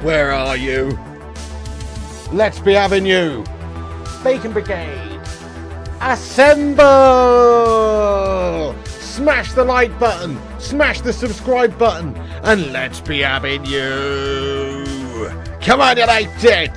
Where are you? Let's be having you. Bacon Brigade. Assemble! Smash the like button, smash the subscribe button, and let's be having you. Come on, United!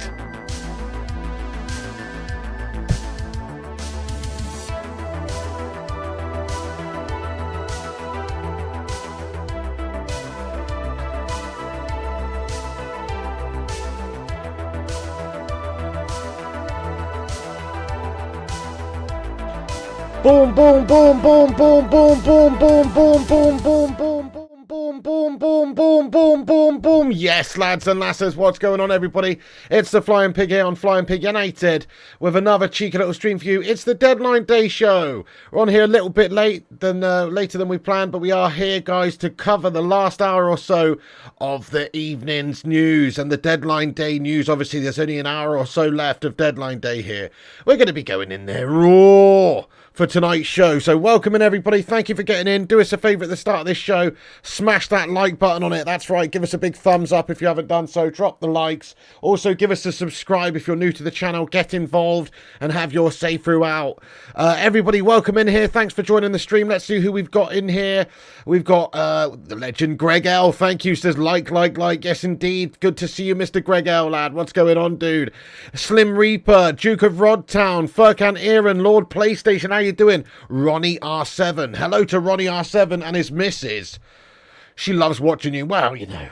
Boom, boom, boom, boom, boom, boom, boom, boom, boom, boom, boom, boom, boom, boom, boom, boom, boom, boom, boom, boom. Yes, lads and lasses, what's going on, everybody? It's the Flying Pig here on Flying Pig United with another cheeky little stream for you. It's the Deadline Day show. We're on here a little bit later than we planned, but we are here, guys, to cover the last hour or so of the evening's news and the Deadline Day news. Obviously, there's only an hour or so left of Deadline Day here. We're going to be going in there raw for tonight's show. So welcome in, everybody. Thank you for getting in. Do us a favour at the start of this show. Smash that like button on it. That's right. Give us a big thumbs up if you haven't done so. Drop the likes. Also, give us a subscribe if you're new to the channel. Get involved and have your say throughout. Everybody, welcome in here. Thanks for joining the stream. Let's see who we've got in here. We've got the legend Greg L. Thank you. Says like. Yes, indeed. Good to see you, Mr. Greg L, lad. What's going on, dude? Slim Reaper, Duke of Rodtown, Furkan Aaron, Lord PlayStation. How you doing? Ronnie R7. Hello to Ronnie R7 and his missus. She loves watching you. Well, you know,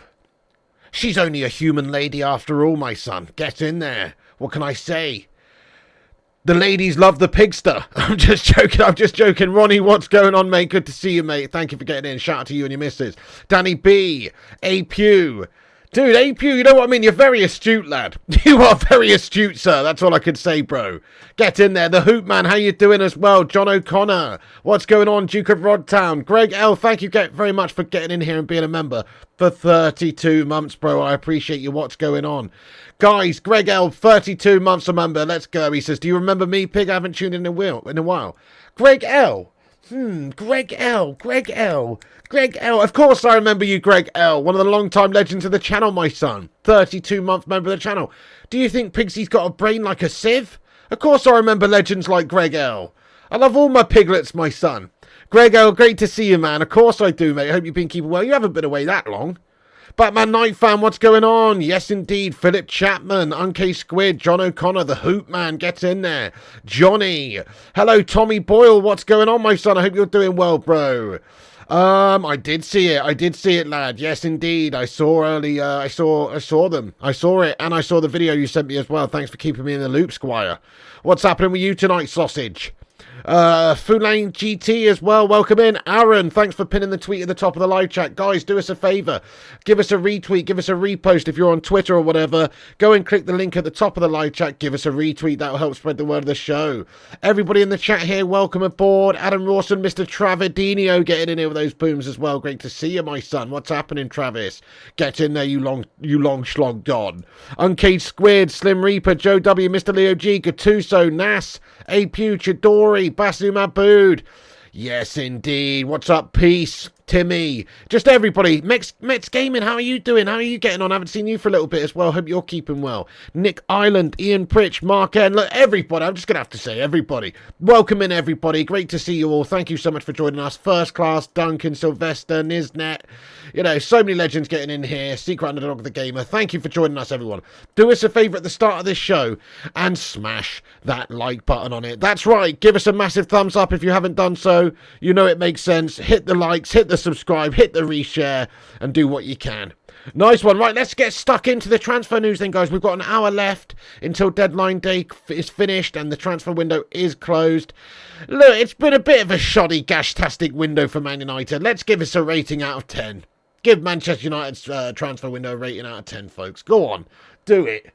she's only a human lady after all, my son. Get in there. What can I say? The ladies love the pigster. I'm just joking. Ronnie, what's going on, mate? Good to see you, mate. Thank you for getting in. Shout out to you and your missus. Danny B. A. Pew. Dude, AP, you know what I mean? You're very astute, lad. You are very astute, sir. That's all I can say, bro. Get in there. The Hoop Man, how you doing as well? John O'Connor. What's going on? Duke of Rodtown. Greg L, thank you very much for getting in here and being a member for 32 months, bro. I appreciate you. What's going on? Guys, Greg L, 32 months a member. Let's go. He says, do you remember me, Pig? I haven't tuned in a while. Greg L. Greg L. Of course I remember you, Greg L. One of the long-time legends of the channel, my son. 32-month member of the channel. Do you think Pigsy's got a brain like a sieve? Of course I remember legends like Greg L. I love all my piglets, my son. Greg L, great to see you, man. Of course I do, mate. I hope you've been keeping well. You haven't been away that long. Batman Night Fan, what's going on? Yes, indeed. Philip Chapman, Unk Squid, John O'Connor, the Hoop Man, get in there. Johnny. Hello, Tommy Boyle. What's going on, my son? I hope you're doing well, bro. I did see it, lad. Yes, indeed. I saw early, I saw them. I saw it, and I saw the video you sent me as well. Thanks for keeping me in the loop, Squire. What's happening with you tonight, sausage? Fulane GT as well, welcome in. Aaron, thanks for pinning the tweet at the top of the live chat. Guys, do us a favour, give us a retweet, give us a repost if you're on Twitter or whatever. Go and click the link at the top of the live chat, give us a retweet, that will help spread the word of the show. Everybody in the chat here, welcome aboard. Adam Rawson, Mr. Travidinio getting in here with those booms as well. Great to see you, my son. What's happening, Travis? Get in there, you long slog don. Uncaged Squid, Slim Reaper, Joe W, Mr. Leo G, Gattuso, Nas, A. Pew, Chidori, Basu Mabood. Yes, indeed. What's up, Peace? Timmy. Just everybody. Mets Gaming, how are you doing? How are you getting on? I haven't seen you for a little bit as well. Hope you're keeping well. Nick Island, Ian Pritch, Mark N. Look, everybody. I'm just going to have to say everybody. Welcome in, everybody. Great to see you all. Thank you so much for joining us. First Class, Duncan, Sylvester, Niznet. You know, so many legends getting in here. Secret Underdog of the Gamer. Thank you for joining us, everyone. Do us a favour at the start of this show and smash that like button on it. That's right. Give us a massive thumbs up if you haven't done so. You know it makes sense. Hit the likes, hit the subscribe, hit the reshare, and do what you can. Nice one. Right, let's get stuck into the transfer news then, guys. We've got an hour left until deadline day is finished and the transfer window is closed. Look, it's been a bit of a shoddy, gash-tastic window for Man United. Let's give us a rating out of 10. Give Manchester United's transfer window a rating out of 10, folks. Go on. Do it.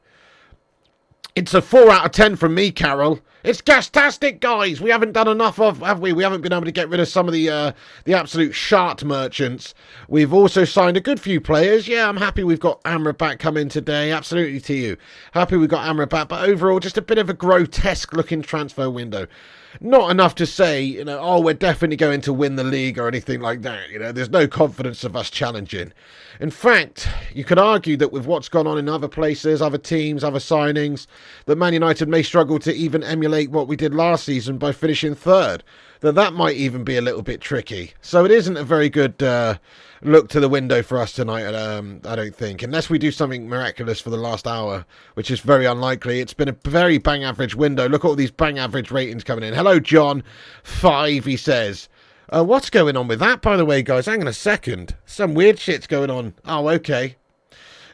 It's a 4 out of 10 from me, Carol. It's gas-tastic, guys. We haven't done enough of, have we? We haven't been able to get rid of some of the absolute shart merchants. We've also signed a good few players. Yeah, I'm happy we've got Amrabat coming today. Absolutely to you. Happy we've got Amrabat. But overall, just a bit of a grotesque-looking transfer window. Not enough to say, you know, oh, we're definitely going to win the league or anything like that. You know, there's no confidence of us challenging. In fact, you could argue that with what's gone on in other places, other teams, other signings, that Man United may struggle to even emulate emulate what we did last season by finishing third. That might even be a little bit tricky. So it isn't a very good look to the window for us tonight, I don't think. Unless we do something miraculous for the last hour, which is very unlikely. It's been a very bang average window. Look at all these bang average ratings coming in. Hello, John. 5, he says. What's going on with that, by the way, guys? Hang on a second. Some weird shit's going on. Oh, okay.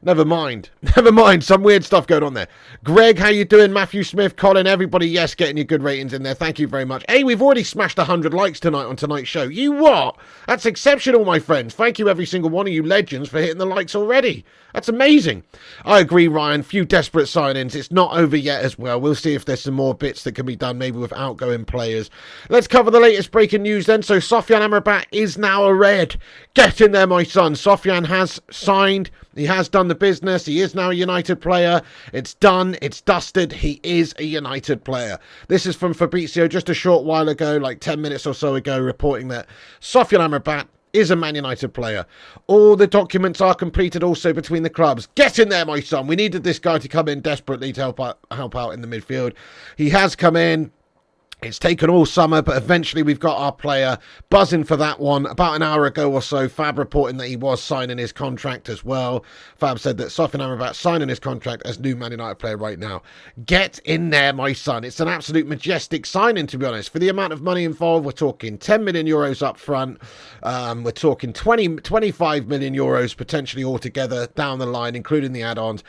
Never mind. Never mind. Some weird stuff going on there. Greg, how you doing? Matthew Smith, Colin, everybody, yes, getting your good ratings in there. Thank you very much. Hey, we've already smashed 100 likes tonight on tonight's show. You what? That's exceptional, my friends. Thank you, every single one of you legends, for hitting the likes already. That's amazing. I agree, Ryan. Few desperate sign-ins. It's not over yet as well. We'll see if there's some more bits that can be done, maybe with outgoing players. Let's cover the latest breaking news then. So, Sofyan Amrabat is now a Red. Get in there, my son. Sofyan has signed. He has done the business. He is now a United player. It's done. It's dusted. He is a United player. This is from Fabrizio just a short while ago, like 10 minutes or so ago, reporting that Sofyan Amrabat is a Man United player. All the documents are completed also between the clubs. Get in there, my son. We needed this guy to come in desperately to help out in the midfield. He has come in. It's taken all summer, but eventually we've got our player. Buzzing for that one. About an hour ago or so, Fab reporting that he was signing his contract as well. Fab said that Sofyan Amrabat signing his contract as new Man United player right now. Get in there, my son. It's an absolute majestic signing, to be honest. For the amount of money involved, we're talking 10 million euros up front. We're talking 25 million euros potentially altogether down the line, including the add-ons.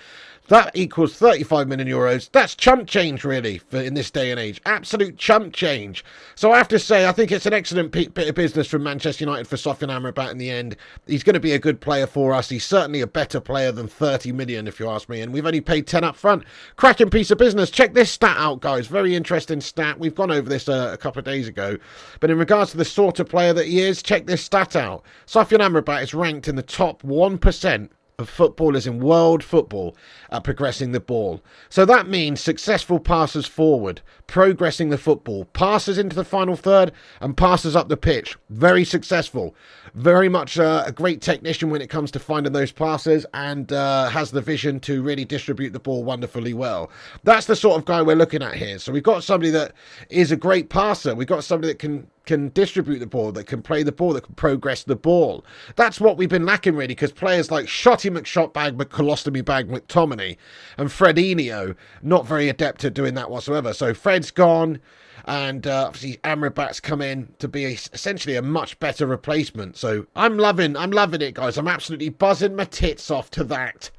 That equals 35 million euros. That's chump change, really, for in this day and age. Absolute chump change. So I have to say, I think it's an excellent bit of business from Manchester United for Sofyan Amrabat in the end. He's going to be a good player for us. He's certainly a better player than 30 million, if you ask me. And we've only paid 10 up front. Cracking piece of business. Check this stat out, guys. Very interesting stat. We've gone over this a couple of days ago. But in regards to the sort of player that he is, check this stat out. Sofyan Amrabat is ranked in the top 1% of footballers in world football at progressing the ball. So that means successful passes forward, progressing the football, passes into the final third and passes up the pitch. Very successful. Very much a great technician when it comes to finding those passes, and has the vision to really distribute the ball wonderfully well. That's the sort of guy we're looking at here. So we've got somebody that is a great passer. We've got somebody that can distribute the ball, that can play the ball, that can progress the ball. That's what we've been lacking, really, because players like Shotty McShotbag, McColostomy Bag, McTominay and Fredinho, not very adept at doing that whatsoever. So Fred's gone, and obviously Amrabat's come in to be essentially a much better replacement. So I'm loving it, guys. I'm absolutely buzzing my tits off to that.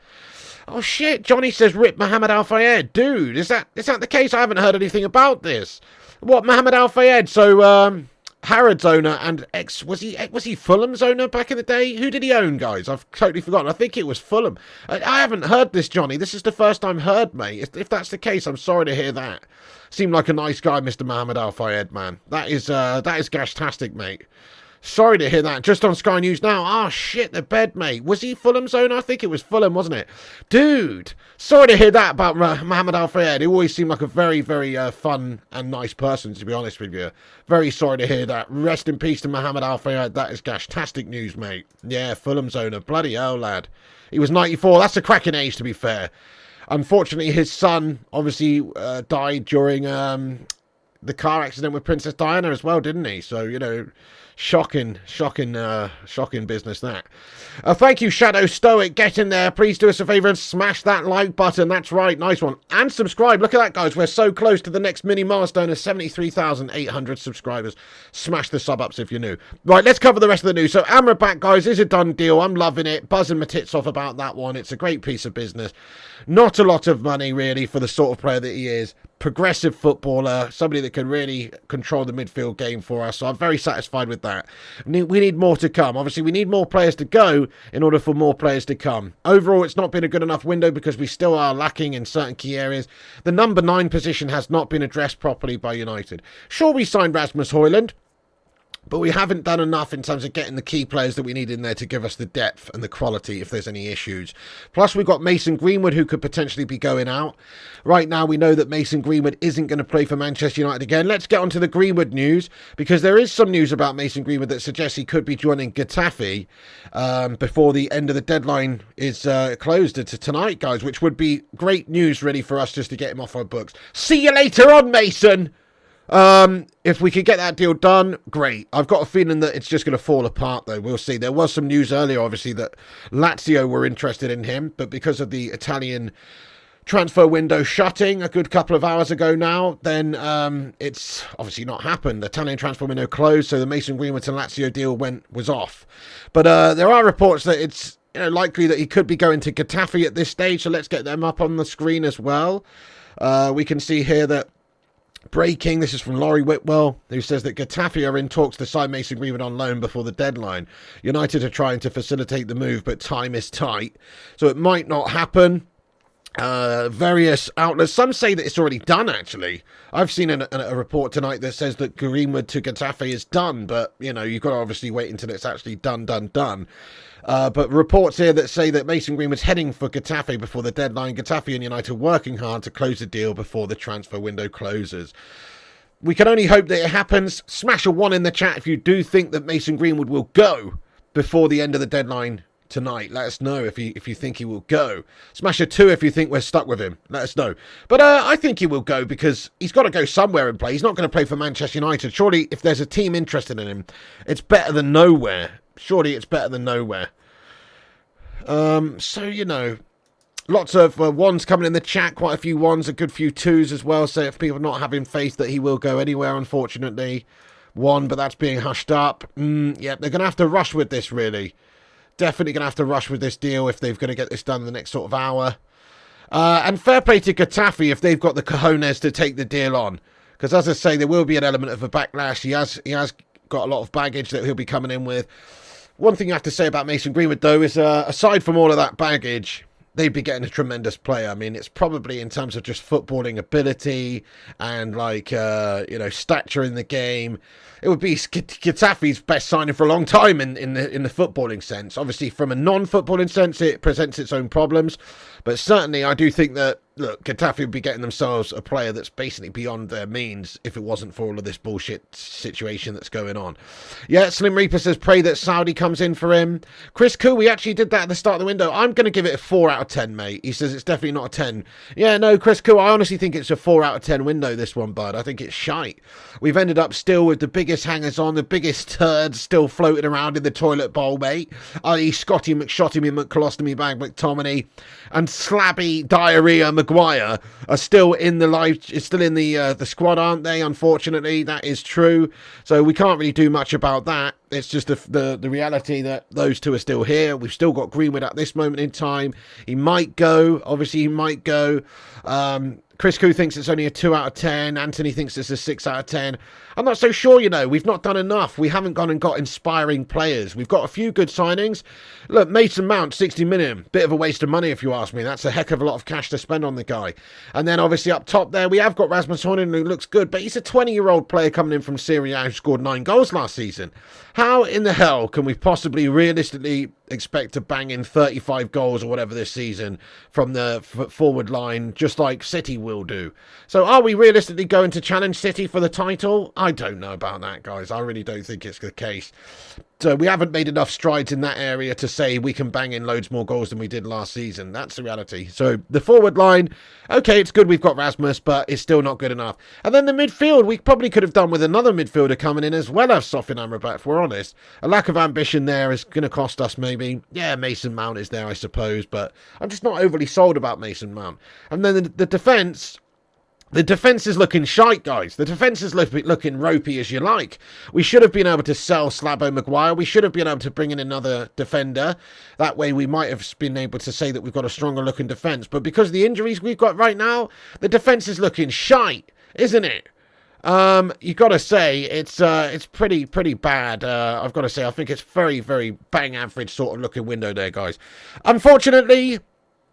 Oh shit, Johnny says rip Mohamed Al Fayed. Dude, is that the case? I haven't heard anything about this. What, Mohamed Al Fayed? So Harrods owner and was he Fulham's owner back in the day? Who did he own, guys? I've totally forgotten. I think it was Fulham. I haven't heard this, Johnny. This is the first time heard, mate. If that's the case, I'm sorry to hear that. Seemed like a nice guy, Mr. Mohamed Al Fayed, man. That is gashtastic, mate. Sorry to hear that. Just on Sky News now. Ah, shit, the bed, mate. Was he Fulham's owner? I think it was Fulham, wasn't it? Dude, sorry to hear that about Mohamed Al Fayed. He always seemed like a very, very fun and nice person, to be honest with you. Very sorry to hear that. Rest in peace to Mohamed Al Fayed. That is gashtastic news, mate. Yeah, Fulham's owner. Bloody hell, lad. He was 94. That's a cracking age, to be fair. Unfortunately, his son obviously died during the car accident with Princess Diana as well, didn't he? So, you know, shocking business that. Thank you, Shadow Stoic. Get in there. Please do us a favour and smash that like button. That's right. Nice one. And subscribe. Look at that, guys. We're so close to the next mini milestone of 73,800 subscribers. Smash the sub ups if you're new. Right, let's cover the rest of the news. So Amrabat, guys, is a done deal. I'm loving it. Buzzing my tits off about that one. It's a great piece of business. Not a lot of money, really, for the sort of player that he is. Progressive footballer, somebody that can really control the midfield game for us. So I'm very satisfied with that. We need more to come. Obviously, we need more players to go in order for more players to come. Overall, it's not been a good enough window because we still are lacking in certain key areas. The number 9 position has not been addressed properly by United. Sure, we signed Rasmus Højlund. But we haven't done enough in terms of getting the key players that we need in there to give us the depth and the quality if there's any issues. Plus, we've got Mason Greenwood, who could potentially be going out. Right now, we know that Mason Greenwood isn't going to play for Manchester United again. Let's get on to the Greenwood news, because there is some news about Mason Greenwood that suggests he could be joining Getafe before the end of the deadline is closed. It's tonight, guys, which would be great news, really, for us just to get him off our books. See you later on, Mason! If we could get that deal done, great. I've got a feeling that it's just going to fall apart, though. We'll see. There was some news earlier, obviously, that Lazio were interested in him, but because of the Italian transfer window shutting a good couple of hours ago now, then it's obviously not happened. The Italian transfer window closed, so the Mason Greenwood to Lazio deal was off. But there are reports that it's likely that he could be going to Getafe at this stage, so let's get them up on the screen as well. We can see here that breaking, this is from Laurie Whitwell, who says that Getafe are in talks to sign Mason Greenwood on loan before the deadline. United are trying to facilitate the move, but time is tight, so it might not happen. Various outlets, some say that it's already done, actually. I've seen a report tonight that says that Greenwood to Getafe is done, but, you've got to obviously wait until it's actually done. But reports here that say that Mason Greenwood's heading for Getafe before the deadline. Getafe and United are working hard to close the deal before the transfer window closes. We can only hope that it happens. Smash a 1 in the chat if you do think that Mason Greenwood will go before the end of the deadline tonight. Let us know if you think he will go. Smash a 2 if you think we're stuck with him. Let us know. But I think he will go, because he's got to go somewhere and play. He's not going to play for Manchester United. Surely, if there's a team interested in him, it's better than nowhere. Surely it's better than nowhere. So, lots of 1s coming in the chat. Quite a few 1s, a good few 2s as well. So if people are not having faith that he will go anywhere, unfortunately. 1, but that's being hushed up. Yeah, they're going to have to rush with this, really. Definitely going to have to rush with this deal if they're going to get this done in the next sort of hour. And fair play to Getafe if they've got the cojones to take the deal on. Because as I say, there will be an element of a backlash. He has got a lot of baggage that he'll be coming in with. One thing you have to say about Mason Greenwood, though, is aside from all of that baggage, they'd be getting a tremendous player. I mean, it's probably in terms of just footballing ability and, stature in the game. It would be Getafe's best signing for a long time in the footballing sense. Obviously, from a non-footballing sense, it presents its own problems. But certainly, I do think that, look, Getafe would be getting themselves a player that's basically beyond their means if it wasn't for all of this bullshit situation that's going on. Yeah, Slim Reaper says, pray that Saudi comes in for him. Chris Koo, we actually did that at the start of the window. I'm going to give it a 4 out of 10, mate. He says it's definitely not a 10. Yeah, no, Chris Koo, I honestly think it's a 4 out of 10 window, this one, bud. I think it's shite. We've ended up still with the biggest hangers on, the biggest turds still floating around in the toilet bowl, mate. I.e. Scotty McShotty, McColostomy Bag, McTominay, and Slabby Diarrhea Maguire are still in the squad, aren't they? Unfortunately, that is true. So we can't really do much about that. It's just the reality that those two are still here. We've still got Greenwood at this moment in time. He might go. Obviously, he might go. Chris Koo thinks it's only a 2 out of 10. Anthony thinks it's a 6 out of 10. I'm not so sure, We've not done enough. We haven't gone and got inspiring players. We've got a few good signings. Look, Mason Mount, 60 million. Bit of a waste of money, if you ask me. That's a heck of a lot of cash to spend on the guy. And then, obviously, up top there, we have got Rasmus Højlund, who looks good. But he's a 20-year-old player coming in from Serie A who scored 9 goals last season. How in the hell can we possibly realistically expect to bang in 35 goals or whatever this season from the forward line, just like City will do? So are we realistically going to challenge City for the title? I don't know about that, guys. I really don't think it's the case. So we haven't made enough strides in that area to say we can bang in loads more goals than we did last season. That's the reality. So the forward line, okay, it's good we've got Rasmus, but it's still not good enough. And then the midfield, we probably could have done with another midfielder coming in as well as Sofyan Amrabat, if we're honest. A lack of ambition there is going to cost us maybe. Yeah, Mason Mount is there, I suppose, but I'm just not overly sold about Mason Mount. And then the defence... The defence is looking shite, guys. The defence is looking ropey as you like. We should have been able to sell Slabo Maguire. We should have been able to bring in another defender. That way we might have been able to say that we've got a stronger looking defence. But because of the injuries we've got right now, the defence is looking shite, isn't it? You've got to say it's pretty bad. I've got to say I think it's very, very bang average sort of looking window there, guys. Unfortunately,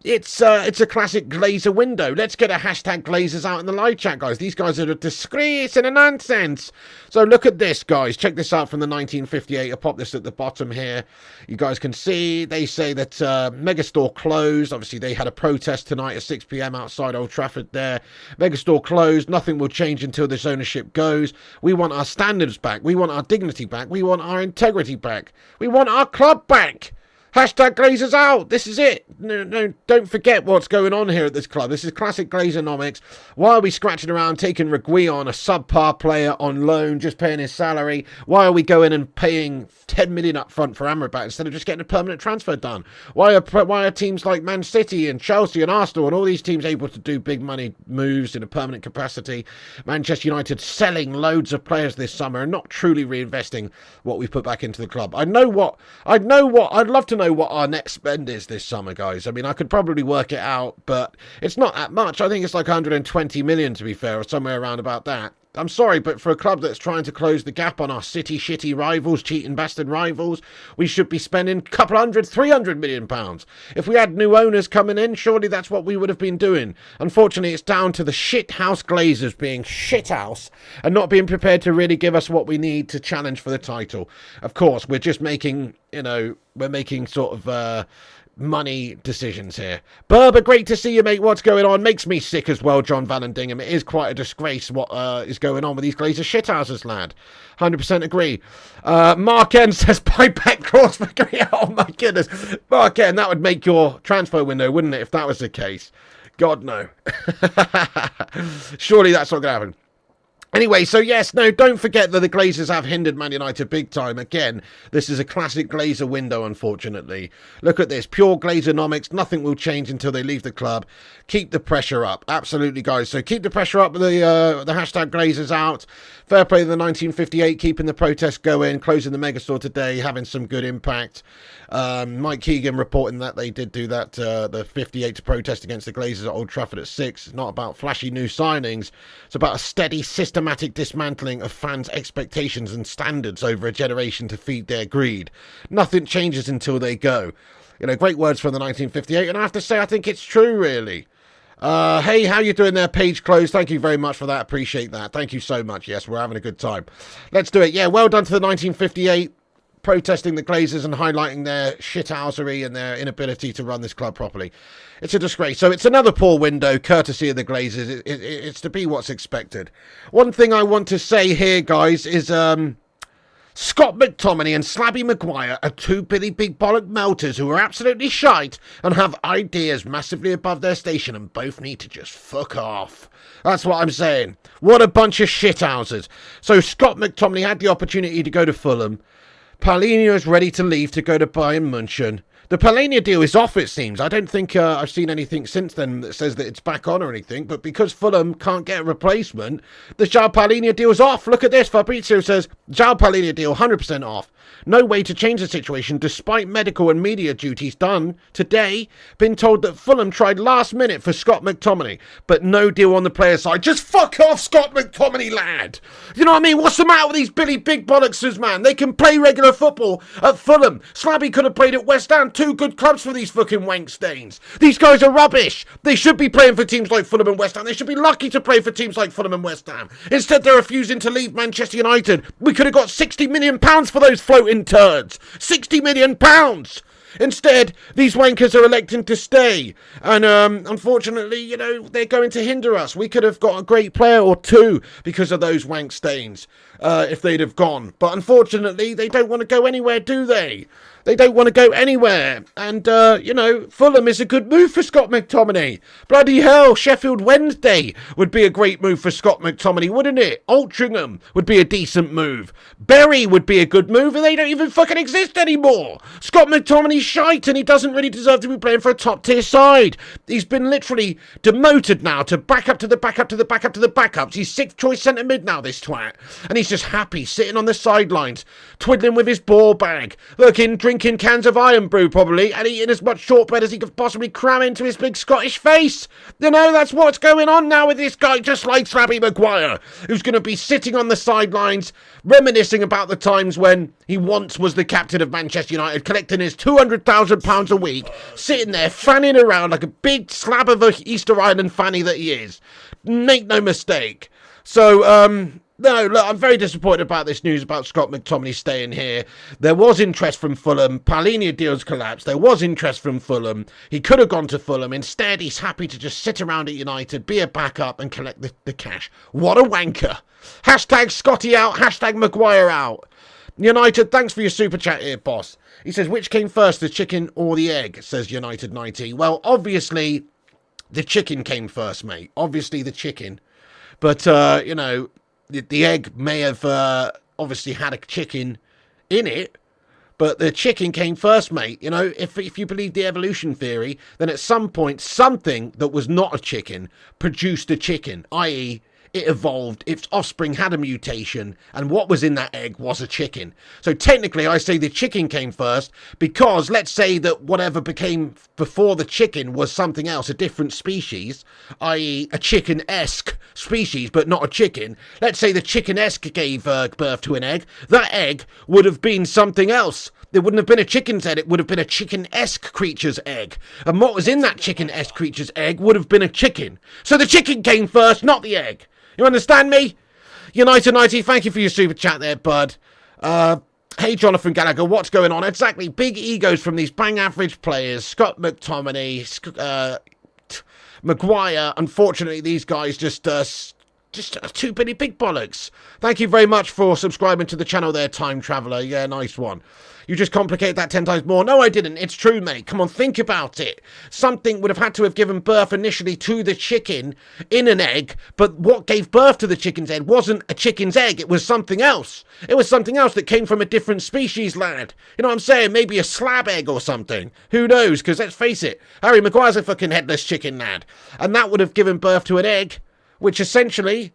It's a classic Glazer window. Let's get a hashtag Glazers out in the live chat, guys. These guys are a disgrace and a nonsense. So look at this, guys. Check this out from the 1958. I'll pop this at the bottom here. You guys can see they say that Megastore closed. Obviously, they had a protest tonight at 6 p.m. outside Old Trafford there. Megastore closed. Nothing will change until this ownership goes. We want our standards back. We want our dignity back. We want our integrity back. We want our club back. Hashtag Glazers out. This is it. No, don't forget what's going on here at this club. This is classic Glazonomics. Why are we scratching around taking Reguilon, a subpar player, on loan, just paying his salary? Why are we going and paying 10 million up front for Amrabat instead of just getting a permanent transfer done? Why are teams like Man City and Chelsea and Arsenal and all these teams able to do big money moves in a permanent capacity? Manchester United selling loads of players this summer and not truly reinvesting what we put back into the club. I'd love to know what our next spend is this summer, guys. I mean, I could probably work it out, but it's not that much. I think it's like 120 million, to be fair, or somewhere around about that. I'm sorry, but for a club that's trying to close the gap on our city shitty rivals, cheating bastard rivals, we should be spending a couple 300 million pounds. If we had new owners coming in, surely that's what we would have been doing. Unfortunately, it's down to the shithouse Glazers being shithouse and not being prepared to really give us what we need to challenge for the title. Of course, we're just making, we're making sort of money decisions here. Berber, great to see you, mate. What's going on? Makes me sick as well, John Vallandigham. It is quite a disgrace what is going on with these Glazer shithouses, lad. 100% agree. Mark N says buy back clause for oh my goodness. Mark N, that would make your transfer window, wouldn't it, if that was the case? God, no. Surely that's not going to happen. Anyway, so yes, no, don't forget that the Glazers have hindered Man United big time. Again, this is a classic Glazer window, unfortunately. Look at this, pure Glazonomics. Nothing will change until they leave the club. Keep the pressure up. Absolutely, guys. So keep the pressure up with the hashtag Glazers out. Fair play to the 1958, keeping the protest going, closing the Megastore today, having some good impact. Mike Keegan reporting that they did do that, the 58 protest against the Glazers at Old Trafford at 6. It's not about flashy new signings. It's about a steady, systematic dismantling of fans' expectations and standards over a generation to feed their greed. Nothing changes until they go. Great words from the 1958, and I have to say, I think it's true, really. Hey, how you doing there? Page closed. Thank you very much for that. Appreciate that. Thank you so much. Yes, we're having a good time. Let's do it. Yeah, well done to the 1958. Protesting the Glazers and highlighting their shithousery and their inability to run this club properly. It's a disgrace. So it's another poor window, courtesy of the Glazers. It's to be what's expected. One thing I want to say here, guys, is Scott McTominay and Slabby Maguire are two Billy Big Bollock melters who are absolutely shite and have ideas massively above their station and both need to just fuck off. That's what I'm saying. What a bunch of shithouses. So Scott McTominay had the opportunity to go to Fulham. Paulinho is ready to leave to go to Bayern München. The Paulinho deal is off, it seems. I don't think I've seen anything since then that says that it's back on or anything. But because Fulham can't get a replacement, the João Paulinho deal's off. Look at this. Fabrizio says, João Paulinho deal 100% off. No way to change the situation despite medical and media duties done today. Been told that Fulham tried last minute for Scott McTominay, but no deal on the player side. Just fuck off, Scott McTominay, lad. You know what I mean? What's the matter with these Billy Big Bollockses, man? They can play regular football at Fulham. Slabby could have played at West Ham. Two good clubs for these fucking wank stains. These guys are rubbish. They should be playing for teams like Fulham and West Ham. They should be lucky to play for teams like Fulham and West Ham. Instead, they're refusing to leave Manchester United. We could have got £60 million for those floating turds. £60 million. Instead, these wankers are electing to stay. And unfortunately, they're going to hinder us. We could have got a great player or two because of those wank stains if they'd have gone. But unfortunately, they don't want to go anywhere, do they? They don't want to go anywhere. And, Fulham is a good move for Scott McTominay. Bloody hell, Sheffield Wednesday would be a great move for Scott McTominay, wouldn't it? Altrincham would be a decent move. Bury would be a good move, and they don't even fucking exist anymore. Scott McTominay's shite, and he doesn't really deserve to be playing for a top-tier side. He's been literally demoted now to back up to the backups. He's sixth choice centre mid now, this twat. And he's just happy, sitting on the sidelines, twiddling with his ball bag, drinking cans of Iron Brew probably, and eating as much shortbread as he could possibly cram into his big Scottish face. You know, that's what's going on now with this guy, just like Slabby Maguire, who's going to be sitting on the sidelines, reminiscing about the times when he once was the captain of Manchester United, collecting his £200,000 a week, sitting there fanning around like a big slab of a Easter Island fanny that he is. Make no mistake. So, no, look, I'm very disappointed about this news about Scott McTominay staying here. There was interest from Fulham. Palhinha deals collapsed. There was interest from Fulham. He could have gone to Fulham. Instead, he's happy to just sit around at United, be a backup and collect the cash. What a wanker. Hashtag Scotty out. Hashtag Maguire out. United, thanks for your super chat here, boss. He says, which came first, the chicken or the egg, says United 90. Well, obviously, the chicken came first, mate. Obviously, the chicken. But, you know, the egg may have obviously had a chicken in it, but the chicken came first, mate. You know, if you believe the evolution theory, then at some point, something that was not a chicken produced a chicken, i.e., it evolved, its offspring had a mutation, and what was in that egg was a chicken. So technically, I say the chicken came first, because let's say that whatever became before the chicken was something else, a different species, i.e. a chicken-esque species, but not a chicken. Let's say the chicken-esque gave birth to an egg. That egg would have been something else. It wouldn't have been a chicken's egg, it would have been a chicken-esque creature's egg. And what was in that chicken-esque creature's egg would have been a chicken. So the chicken came first, not the egg. You understand me? United 90, thank you for your super chat there, bud. Hey, Jonathan Gallagher, what's going on? Exactly, big egos from these bang average players. Scott McTominay, Maguire. Unfortunately, these guys just too many big bollocks. Thank you very much for subscribing to the channel there, Time Traveller. Yeah, nice one. You just complicated that 10 times more. No, I didn't. It's true, mate. Come on, think about it. Something would have had to have given birth initially to the chicken in an egg, but what gave birth to the chicken's egg wasn't a chicken's egg. It was something else. It was something else that came from a different species, lad. You know what I'm saying? Maybe a slab egg or something. Who knows? Because let's face it, Harry Maguire's a fucking headless chicken, lad. And that would have given birth to an egg, which essentially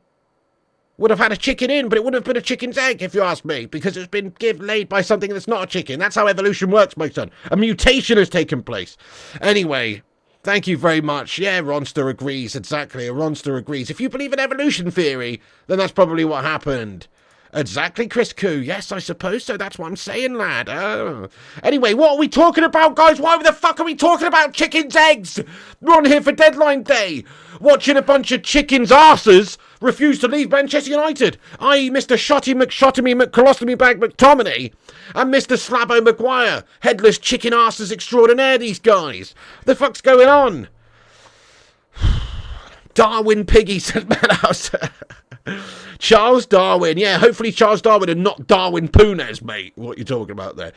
would have had a chicken in, but it wouldn't have been a chicken's egg, if you ask me, because it's been laid by something that's not a chicken. That's how evolution works, my son. A mutation has taken place. Anyway, thank you very much. Yeah, Ronster agrees, exactly. Ronster agrees. If you believe in evolution theory, then that's probably what happened. Exactly, Chris Koo. Yes, I suppose so. That's what I'm saying, lad. Oh. Anyway, what are we talking about, guys? Why the fuck are we talking about chickens' eggs? We're on here for deadline day, watching a bunch of chickens' arses refuse to leave Manchester United, i.e. Mr. Shotty McShotomy McColostomy Bag McTominay and Mr. Slabbo Maguire. Headless chicken arses extraordinaire, these guys. The fuck's going on? Darwin Piggy says Madhouse. Charles Darwin. Yeah, hopefully Charles Darwin and not Darwin Punez, mate. What you're talking about there.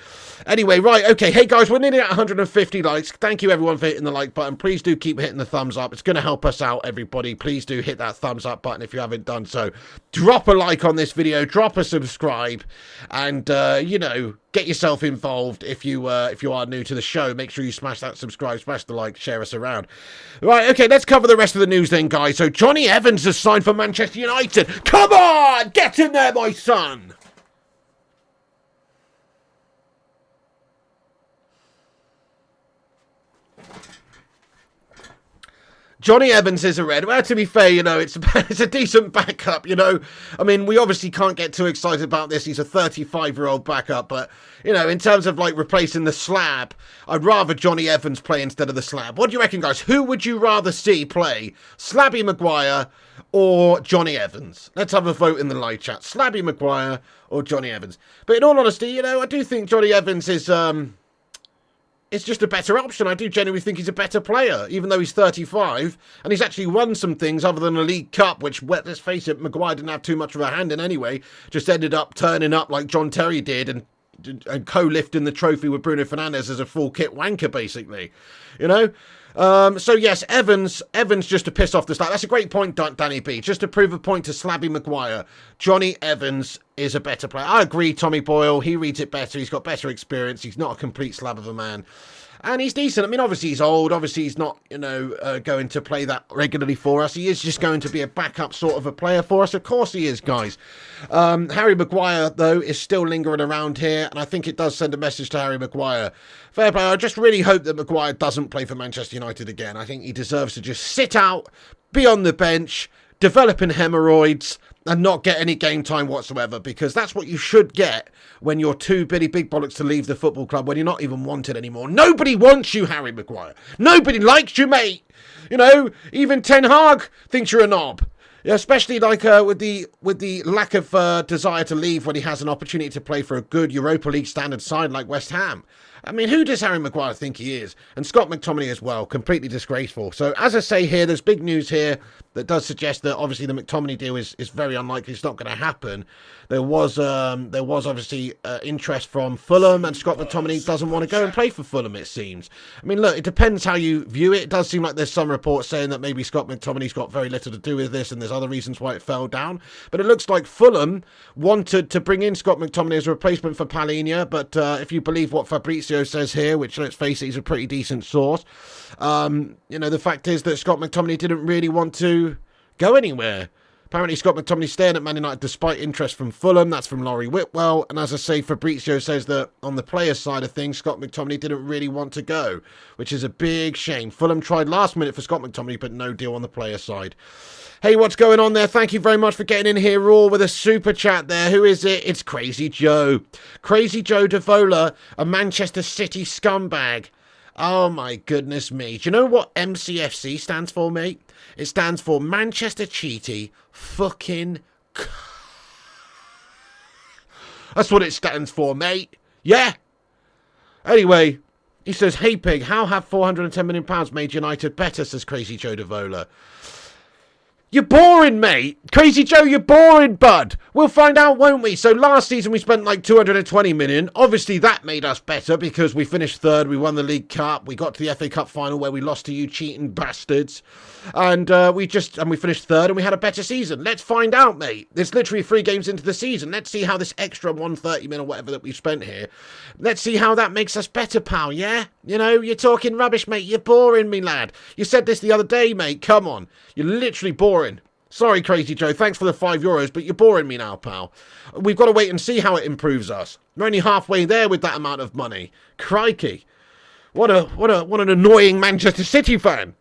Anyway, right, okay. Hey, guys, we're nearly at 150 likes. Thank you, everyone, for hitting the like button. Please do keep hitting the thumbs up. It's going to help us out, everybody. Please do hit that thumbs up button if you haven't done so. Drop a like on this video. Drop a subscribe. And, you know, get yourself involved if you are new to the show. Make sure you smash that subscribe, smash the like, share us around. Right, okay, let's cover the rest of the news then, guys. So Johnny Evans has signed for Manchester United. Come on! Get in there, my son! Johnny Evans is a red. Well, to be fair, you know, it's a decent backup, you know. I mean, we obviously can't get too excited about this. He's a 35-year-old backup, but, you know, in terms of, like, replacing the slab, I'd rather Johnny Evans play instead of the slab. What do you reckon, guys? Who would you rather see play? Slabby Maguire or Johnny Evans? Let's have a vote in the live chat. Slabby Maguire or Johnny Evans? But in all honesty, you know, I do think Johnny Evans is, it's just a better option. I do genuinely think he's a better player, even though he's 35, and he's actually won some things other than a League Cup, which, let's face it, Maguire didn't have too much of a hand in anyway. Just ended up turning up like John Terry did and co-lifting the trophy with Bruno Fernandez as a full kit wanker, basically. You know? So yes, Evans just to piss off the start. That's a great point, Danny B. Just to prove a point to Slabby Maguire, Johnny Evans is a better player. I agree, Tommy Boyle. He reads it better. He's got better experience. He's not a complete slab of a man. And he's decent. I mean, obviously he's old. Obviously he's not, going to play that regularly for us. He is just going to be a backup sort of a player for us. Of course he is, guys. Harry Maguire, though, is still lingering around here. And I think it does send a message to Harry Maguire. Fair play. I just really hope that Maguire doesn't play for Manchester United again. I think he deserves to just sit out, be on the bench, developing hemorrhoids, and not get any game time whatsoever, because that's what you should get when you're too big bollocks to leave the football club, when you're not even wanted anymore. Nobody wants you, Harry Maguire. Nobody likes you, mate. Even Ten Hag thinks you're a knob. Yeah, especially with the lack of desire to leave when he has an opportunity to play for a good Europa League standard side like West Ham. I mean, who does Harry Maguire think he is? And Scott McTominay as well, completely disgraceful. So, as I say here, there's big news here that does suggest that obviously the McTominay deal is very unlikely. It's not going to happen. There was obviously interest from Fulham, and Scott McTominay doesn't want to go and play for Fulham, it seems. I mean, look, it depends how you view it. It does seem like there's some reports saying that maybe Scott McTominay's got very little to do with this, and there's other reasons why it fell down. But it looks like Fulham wanted to bring in Scott McTominay as a replacement for Palhinha, but if you believe what Fabrizio says here, which, let's face it, is a pretty decent source, the fact is that Scott McTominay didn't really want to go anywhere. Apparently, Scott McTominay's staying at Man United despite interest from Fulham. That's from Laurie Whitwell. And as I say, Fabrizio says that on the players' side of things, Scott McTominay didn't really want to go, which is a big shame. Fulham tried last minute for Scott McTominay, but no deal on the player side. Hey, what's going on there? Thank you very much for getting in here, Raw, with a super chat there. Who is it? It's Crazy Joe. Crazy Joe Davola, a Manchester City scumbag. Oh, my goodness me. Do you know what MCFC stands for, mate? It stands for Manchester Cheaty Fucking... That's what it stands for, mate. Yeah. Anyway, he says, hey, Pig, how have £410 million made United better, says Crazy Joe Davola. You're boring, mate. Crazy Joe, you're boring, bud. We'll find out, won't we? So last season we spent like 220 million. Obviously that made us better because we finished third. We won the League Cup. We got to the FA Cup final where we lost to you cheating bastards. And we finished third and we had a better season. Let's find out, mate. It's literally 3 games into the season. Let's see how this extra 130 million or whatever that we've spent here. Let's see how that makes us better, pal, yeah? You're talking rubbish, mate. You're boring me, lad. You said this the other day, mate. Come on. You're literally boring. Sorry, Crazy Joe. Thanks for the €5, but you're boring me now, pal. We've got to wait and see how it improves us. We're only halfway there with that amount of money. Crikey. What an annoying Manchester City fan.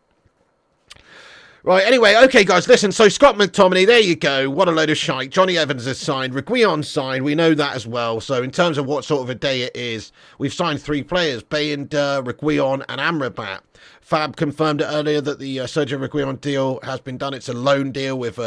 Right, anyway, okay, guys, listen, so Scott McTominay, there you go, what a load of shite. Johnny Evans has signed, Reguilón signed, we know that as well. So in terms of what sort of a day it is, we've signed 3 players, Bayindir, Reguilón and Amrabat. Fab confirmed it earlier that the Sergio Reguilón deal has been done. It's a loan deal with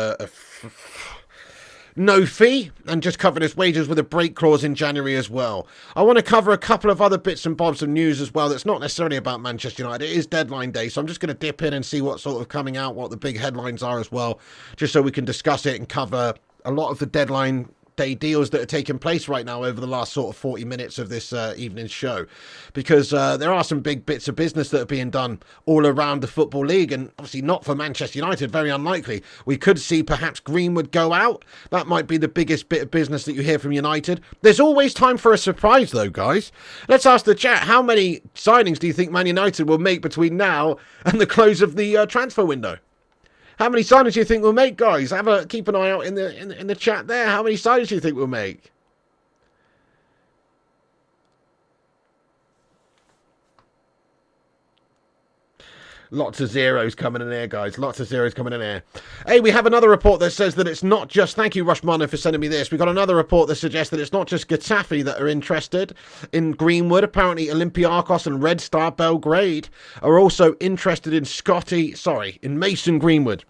no fee and just covered his wages with a break clause in January as well. I want to cover a couple of other bits and bobs of news as well that's not necessarily about Manchester United. It is deadline day, so I'm just going to dip in and see what's sort of coming out, what the big headlines are as well, just so we can discuss it and cover a lot of the deadline day deals that are taking place right now over the last sort of 40 minutes of this evening's show, because there are some big bits of business that are being done all around the Football League, and obviously not for Manchester United, very unlikely. We could see perhaps Greenwood go out. That might be the biggest bit of business that you hear from United. There's always time for a surprise though, guys. Let's ask the chat, how many signings do you think Man United will make between now and the close of the transfer window? How many signings do you think we'll make, guys? Keep an eye out in the chat there. How many signings do you think we'll make? Lots of zeros coming in here, guys. Lots of zeros coming in here. Hey, we have another report that says that it's not just... Thank you, Rushmano, for sending me this. We've got another report that suggests that it's not just Getafe that are interested in Greenwood. Apparently, Olympiacos and Red Star Belgrade are also interested in Mason Greenwood.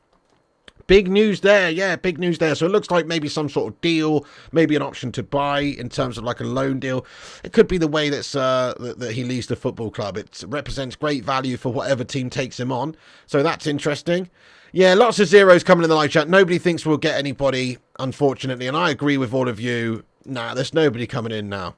Big news there, yeah, big news there. So it looks like maybe some sort of deal, maybe an option to buy in terms of like a loan deal. It could be the way that he leaves the football club. It represents great value for whatever team takes him on. So that's interesting. Yeah, lots of zeros coming in the live chat. Nobody thinks we'll get anybody, unfortunately. And I agree with all of you. Nah, there's nobody coming in now.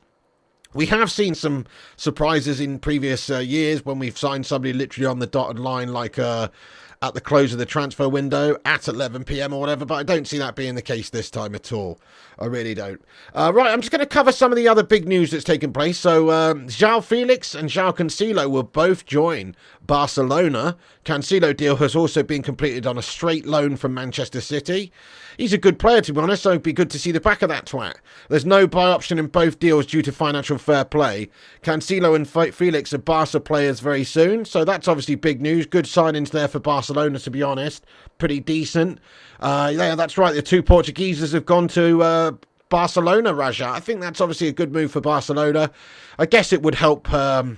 We have seen some surprises in previous years when we've signed somebody literally on the dotted line, like at the close of the transfer window at 11 p.m. or whatever, but I don't see that being the case this time at all. I really don't. Right, I'm just going to cover some of the other big news that's taken place. So, João Felix and João Cancelo will both join Barcelona. Cancelo deal has also been completed on a straight loan from Manchester City. He's a good player, to be honest, so it'd be good to see the back of that twat. There's no buy option in both deals due to financial fair play. Cancelo and Felix are Barca players very soon, so that's obviously big news. Good signings there for Barcelona, to be honest. Pretty decent. Yeah, that's right. The two Portugueses have gone to Barcelona, Raja. I think that's obviously a good move for Barcelona. I guess it would help some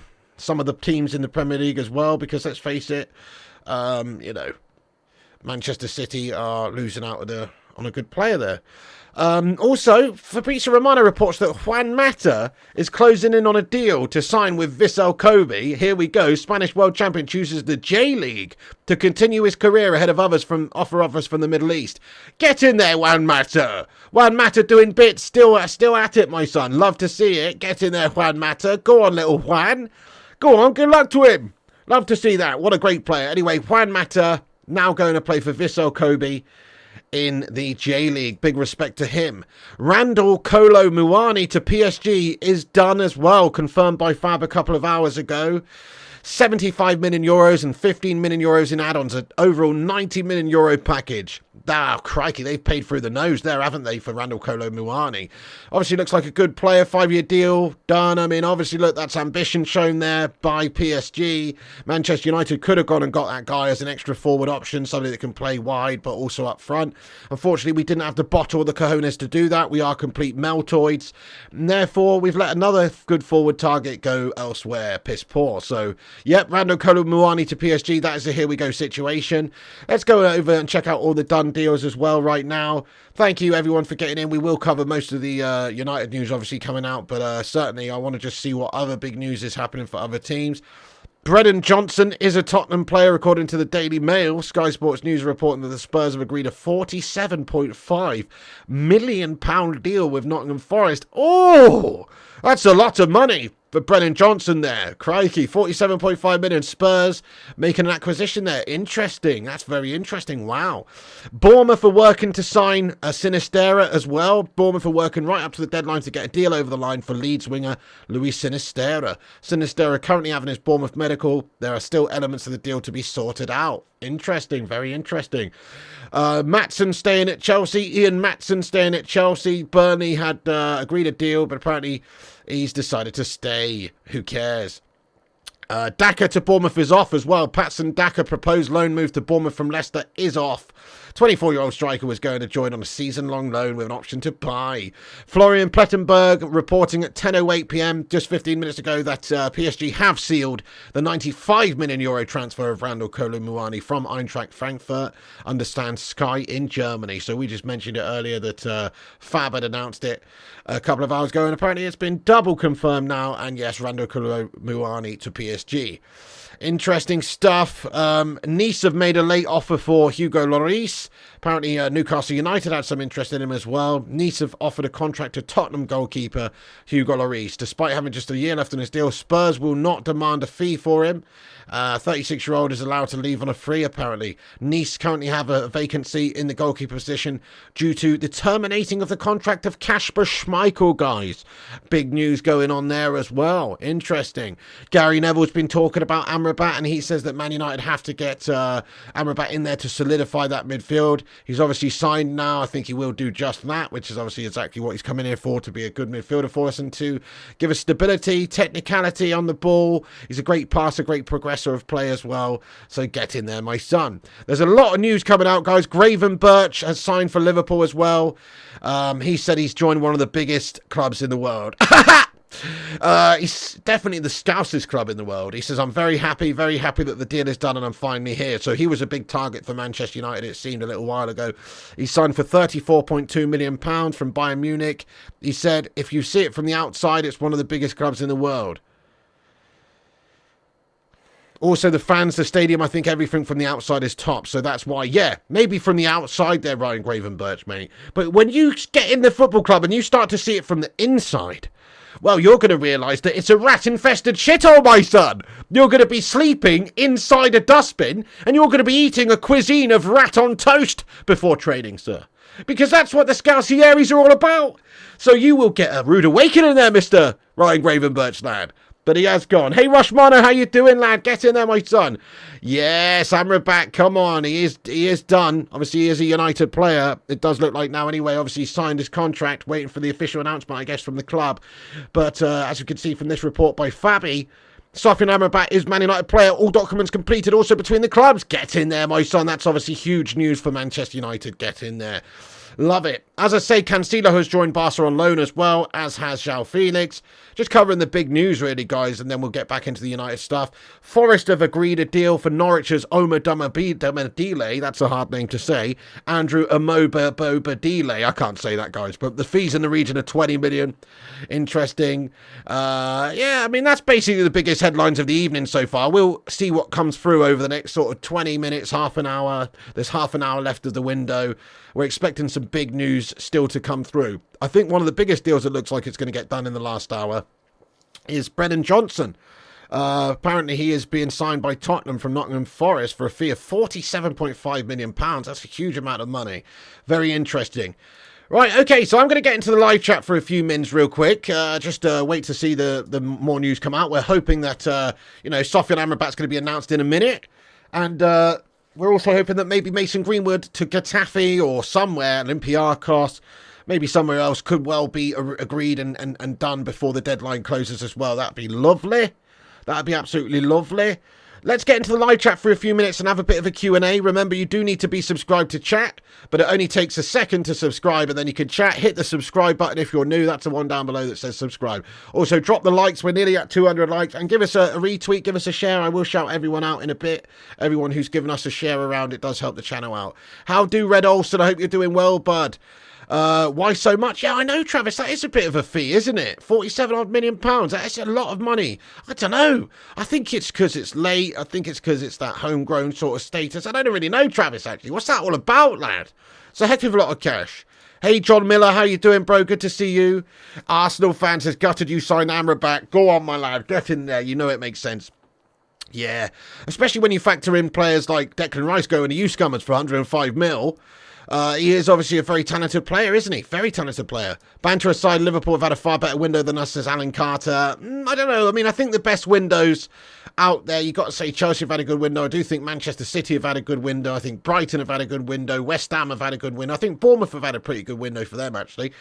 of the teams in the Premier League as well, because let's face it, you know, Manchester City are losing out on a good player there. Also, Fabrizio Romano reports that Juan Mata is closing in on a deal to sign with Vissel Kobe. Here we go. Spanish world champion chooses the J-League to continue his career ahead of offers from the Middle East. Get in there, Juan Mata. Juan Mata doing bits, still at it, my son. Love to see it. Get in there, Juan Mata. Go on, little Juan. Go on, good luck to him. Love to see that. What a great player. Anyway, Juan Mata now going to play for Vissel Kobe in the J-League. Big respect to him. Randall Kolo Muani to PSG is done as well, confirmed by Fab a couple of hours ago. 75 million euros and 15 million euros in add-ons, an overall 90 million euro package. Ah, crikey, they've paid through the nose there, haven't they, for Randall Kolo Muani? Obviously looks like a good player, 5-year deal, done. I mean, obviously, look, that's ambition shown there by PSG. Manchester United could have gone and got that guy as an extra forward option, somebody that can play wide, but also up front. Unfortunately, we didn't have the bottle or the cojones to do that. We are complete meltoids. And therefore, we've let another good forward target go elsewhere. Piss poor. So, yep, Randall Kolo Muani to PSG. That is a here we go situation. Let's go over and check out all the done deals as well right now. Thank you everyone for getting in. We will cover most of the United news obviously coming out, but certainly I want to just see what other big news is happening for other teams. Brennan Johnson is a Tottenham player according to the Daily Mail. Sky Sports News reporting that the Spurs have agreed a £47.5 million deal with Nottingham Forest. Oh, that's a lot of money for Brennan Johnson there. Crikey, 47.5 million. Spurs making an acquisition there. Interesting. That's very interesting. Wow. Bournemouth are working to sign a Sinistera as well. Bournemouth are working right up to the deadline to get a deal over the line for Leeds winger Luis Sinistera. Sinistera currently having his Bournemouth medical. There are still elements of the deal to be sorted out. Interesting. Very interesting. Maatsen staying at Chelsea. Ian Maatsen staying at Chelsea. Burnley had agreed a deal, but apparently he's decided to stay. Who cares? Daka to Bournemouth is off as well. Patson Daka proposed loan move to Bournemouth from Leicester is off. 24-year-old striker was going to join on a season-long loan with an option to buy. Florian Plettenberg reporting at 10:08 p.m. just 15 minutes ago that PSG have sealed the 95 million euro transfer of Randall Kolo Muani from Eintracht Frankfurt. Understands Sky in Germany. So we just mentioned it earlier that Fab had announced it a couple of hours ago, and apparently it's been double confirmed now. And yes, Randall Kolo Muani to PSG. Interesting stuff. Nice have made a late offer for Hugo Lloris. Apparently Newcastle United had some interest in him as well. Nice have offered a contract to Tottenham goalkeeper Hugo Lloris. Despite having just a year left on his deal, Spurs will not demand a fee for him. 36-year-old is allowed to leave on a free, apparently. Nice currently have a vacancy in the goalkeeper position due to the terminating of the contract of Kasper Schmeichel, guys. Big news going on there as well. Interesting. Gary Neville's been talking about Amrabat, and he says that Man United have to get Amrabat in there to solidify that midfield. He's obviously signed now. I think he will do just that, which is obviously exactly what he's coming here for, to be a good midfielder for us and to give us stability, technicality on the ball. He's a great passer, great progressor of play as well. So get in there, my son. There's a lot of news coming out, guys. Graven Birch has signed for Liverpool as well. He said he's joined one of the biggest clubs in the world. He's definitely the stoutest club in the world. He says, I'm very happy that the deal is done and I'm finally here. So he was a big target for Manchester United, it seemed, a little while ago. He signed for £34.2 million from Bayern Munich. He said, if you see it from the outside, it's one of the biggest clubs in the world. Also, the fans, the stadium, I think everything from the outside is top. So that's why, yeah, maybe from the outside they're Ryan Graven Birch, mate. But when you get in the football club and you start to see it from the inside, well, you're going to realise that it's a rat-infested shithole, my son. You're going to be sleeping inside a dustbin, and you're going to be eating a cuisine of rat on toast before training, sir. Because that's what the Scousiaries are all about. So you will get a rude awakening there, Mr. Ryan Gravenberch, lad. But he has gone. Hey, Rushmano, how you doing, lad? Get in there, my son. Yes, Amrabat, come on. He is done. Obviously, he is a United player. It does look like now anyway. Obviously, he signed his contract, waiting for the official announcement, I guess, from the club. But as you can see from this report by Fabi, Sofyan Amrabat is Man United player. All documents completed also between the clubs. Get in there, my son. That's obviously huge news for Manchester United. Get in there. Love it. As I say, Cancelo has joined Barca on loan as well, as has João Felix. Just covering the big news, really, guys, and then we'll get back into the United stuff. Forest have agreed a deal for Norwich's Omar Damadile. That's a hard name to say. Andrew Amobabobadile. I can't say that, guys, but the fees in the region of 20 million. Interesting. Yeah, I mean, that's basically the biggest headlines of the evening so far. We'll see what comes through over the next sort of 20 minutes, half an hour. There's half an hour left of the window. We're expecting some big news still to come through. I think one of the biggest deals it looks like it's going to get done in the last hour is Brennan Johnson. Apparently he is being signed by Tottenham from Nottingham Forest for a fee of £47.5 million. That's a huge amount of money. Very interesting. Right, okay, so I'm going to get into the live chat for a few minutes real quick. Just wait to see the more news come out. We're hoping that, Sofyan Amrabat's going to be announced in a minute. And we're also hoping that maybe Mason Greenwood to Getafe or somewhere, Olympiacos, maybe somewhere else, could well be agreed and done before the deadline closes as well. That'd be lovely. That'd be absolutely lovely. Let's get into the live chat for a few minutes and have a bit of a Q&A. Remember, you do need to be subscribed to chat, but it only takes a second to subscribe, and then you can chat. Hit the subscribe button if you're new. That's the one down below that says subscribe. Also, drop the likes. We're nearly at 200 likes. And give us a retweet. Give us a share. I will shout everyone out in a bit. Everyone who's given us a share around, it does help the channel out. How do, Red Olsen? I hope you're doing well, bud. Why so much? Yeah, I know, Travis, that is a bit of a fee, isn't it? 47 odd million pounds. That is a lot of money. I don't know. I think it's because it's late. I think it's because it's that homegrown sort of status. I don't really know, Travis, actually. What's that all about, lad? It's a heck of a lot of cash. Hey, John Miller, how you doing, bro? Good to see you. Arsenal fans has gutted you signed Amrabat. Go on, my lad. Get in there. You know it makes sense. Yeah, especially when you factor in players like Declan Rice going to you scummers for 105 mil. He is obviously a very talented player, isn't he? Very talented player. Banter aside, Liverpool have had a far better window than us, says Alan Carter. I don't know. I mean, I think the best windows out there, you've got to say Chelsea have had a good window. I do think Manchester City have had a good window. I think Brighton have had a good window. West Ham have had a good window. I think Bournemouth have had a pretty good window for them, actually.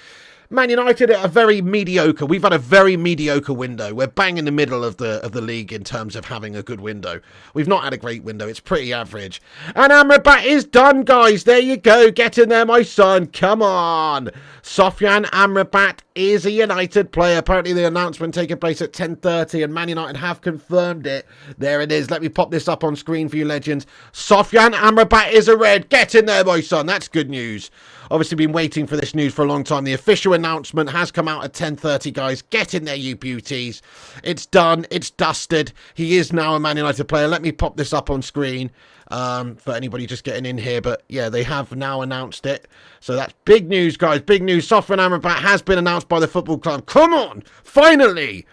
Man United are very mediocre. We've had a very mediocre window. We're bang in the middle of the league in terms of having a good window. We've not had a great window. It's pretty average. And Amrabat is done, guys. There you go. Get in there, my son. Come on. Sofyan Amrabat is a United player. Apparently the announcement taking place at 10:30 and Man United have confirmed it. There it is. Let me pop this up on screen for you legends. Sofyan Amrabat is a red. Get in there, my son. That's good news. Obviously been waiting for this news for a long time. The official announcement has come out at 10:30, guys. Get in there, you beauties. It's done. It's dusted. He is now a Man United player. Let me pop this up on screen for anybody just getting in here. But yeah, they have now announced it. So that's big news, guys. Big news. Sofyan Amrabat has been announced by the football club. Come on. Finally.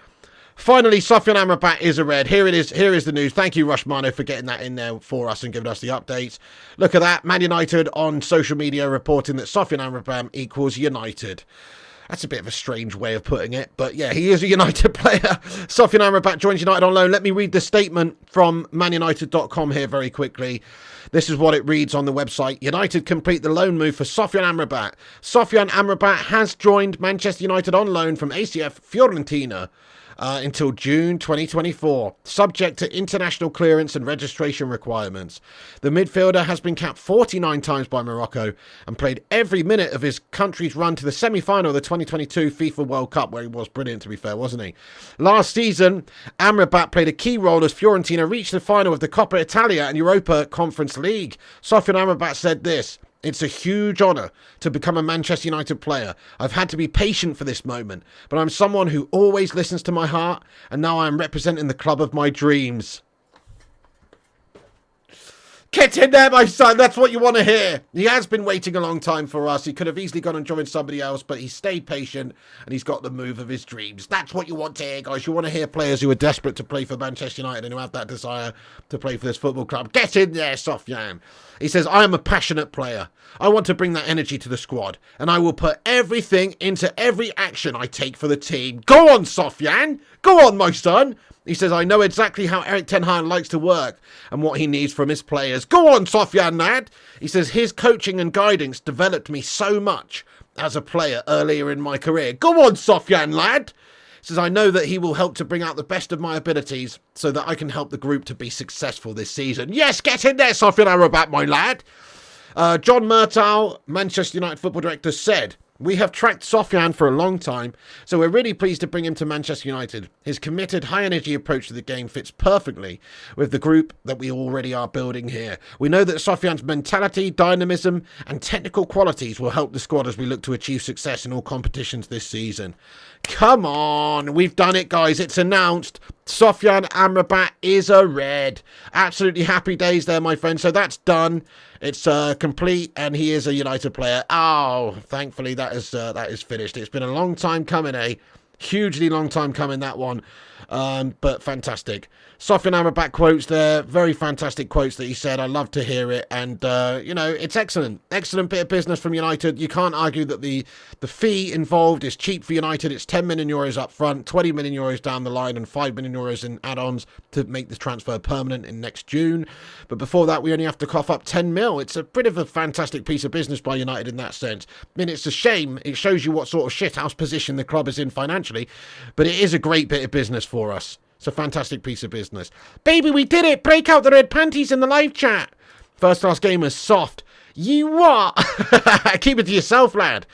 Finally, Sofyan Amrabat is a red. Here it is. Here is the news. Thank you, Rushmano, for getting that in there for us and giving us the updates. Look at that. Man United on social media reporting that Sofyan Amrabat equals United. That's a bit of a strange way of putting it. But yeah, he is a United player. Sofyan Amrabat joins United on loan. Let me read the statement from manunited.com here very quickly. This is what it reads on the website. United complete the loan move for Sofyan Amrabat. Sofyan Amrabat has joined Manchester United on loan from ACF Fiorentina until June 2024, subject to international clearance and registration requirements. The midfielder has been capped 49 times by Morocco and played every minute of his country's run to the semi-final of the 2022 FIFA World Cup, where he was brilliant, to be fair, wasn't he? Last season, Amrabat played a key role as Fiorentina reached the final of the Coppa Italia and Europa Conference League. Sofyan Amrabat said this: "It's a huge honour to become a Manchester United player. I've had to be patient for this moment, but I'm someone who always listens to my heart, and now I am representing the club of my dreams." Get in there, my son. That's what you want to hear. He has been waiting a long time for us. He could have easily gone and joined somebody else, but he stayed patient and he's got the move of his dreams. That's what you want to hear, guys. You want to hear players who are desperate to play for Manchester United and who have that desire to play for this football club. Get in there, Sofyan. He says, I am a passionate player. I want to bring that energy to the squad, and I will put everything into every action I take for the team. Go on, Sofyan. Go on, my son. He says, I know exactly how Erik ten Hag likes to work and what he needs from his players. Go on, Sofyan, lad. He says, his coaching and guidance developed me so much as a player earlier in my career. Go on, Sofyan, lad. He says, I know that he will help to bring out the best of my abilities so that I can help the group to be successful this season. Yes, get in there, Sofyan Amrabat, my lad. John Murtaugh, Manchester United football director, said, we have tracked Sofyan for a long time, so we're really pleased to bring him to Manchester United. His committed, high-energy approach to the game fits perfectly with the group that we already are building here. We know that Sofyan's mentality, dynamism, and technical qualities will help the squad as we look to achieve success in all competitions this season. Come on, we've done it, guys. It's announced. Sofyan Amrabat is a red. Absolutely happy days there, my friend. So that's done. It's complete, and he is a United player. Oh, thankfully that is finished. It's been a long time coming, hugely long time coming, that one. But fantastic. Sofyan Amrabat quotes there, very fantastic quotes that he said. I love to hear it, and you know, it's excellent bit of business from United. You can't argue that the fee involved is cheap for United. It's 10 million euros up front, 20 million euros down the line, and 5 million euros in add-ons to make the transfer permanent in next June. But before that, we only have to cough up 10 mil. It's a bit of a fantastic piece of business by United in that sense. I mean, it's a shame. It shows you what sort of shithouse position the club is in financially, but it is a great bit of business for us. It's a fantastic piece of business. Baby, we did it! Break out the red panties in the live chat. First class gamers, soft. You what? Keep it to yourself, lad.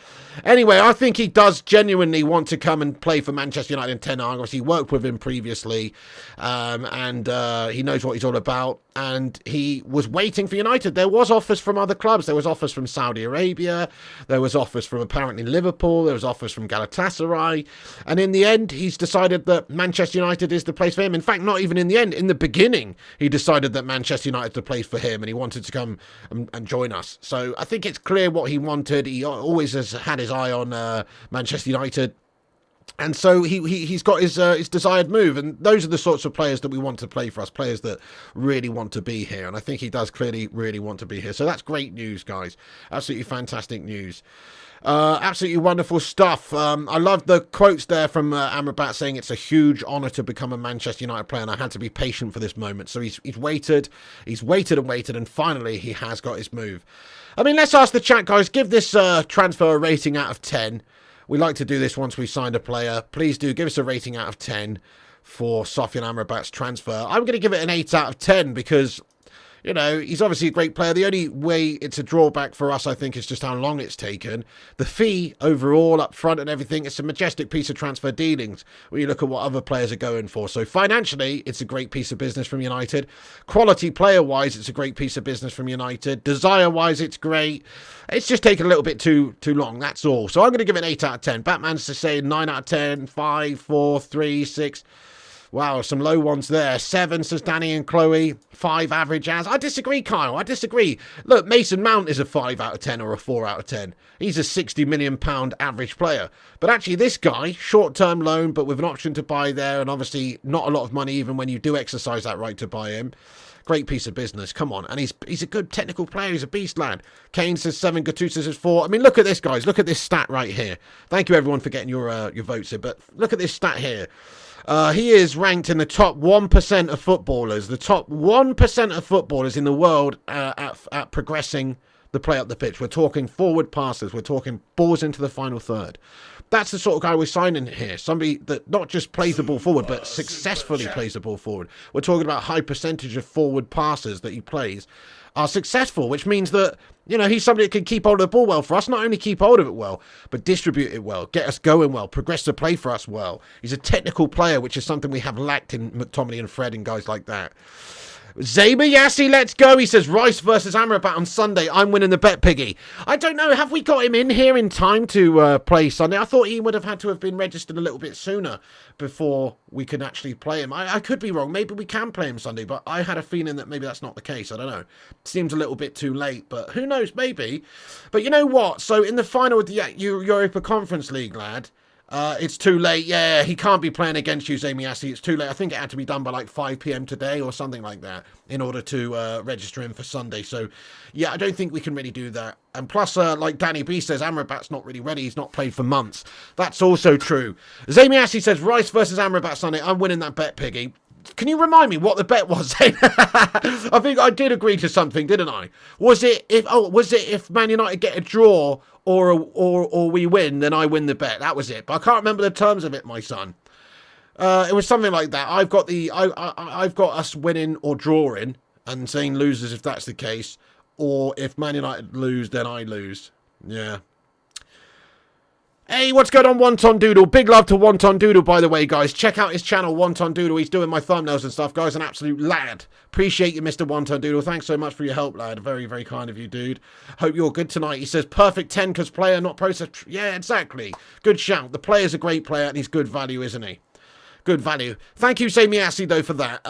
Anyway, I think he does genuinely want to come and play for Manchester United and Ten Hag. Obviously, he worked with him previously, and he knows what he's all about. And he was waiting for United. There was offers from other clubs. There was offers from Saudi Arabia. There was offers from apparently Liverpool. There was offers from Galatasaray. And in the end, he's decided that Manchester United is the place for him. In fact, not even in the end. In the beginning, he decided that Manchester United is the place for him, and he wanted to come and join us. So I think it's clear what he wanted. He always has had his eye on Manchester United. And so he's got his desired move, and those are the sorts of players that we want to play for us, players that really want to be here, and I think he does clearly really want to be here. So that's great news, guys. Absolutely fantastic news. Absolutely wonderful stuff. I love the quotes there from Amrabat saying it's a huge honour to become a Manchester United player, and I had to be patient for this moment. So he's waited and waited, and finally he has got his move. I mean, let's ask the chat, guys. Give this transfer a rating out of 10. We like to do this once we've signed a player. Please do give us a rating out of 10 for Sofyan Amrabat's transfer. I'm going to give it an 8 out of 10 because, you know, he's obviously a great player. The only way it's a drawback for us, I think, is just how long it's taken. The fee overall up front and everything, it's a majestic piece of transfer dealings when you look at what other players are going for. So financially, it's a great piece of business from United. Quality player-wise, it's a great piece of business from United. Desire-wise, it's great. It's just taken a little bit too long, that's all. So I'm going to give it an 8 out of 10. Batman's to say 9 out of 10, 5, 4, 3, 6... Wow, some low ones there. 7, says Danny and Chloe. 5, average as. I disagree, Kyle. I disagree. Look, Mason Mount is a 5 out of 10 or a 4 out of 10. He's a £60 million average player. But actually, this guy, short-term loan, but with an option to buy there, and obviously not a lot of money even when you do exercise that right to buy him. Great piece of business. Come on. And he's a good technical player. He's a beast, lad. Kane says 7. Gattuso says 4. I mean, look at this, guys. Look at this stat right here. Thank you, everyone, for getting your votes here. But look at this stat here. He is ranked in the top 1% of footballers, the top 1% of footballers in the world at progressing the play up the pitch. We're talking forward passes. We're talking balls into the final third. That's the sort of guy we're signing here. Somebody that not just plays the ball forward, but successfully plays the ball forward. We're talking about high percentage of forward passes that he plays are successful, which means that, you know, he's somebody that can keep hold of the ball well for us. Not only keep hold of it well, but distribute it well, get us going well, progress the play for us well. He's a technical player, which is something we have lacked in McTominay and Fred and guys like that. Zaber Yassi, let's go. He says Rice versus Amrabat on Sunday. I'm winning the bet, Piggy. I don't know. Have we got him in here in time to play Sunday? I thought he would have had to have been registered a little bit sooner before we could actually play him. I could be wrong. Maybe we can play him Sunday, but I had a feeling that maybe that's not the case. I don't know. Seems a little bit too late, but who knows? Maybe. But you know what? So in the final of the Europa Conference League, lad, it's too late. Yeah, he can't be playing against you, Zamiasi. It's too late. I think it had to be done by like 5 p.m. today or something like that in order to register him for Sunday. So, yeah, I don't think we can really do that. And plus, like Danny B says, Amrabat's not really ready. He's not played for months. That's also true. Zamiasi says, Rice versus Amrabat Sunday. I'm winning that bet, Piggy. Can you remind me what the bet was? I think I did agree to something, didn't I? Was it if Man United get a draw or we win, then I win the bet? That was it. But I can't remember the terms of it, my son. It was something like that. I've got us winning or drawing and saying losers if that's the case, or if Man United lose, then I lose. Yeah. Hey, what's going on, Wonton Doodle? Big love to Wonton Doodle, by the way, guys. Check out his channel, Wonton Doodle. He's doing my thumbnails and stuff, guys. An absolute lad. Appreciate you, Mr. Wonton Doodle. Thanks so much for your help, lad. Very, very kind of you, dude. Hope you're good tonight. He says, perfect 10 because player, not process. Yeah, exactly. Good shout. The player's a great player and he's good value, isn't he? Good value. Thank you, Samiasi, though, for that.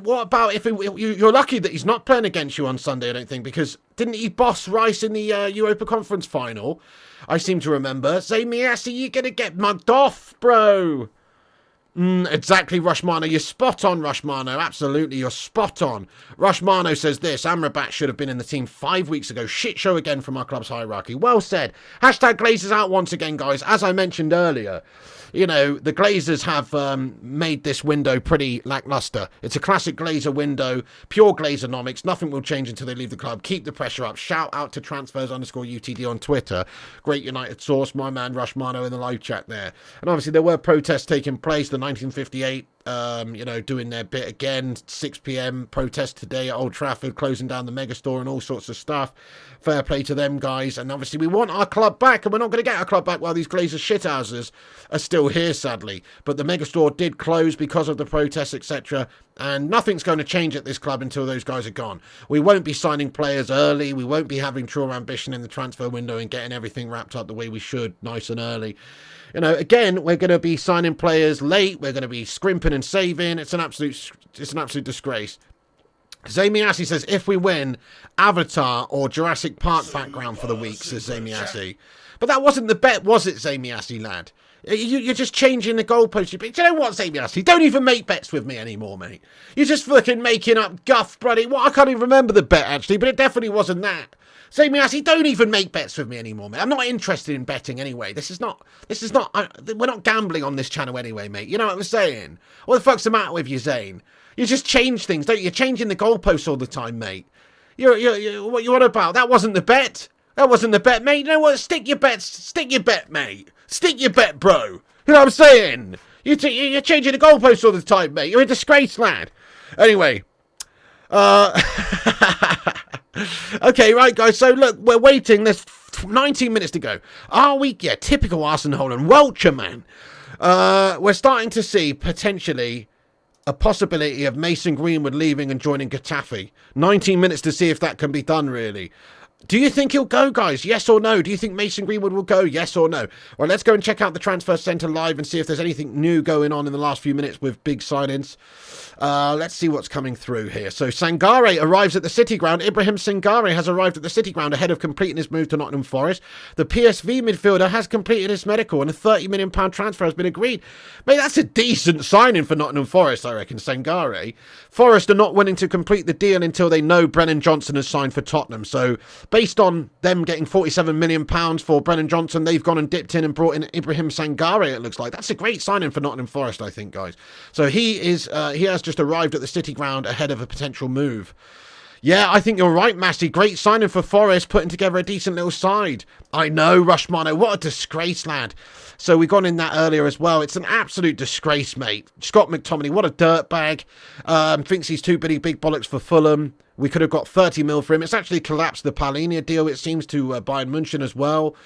What about if you're lucky that he's not playing against you on Sunday, I don't think, because didn't he boss Rice in the Europa Conference final? I seem to remember. Samiasi, you're going to get mugged off, bro. Exactly, Rushmano. You're spot on, Rushmano. Absolutely, you're spot on. Rushmano says this. Amrabat should have been in the team 5 weeks ago. Shit show again from our club's hierarchy. Well said. Hashtag Glazers out once again, guys. As I mentioned earlier, you know, the Glazers have made this window pretty lackluster. It's a classic Glazer window, pure Glazeronomics. Nothing will change until they leave the club. Keep the pressure up. Shout out to transfers_UTD on Twitter. Great United source, my man Rushmano in the live chat there. And obviously there were protests taking place. The 1958, you know, doing their bit again. 6 p.m. protest today at Old Trafford, closing down the megastore and all sorts of stuff. Fair play to them, guys. And obviously we want our club back, and we're not going to get our club back while these Glazer shithouses are still here, sadly. But the megastore did close because of the protests, etc. And nothing's going to change at this club until those guys are gone. We won't be signing players early. We won't be having true ambition in the transfer window and getting everything wrapped up the way we should, nice and early. You know, again, we're going to be signing players late. We're going to be scrimping and saving. It's an absolute disgrace. Zamiasi says, if we win, Avatar or Jurassic Park background for the week, says Zamiasi. But that wasn't the bet, was it, Zamiasi, lad? You're just changing the goalpost. But you know what, Zamiasi? Don't even make bets with me anymore, mate. You're just fucking making up guff, buddy. Well, I can't even remember the bet, actually, but it definitely wasn't that. Zamiasi, don't even make bets with me anymore, mate. I'm not interested in betting anyway. We're not gambling on this channel anyway, mate. You know what I'm saying? What the fuck's the matter with you, Zane? You just change things, don't you? You're changing the goalposts all the time, mate. What you on about? That wasn't the bet. That wasn't the bet, mate. You know what? Stick your bet, mate. Stick your bet, bro. You know what I'm saying? You're changing the goalposts all the time, mate. You're a disgrace, lad. Anyway. Okay, right, guys. So, look, we're waiting. There's 19 minutes to go. Are we? Yeah, typical Arsenal and Welcher, man. We're starting to see, potentially, a possibility of Mason Greenwood leaving and joining Getafe. 19 minutes to see if that can be done, really. Do you think he'll go, guys? Yes or no? Do you think Mason Greenwood will go? Yes or no? Well, let's go and check out the Transfer Centre live and see if there's anything new going on in the last few minutes with big signings. Let's see what's coming through here. So Sangare arrives at the City Ground. Ibrahim Sangare has arrived at the City Ground ahead of completing his move to Nottingham Forest. The PSV midfielder has completed his medical and a £30 million transfer has been agreed. Mate, that's a decent signing for Nottingham Forest, I reckon, Sangare. Forest are not willing to complete the deal until they know Brennan Johnson has signed for Tottenham. So based on them getting £47 million for Brennan Johnson, they've gone and dipped in and brought in Ibrahim Sangare, it looks like. That's a great signing for Nottingham Forest, I think, guys. So he has just arrived at the City Ground ahead of a potential move. Yeah, I think you're right, Massey. Great signing for Forest, putting together a decent little side. I know, Rushmano. What a disgrace, lad. So we've gone in that earlier as well. It's an absolute disgrace, mate. Scott McTominay, what a dirtbag. Thinks he's too big bollocks for Fulham. We could have got 30 mil for him. It's actually collapsed the Palhinha deal, it seems, to Bayern München as well.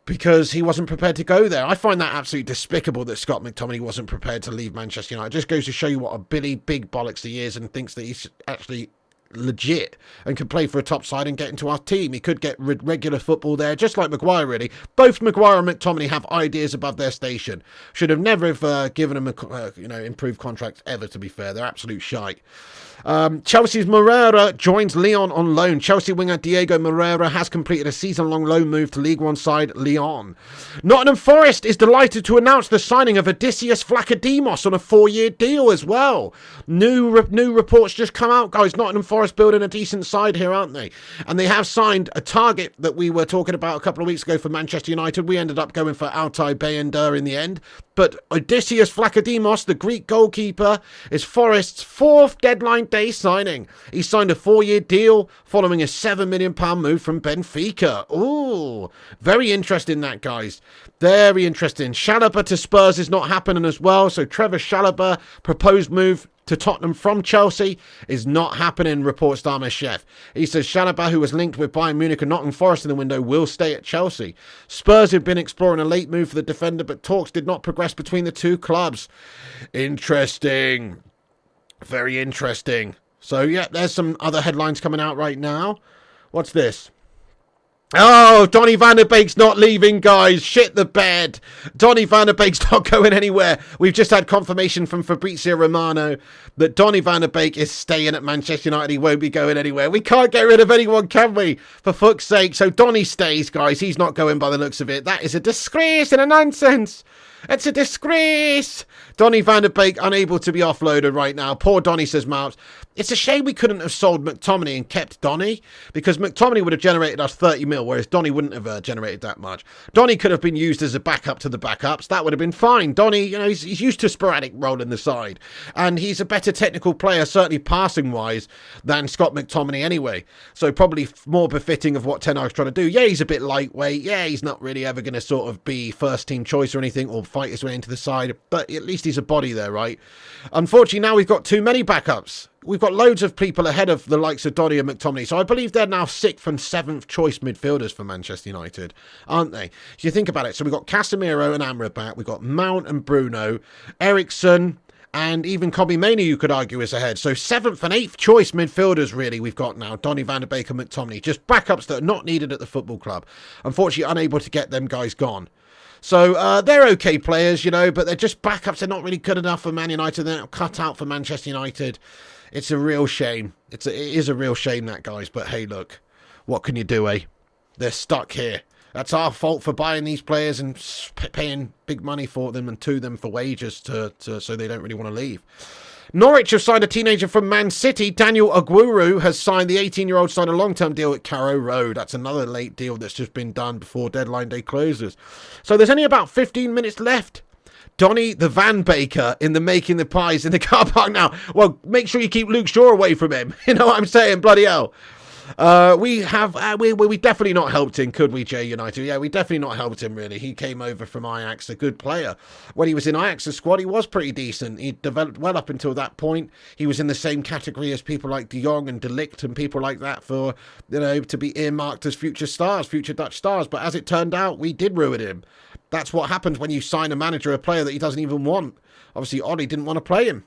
because he wasn't prepared to go there. I find that absolutely despicable that Scott McTominay wasn't prepared to leave Manchester United. It just goes to show you what a big bollocks he is and thinks that he's actually legit and could play for a top side and get into our team. He could get regular football there, just like Maguire, really. Both Maguire and McTominay have ideas above their station. Should have never have given them improved contracts ever, to be fair. They're absolute shite. Chelsea's Moreira joins Lyon on loan. Chelsea winger Diego Moreira has completed a season-long loan move to League One side Lyon. Nottingham Forest is delighted to announce the signing of Odysseus Vlachodimos on a 4-year deal as well. New reports just come out, guys. Nottingham Forest building a decent side here, aren't they? And they have signed a target that we were talking about a couple of weeks ago for Manchester United. We ended up going for Altay Bayındır in the end. But Odysseus Vlachodimos, the Greek goalkeeper, is Forest's 4th deadline day signing. He signed a 4-year deal following a £7 million move from Benfica. Ooh, very interesting that, guys. Very interesting. Chalobah to Spurs is not happening as well. So Trevor Chalobah, proposed move to Tottenham from Chelsea is not happening, reports Dharmesh Chef. He says Chalobah, who was linked with Bayern Munich and Nottingham Forest in the window, will stay at Chelsea. Spurs have been exploring a late move for the defender, but talks did not progress between the two clubs. Interesting. Very interesting. So, yeah, there's some other headlines coming out right now. What's this? Oh, Donny van der Beek's not leaving, guys. Shit the bed. Donny van der Beek's not going anywhere. We've just had confirmation from Fabrizio Romano that Donny van der Beek is staying at Manchester United. He won't be going anywhere. We can't get rid of anyone, can we? For fuck's sake. So Donny stays, guys. He's not going by the looks of it. That is a disgrace and a nonsense. It's a disgrace. Donny van der Beek unable to be offloaded right now. Poor Donny, says Mounts. It's a shame we couldn't have sold McTominay and kept Donny, because McTominay would have generated us 30 mil, whereas Donny wouldn't have generated that much. Donny could have been used as a backup to the backups. That would have been fine. Donny, he's used to sporadic role in the side, and he's a better technical player, certainly passing-wise, than Scott McTominay anyway. So probably more befitting of what Ten Hag's trying to do. Yeah, he's a bit lightweight. Yeah, he's not really ever going to sort of be first-team choice or anything, or fight his way into the side, but at least he's a body there, right? Unfortunately, now we've got too many backups. We've got loads of people ahead of the likes of Donny and McTominay. So I believe they're now 6th and 7th choice midfielders for Manchester United, aren't they? If you think about it, so we've got Casemiro and Amrabat, we've got Mount and Bruno, Eriksen, and even Kobbie Mainoo, you could argue, is ahead. So 7th and 8th choice midfielders, really, we've got now. Donny van der Beek and McTominay. Just backups that are not needed at the football club. Unfortunately, unable to get them guys gone. So they're okay players, but they're just backups. They're not really good enough for Man United. They're not cut out for Manchester United. It's a real shame. It is a real shame, that, guys. But hey, look, what can you do, eh? They're stuck here. That's our fault for buying these players and paying big money for them and to them for wages so they don't really want to leave. Norwich have signed a teenager from Man City. Daniel Aguero has signed the 18-year-old signed a long-term deal at Carrow Road. That's another late deal that's just been done before deadline day closes. So there's only about 15 minutes left. Donny the Van Baker in the making the pies in the car park now. Well, make sure you keep Luke Shaw away from him. You know what I'm saying? Bloody hell. We definitely not helped him, could we, Jay United? Yeah, we definitely not helped him, really. He came over from Ajax, a good player. When he was in Ajax's squad, he was pretty decent. He developed well up until that point. He was in the same category as people like De Jong and De Ligt and people like that for, to be earmarked as future stars, future Dutch stars. But as it turned out, we did ruin him. That's what happens when you sign a manager, a player that he doesn't even want. Obviously, Ollie didn't want to play him.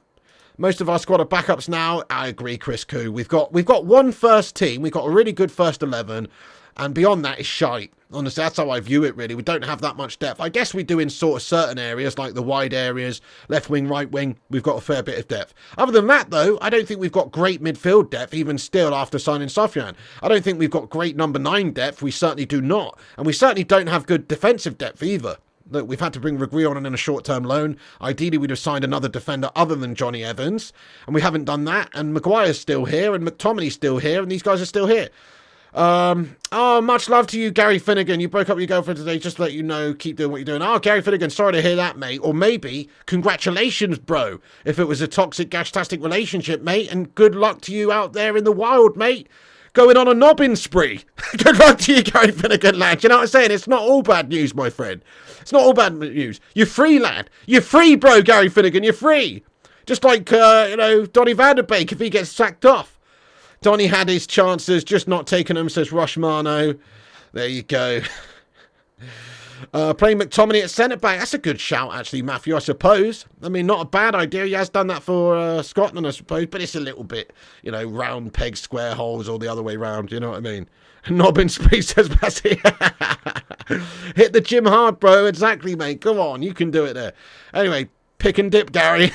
Most of our squad are backups now. I agree, Chris Koo. We've got one first team. We've got a really good first 11. And beyond that is shite. Honestly, that's how I view it, really. We don't have that much depth. I guess we do in sort of certain areas, like the wide areas, left wing, right wing. We've got a fair bit of depth. Other than that, though, I don't think we've got great midfield depth, even still after signing Sofyan. I don't think we've got great number 9 depth. We certainly do not. And we certainly don't have good defensive depth either. Look, we've had to bring Reguilon on in a short-term loan. Ideally, we'd have signed another defender other than Johnny Evans, and we haven't done that. And Maguire's still here, and McTominay's still here, and these guys are still here. Much love to you, Gary Finnegan. You broke up with your girlfriend today. Just to let you know, keep doing what you're doing. Oh, Gary Finnegan, sorry to hear that, mate. Or maybe, congratulations, bro, if it was a toxic, gashtastic relationship, mate, and good luck to you out there in the wild, mate. Going on a knobbing spree. Good luck to you, Gary Finnegan, lad. You know what I'm saying? It's not all bad news, my friend. It's not all bad news. You're free, lad. You're free, bro, Gary Finnegan. You're free. Just like, Donny van der Beek if he gets sacked off. Donny had his chances, just not taking them, says Rushmano. There you go. Playing McTominay at centre-back. That's a good shout, actually, Matthew, I suppose. I mean, not a bad idea. He has done that for Scotland, I suppose, but it's a little bit, you know, round pegs, square holes, or the other way round. You know what I mean? Not been space, says Massey. Hit the gym hard, bro. Exactly, mate. Come on, you can do it there. Anyway, pick and dip, Gary.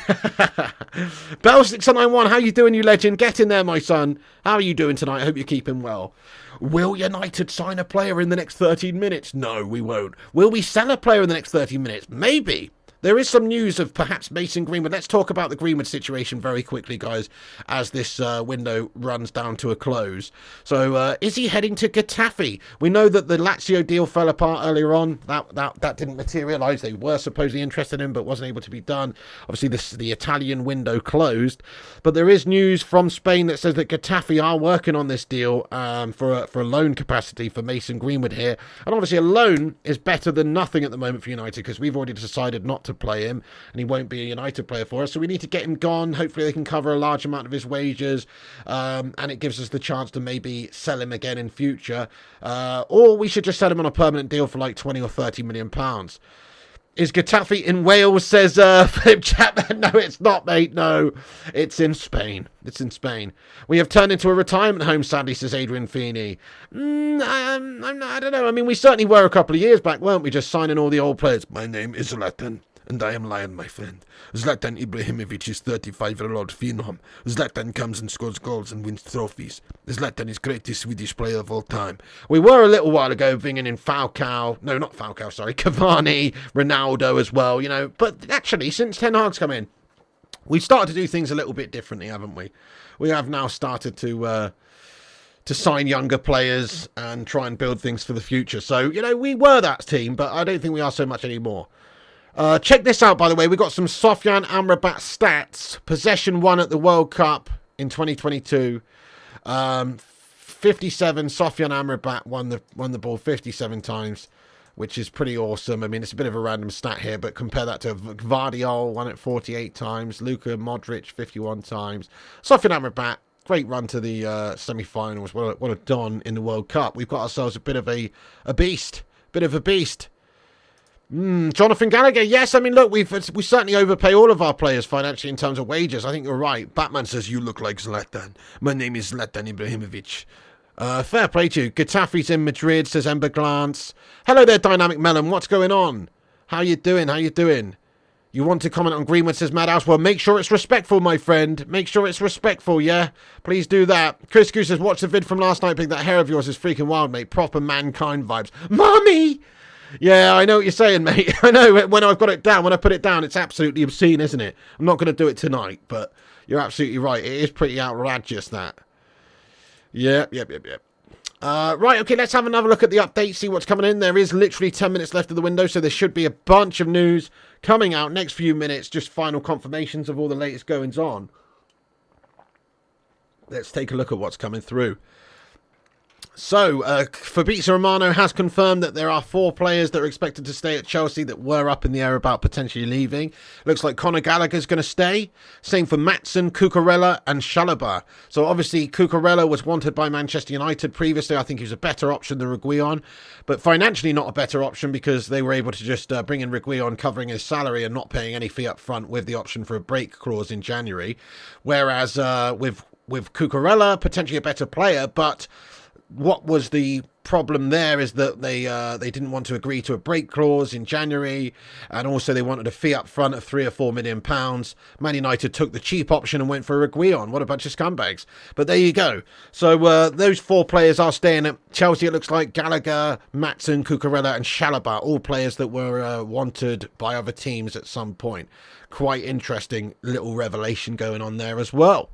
Bell691, how you doing, you legend? Get in there, my son. How are you doing tonight? I hope you're keeping well. Will United sign a player in the next 13 minutes? No, we won't. Will we sell a player in the next 30 minutes? Maybe. There is some news of perhaps Mason Greenwood. Let's talk about the Greenwood situation very quickly, guys, as this window runs down to a close. So, is he heading to Getafe? We know that the Lazio deal fell apart earlier on. That didn't materialise. They were supposedly interested in him, but wasn't able to be done. Obviously, the Italian window closed. But there is news from Spain that says that Getafe are working on this deal for a loan capacity for Mason Greenwood here. And obviously, a loan is better than nothing at the moment for United, because we've already decided not to play him, and he won't be a United player for us, so we need to get him gone. Hopefully they can cover a large amount of his wages, and it gives us the chance to maybe sell him again in future, or we should just sell him on a permanent deal for like 20 or 30 million pounds. Is Getafe in Wales, says Philip Chapman? No, it's not, mate. No, it's in Spain. It's in Spain. We have turned into a retirement home, sadly, says Adrian Feeney. I don't know. I mean, we certainly were a couple of years back, weren't we? Just signing all the old players. My name is Zlatan, and I am Lion, my friend. Zlatan Ibrahimovic is 35-year-old phenom. Zlatan comes and scores goals and wins trophies. Zlatan is greatest Swedish player of all time. We were a little while ago bringing in Falcao. No, not Falcao, sorry. Cavani, Ronaldo as well, you know. But actually, since Ten Hag's come in, we've started to do things a little bit differently, haven't we? We have now started to sign younger players and try and build things for the future. So, you know, we were that team, but I don't think we are so much anymore. Check this out, by the way. We got some Sofyan Amrabat stats. Possession won at the World Cup in 2022. 57. Sofyan Amrabat won the ball 57 times, which is pretty awesome. I mean, it's a bit of a random stat here, but compare that to Gvardiol, won it 48 times. Luka Modric, 51 times. Sofyan Amrabat, great run to the semi-finals. What a don in the World Cup. We've got ourselves a bit of a beast. Bit of a beast. Jonathan Gallagher, yes, I mean, look, we certainly overpay all of our players financially in terms of wages. I think you're right. Batman says, you look like Zlatan. My name is Zlatan Ibrahimovic. Fair play to you. Getafe's in Madrid, says Ember Glance. Hello there, Dynamic Melon. What's going on? How you doing? How you doing? You want to comment on Greenwood, says Madhouse. Well, make sure it's respectful, my friend. Make sure it's respectful, yeah? Please do that. Chris Goose says, watch the vid from last night, Big. That hair of yours is freaking wild, mate. Proper mankind vibes. Mommy! Yeah, I know what you're saying, mate. I know when I've got it down, when I put it down, it's absolutely obscene, isn't it? I'm not going to do it tonight, but you're absolutely right. It is pretty outrageous, that. Yep. Right, okay, let's have another look at the update, see what's coming in. There is literally 10 minutes left of the window, so there should be a bunch of news coming out next few minutes, just final confirmations of all the latest goings on. Let's take a look at what's coming through. So, Fabrizio Romano has confirmed that there are 4 players that are expected to stay at Chelsea that were up in the air about potentially leaving. Looks like Conor Gallagher's going to stay. Same for Maatsen, Cucurella and Chalobah. So, obviously, Cucurella was wanted by Manchester United previously. I think he was a better option than Reguilon. But financially not a better option because they were able to just bring in Reguilon covering his salary and not paying any fee up front with the option for a break clause in January. Whereas with Cucurella, potentially a better player, but what was the problem there is that they didn't want to agree to a break clause in January, and also they wanted a fee up front of £3 or £4 million. Man United took the cheap option and went for Reguilon. What a bunch of scumbags. But there you go. So those 4 players are staying at Chelsea, it looks like. Gallagher, Maatsen, Cucurella and Chalobah, all players that were wanted by other teams at some point. Quite interesting little revelation going on there as well.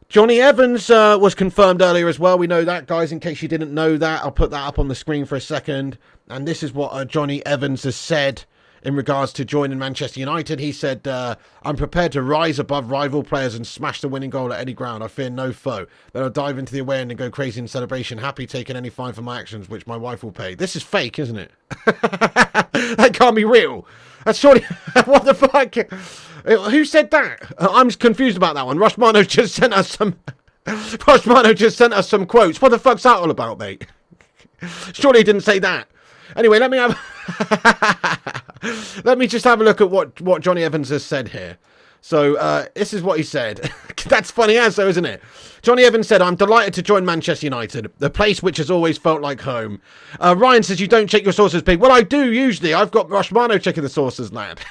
Johnny Evans was confirmed earlier as well. We know that, guys, in case you didn't know that. I'll put that up on the screen for a second. And this is what Johnny Evans has said in regards to joining Manchester United. He said, I'm prepared to rise above rival players and smash the winning goal at any ground. I fear no foe. Then I'll dive into the away end and go crazy in celebration, happy taking any fine for my actions, which my wife will pay. This is fake, isn't it? That can't be real. That's surely... What the fuck? Who said that? I'm confused about that one. Rushmano just sent us some... quotes. What the fuck's that all about, mate? Surely he didn't say that. Anyway, let me have... let me just have a look at what Johnny Evans has said here. So, this is what he said. That's funny as though, isn't it? Johnny Evans said, I'm delighted to join Manchester United, the place which has always felt like home. Ryan says, you don't check your sources, Pig. Well, I do usually. I've got Rashmano checking the sources, lad.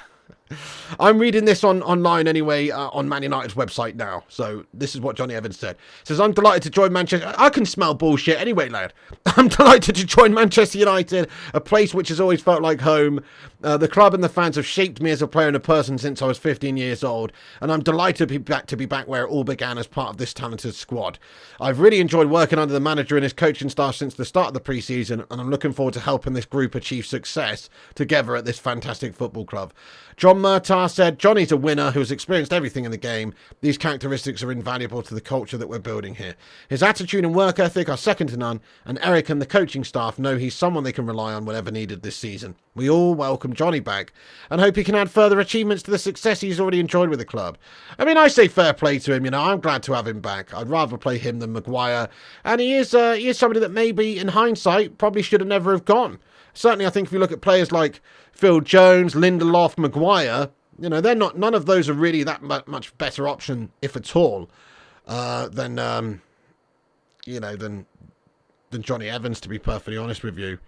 I'm reading this online anyway, on Man United's website now. So this is what Johnny Evans said. Says, I'm delighted to join Manchester. I can smell bullshit anyway, lad. I'm delighted to join Manchester United, a place which has always felt like home. The club and the fans have shaped me as a player and a person since I was 15 years old. And I'm delighted to be back where it all began as part of this talented squad. I've really enjoyed working under the manager and his coaching staff since the start of the pre-season. And I'm looking forward to helping this group achieve success together at this fantastic football club. John Murtaugh said, Johnny's a winner who has experienced everything in the game. These characteristics are invaluable to the culture that we're building here. His attitude and work ethic are second to none, and Eric and the coaching staff know he's someone they can rely on whenever needed this season. We all welcome Johnny back and hope he can add further achievements to the success he's already enjoyed with the club. I mean, I say fair play to him, I'm glad to have him back. I'd rather play him than Maguire, and he is somebody that maybe, in hindsight, probably should have never have gone. Certainly, I think if you look at players like Phil Jones, Lindelof, Maguire, they're not. None of those are really that much better option, if at all, than Johnny Evans. To be perfectly honest with you.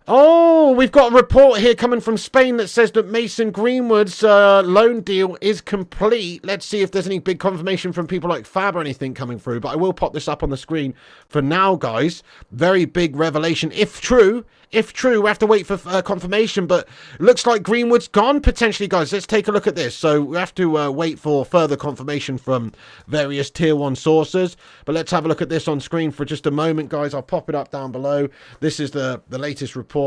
Oh, we've got a report here coming from Spain that says that Mason Greenwood's loan deal is complete. Let's see if there's any big confirmation from people like Fab or anything coming through. But I will pop this up on the screen for now, guys. Very big revelation. If true, we have to wait for confirmation. But looks like Greenwood's gone potentially, guys. Let's take a look at this. So we have to wait for further confirmation from various tier 1 sources. But let's have a look at this on screen for just a moment, guys. I'll pop it up down below. This is the latest report.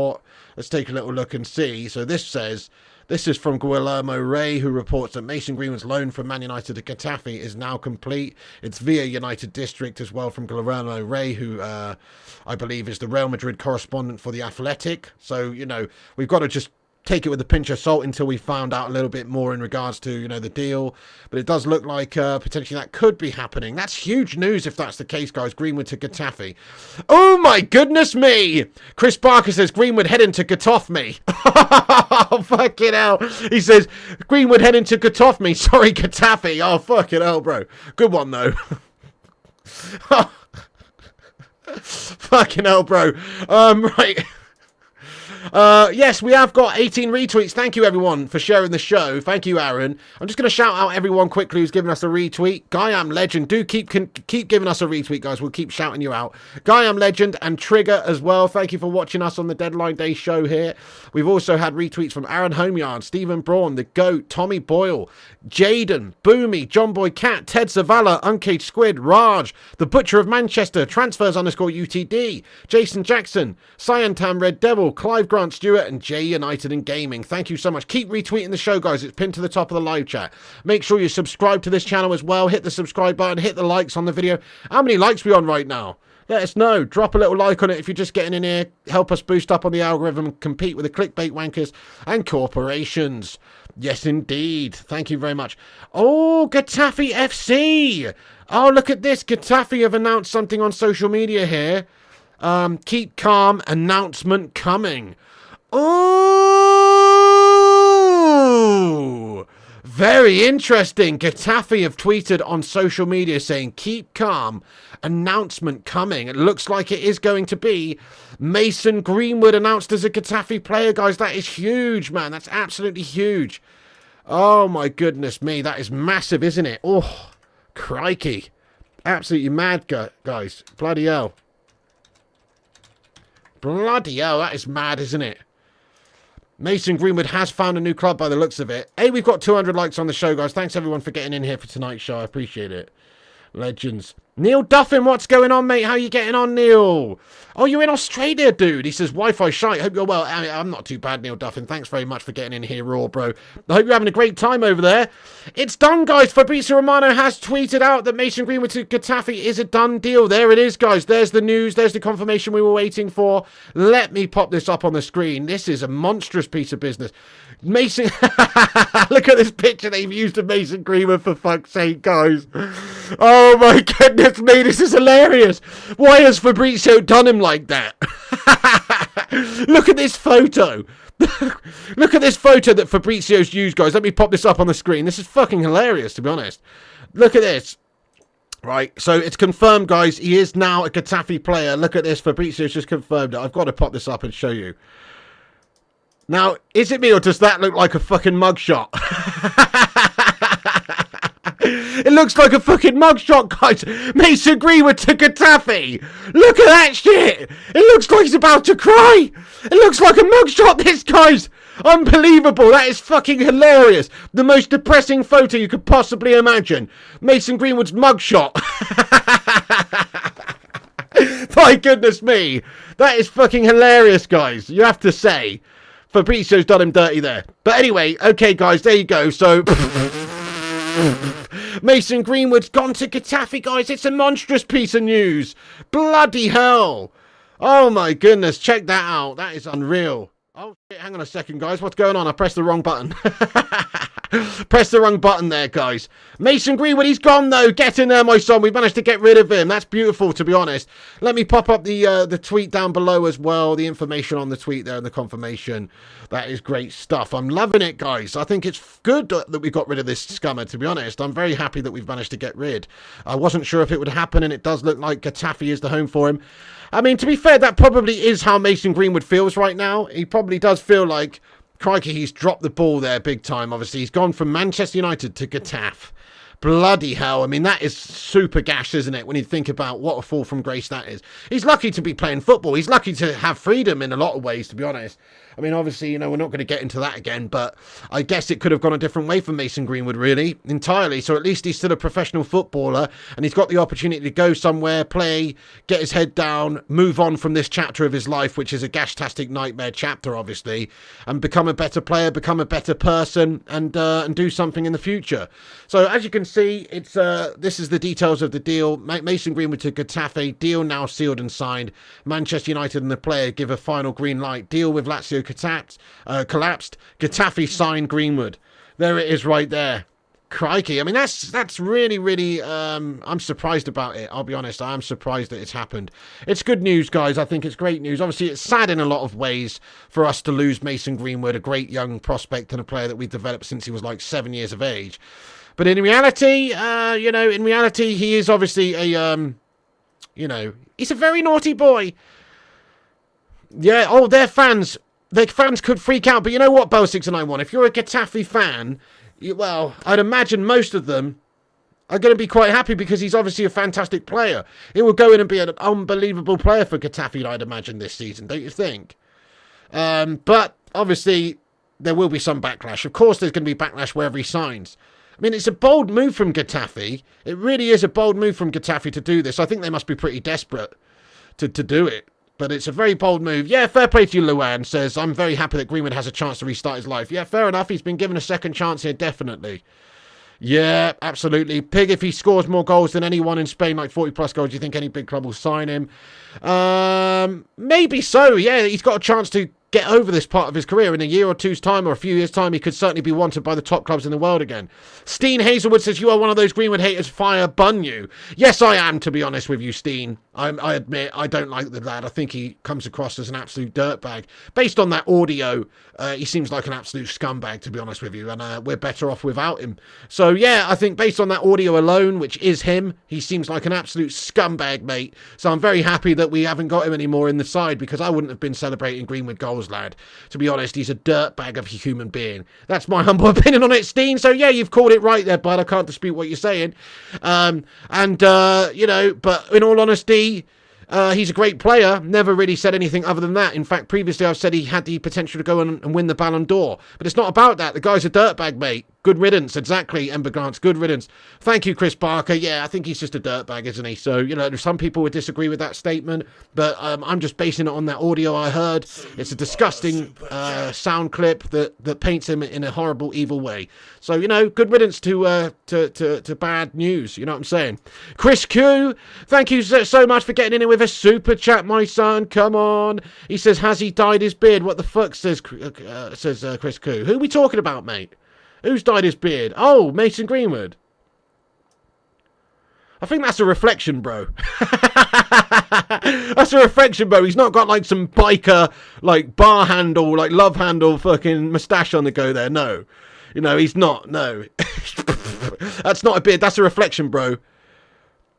Let's take a little look and see. So this says, this is from Guillermo Rey, who reports that Mason Greenwood's loan from Man United to Getafe is now complete. It's via United District as well, from Guillermo Rey, who I believe is the Real Madrid correspondent for The Athletic. So, we've got to just take it with a pinch of salt until we found out a little bit more in regards to, the deal. But it does look like potentially that could be happening. That's huge news if that's the case, guys. Greenwood to Getafe. Oh, my goodness me. Chris Barker says, Greenwood heading to Getafe. Oh, fucking hell. He says, Greenwood heading to Getafe. Sorry, Getafe. Oh, fucking hell, bro. Good one, though. Fucking hell, bro. Right. Yes, we have got 18 retweets. Thank you, everyone, for sharing the show. Thank you, Aaron. I'm just going to shout out everyone quickly who's given us a retweet. Guy Am Legend, do keep giving us a retweet, guys. We'll keep shouting you out. Guy Am Legend and Trigger as well. Thank you for watching us on the Deadline Day show here. We've also had retweets from Aaron Homeyard, Stephen Braun, The Goat, Tommy Boyle, Jaden, Boomy, John Boy Cat, Ted Zavala, Uncaged Squid, Raj, The Butcher of Manchester, Transfers_UTD, Jason Jackson, Cyantam Red Devil, Clive Grant Stewart, and J United and Gaming. Thank you so much. Keep retweeting the show, guys. It's pinned to the top of the live chat. Make sure you subscribe to this channel as well. Hit the subscribe button. Hit the likes on the video. How many likes are we on right now? Let us know. Drop a little like on it if you're just getting in here. Help us boost up on the algorithm and compete with the clickbait wankers and corporations. Yes, indeed. Thank you very much. Oh, Getafe FC. Oh, look at this. Getafe have announced something on social media here. Keep calm. Announcement coming. Oh, very interesting. Getafe have tweeted on social media saying, keep calm, announcement coming. It looks like it is going to be Mason Greenwood announced as a Getafe player, guys. That is huge, man. That's absolutely huge. Oh, my goodness me. That is massive, isn't it? Oh, crikey. Absolutely mad, guys. Bloody hell. Bloody hell, that is mad, isn't it? Mason Greenwood has found a new club by the looks of it. Hey, we've got 200 likes on the show, guys. Thanks, everyone, for getting in here for tonight's show. I appreciate it. Legends. Neil Duffin, what's going on, mate? How you getting on, Neil? Oh, you're in Australia, dude. He says, Wi-Fi shite. Hope you're well. I'm not too bad, Neil Duffin. Thanks very much for getting in here, raw, bro. I hope you're having a great time over there. It's done, guys. Fabrizio Romano has tweeted out that Mason Greenwood to Getafe is a done deal. There it is, guys. There's the news. There's the confirmation we were waiting for. Let me pop this up on the screen. This is a monstrous piece of business. Mason, look at this picture they've used of Mason Greenwood, for fuck's sake, guys. Oh my goodness me, this is hilarious. Why has Fabrizio done him like that? Look at this photo. Look at this photo that Fabrizio's used, guys. Let me pop this up on the screen. This is fucking hilarious, to be honest. Look at this. Right, so it's confirmed, guys. He is now a Getafe player. Look at this. Fabrizio's just confirmed it. I've got to pop this up and show you. Now, is it me or does that look like a fucking mugshot? It looks like a fucking mugshot, guys. Mason Greenwood to Getafe. Look at that shit. It looks like he's about to cry. It looks like a mugshot, this, guys. Unbelievable. That is fucking hilarious. The most depressing photo you could possibly imagine. Mason Greenwood's mugshot. My goodness me. That is fucking hilarious, guys. You have to say. Fabrizio's done him dirty there. But anyway, okay, guys, there you go. So... Mason Greenwood's gone to Getafe, guys. It's a monstrous piece of news. Bloody hell. Oh my goodness, check that out. That is unreal. Oh shit, hang on a second, guys. What's going on? I pressed the wrong button. Press the wrong button there, guys. Mason Greenwood, he's gone though. Get in there, my son. We've managed to get rid of him. That's beautiful, to be honest. Let me pop up the tweet down below as well. The information on the tweet there and the confirmation. That is great stuff. I'm loving it, guys. I think it's good that we got rid of this scummer, to be honest. I'm very happy that we've managed to get rid. I wasn't sure if it would happen, and it does look like Getafe is the home for him. I mean, to be fair, that probably is how Mason Greenwood feels right now. He probably does feel like, crikey, he's dropped the ball there big time, obviously. He's gone from Manchester United to Getafe. Bloody hell. I mean, that is super gash, isn't it? When you think about what a fall from grace that is. He's lucky to be playing football. He's lucky to have freedom in a lot of ways, to be honest. I mean, obviously, you know, we're not going to get into that again, but I guess it could have gone a different way for Mason Greenwood, really, entirely. So at least he's still a professional footballer, and he's got the opportunity to go somewhere, play, get his head down, move on from this chapter of his life, which is a gash-tastic nightmare chapter, obviously, and become a better player, become a better person, and do something in the future. So as you can see, it's this is the details of the deal. Mason Greenwood to Getafe, deal now sealed and signed. Manchester United and the player give a final green light. Deal with Lazio collapsed. Getafe signed Greenwood. There it is right there. Crikey. I mean, that's really, really, I'm surprised about it. I'll be honest. I am surprised that it's happened. It's good news, guys. I think it's great news. Obviously, it's sad in a lot of ways for us to lose Mason Greenwood, a great young prospect and a player that we've developed since he was like 7 years of age. But in reality, you know, he is obviously a, you know, he's a very naughty boy. Yeah, oh, their fans could freak out. But you know what, Bell691? If you're a Getafe fan, well, I'd imagine most of them are going to be quite happy because he's obviously a fantastic player. He will go in and be an unbelievable player for Getafe, I'd imagine, this season, don't you think? But obviously, there will be some backlash. Of course, there's going to be backlash wherever he signs. I mean, it's a bold move from Getafe. It really is a bold move from Getafe to do this. I think they must be pretty desperate to do it. But it's a very bold move. Yeah, fair play to you, Luan says, I'm very happy that Greenwood has a chance to restart his life. Yeah, fair enough. He's been given a second chance here, definitely. Yeah, absolutely. Pig, if he scores more goals than anyone in Spain, like 40-plus goals, do you think any big club will sign him? Maybe so, yeah. He's got a chance to get over this part of his career in a year or two's time or a few years' time. He could certainly be wanted by the top clubs in the world again. Steen Hazelwood says, you are one of those Greenwood haters. Fire bun you. Yes, I am, to be honest with you, Steen. I admit, I don't like the lad. I think he comes across as an absolute dirtbag. Based on that audio, he seems like an absolute scumbag, to be honest with you, and we're better off without him. So, yeah, I think based on that audio alone, which is him, he seems like an absolute scumbag, mate. So I'm very happy that we haven't got him anymore in the side, because I wouldn't have been celebrating Greenwood goals, lad. To be honest, he's a dirtbag of a human being. That's my humble opinion on it, Steen. So, yeah, you've called it right there, bud. I can't dispute what you're saying. You know, but in all honesty, he's a great player. Never really said anything other than that. In fact, previously I've said he had the potential to go and win the Ballon d'Or. But it's not about that. The guy's a dirtbag, mate. Good riddance. Exactly, Ember Glance. Good riddance. Thank you, Chris Barker. Yeah, I think he's just a dirtbag, isn't he? So, you know, some people would disagree with that statement, but I'm just basing it on that audio I heard. It's a disgusting sound clip that paints him in a horrible, evil way. So, you know, good riddance to bad news. You know what I'm saying? Chris Q, thank you so much for getting in here with a super chat, my son. Come on. He says, has he dyed his beard? What the fuck, says Chris Q. Who are we talking about, mate? Who's dyed his beard? Oh, Mason Greenwood. I think that's a reflection, bro. That's a reflection, bro. He's not got like some biker, like bar handle, like love handle fucking moustache on the go there. No. You know, he's not. No. That's not a beard. That's a reflection, bro.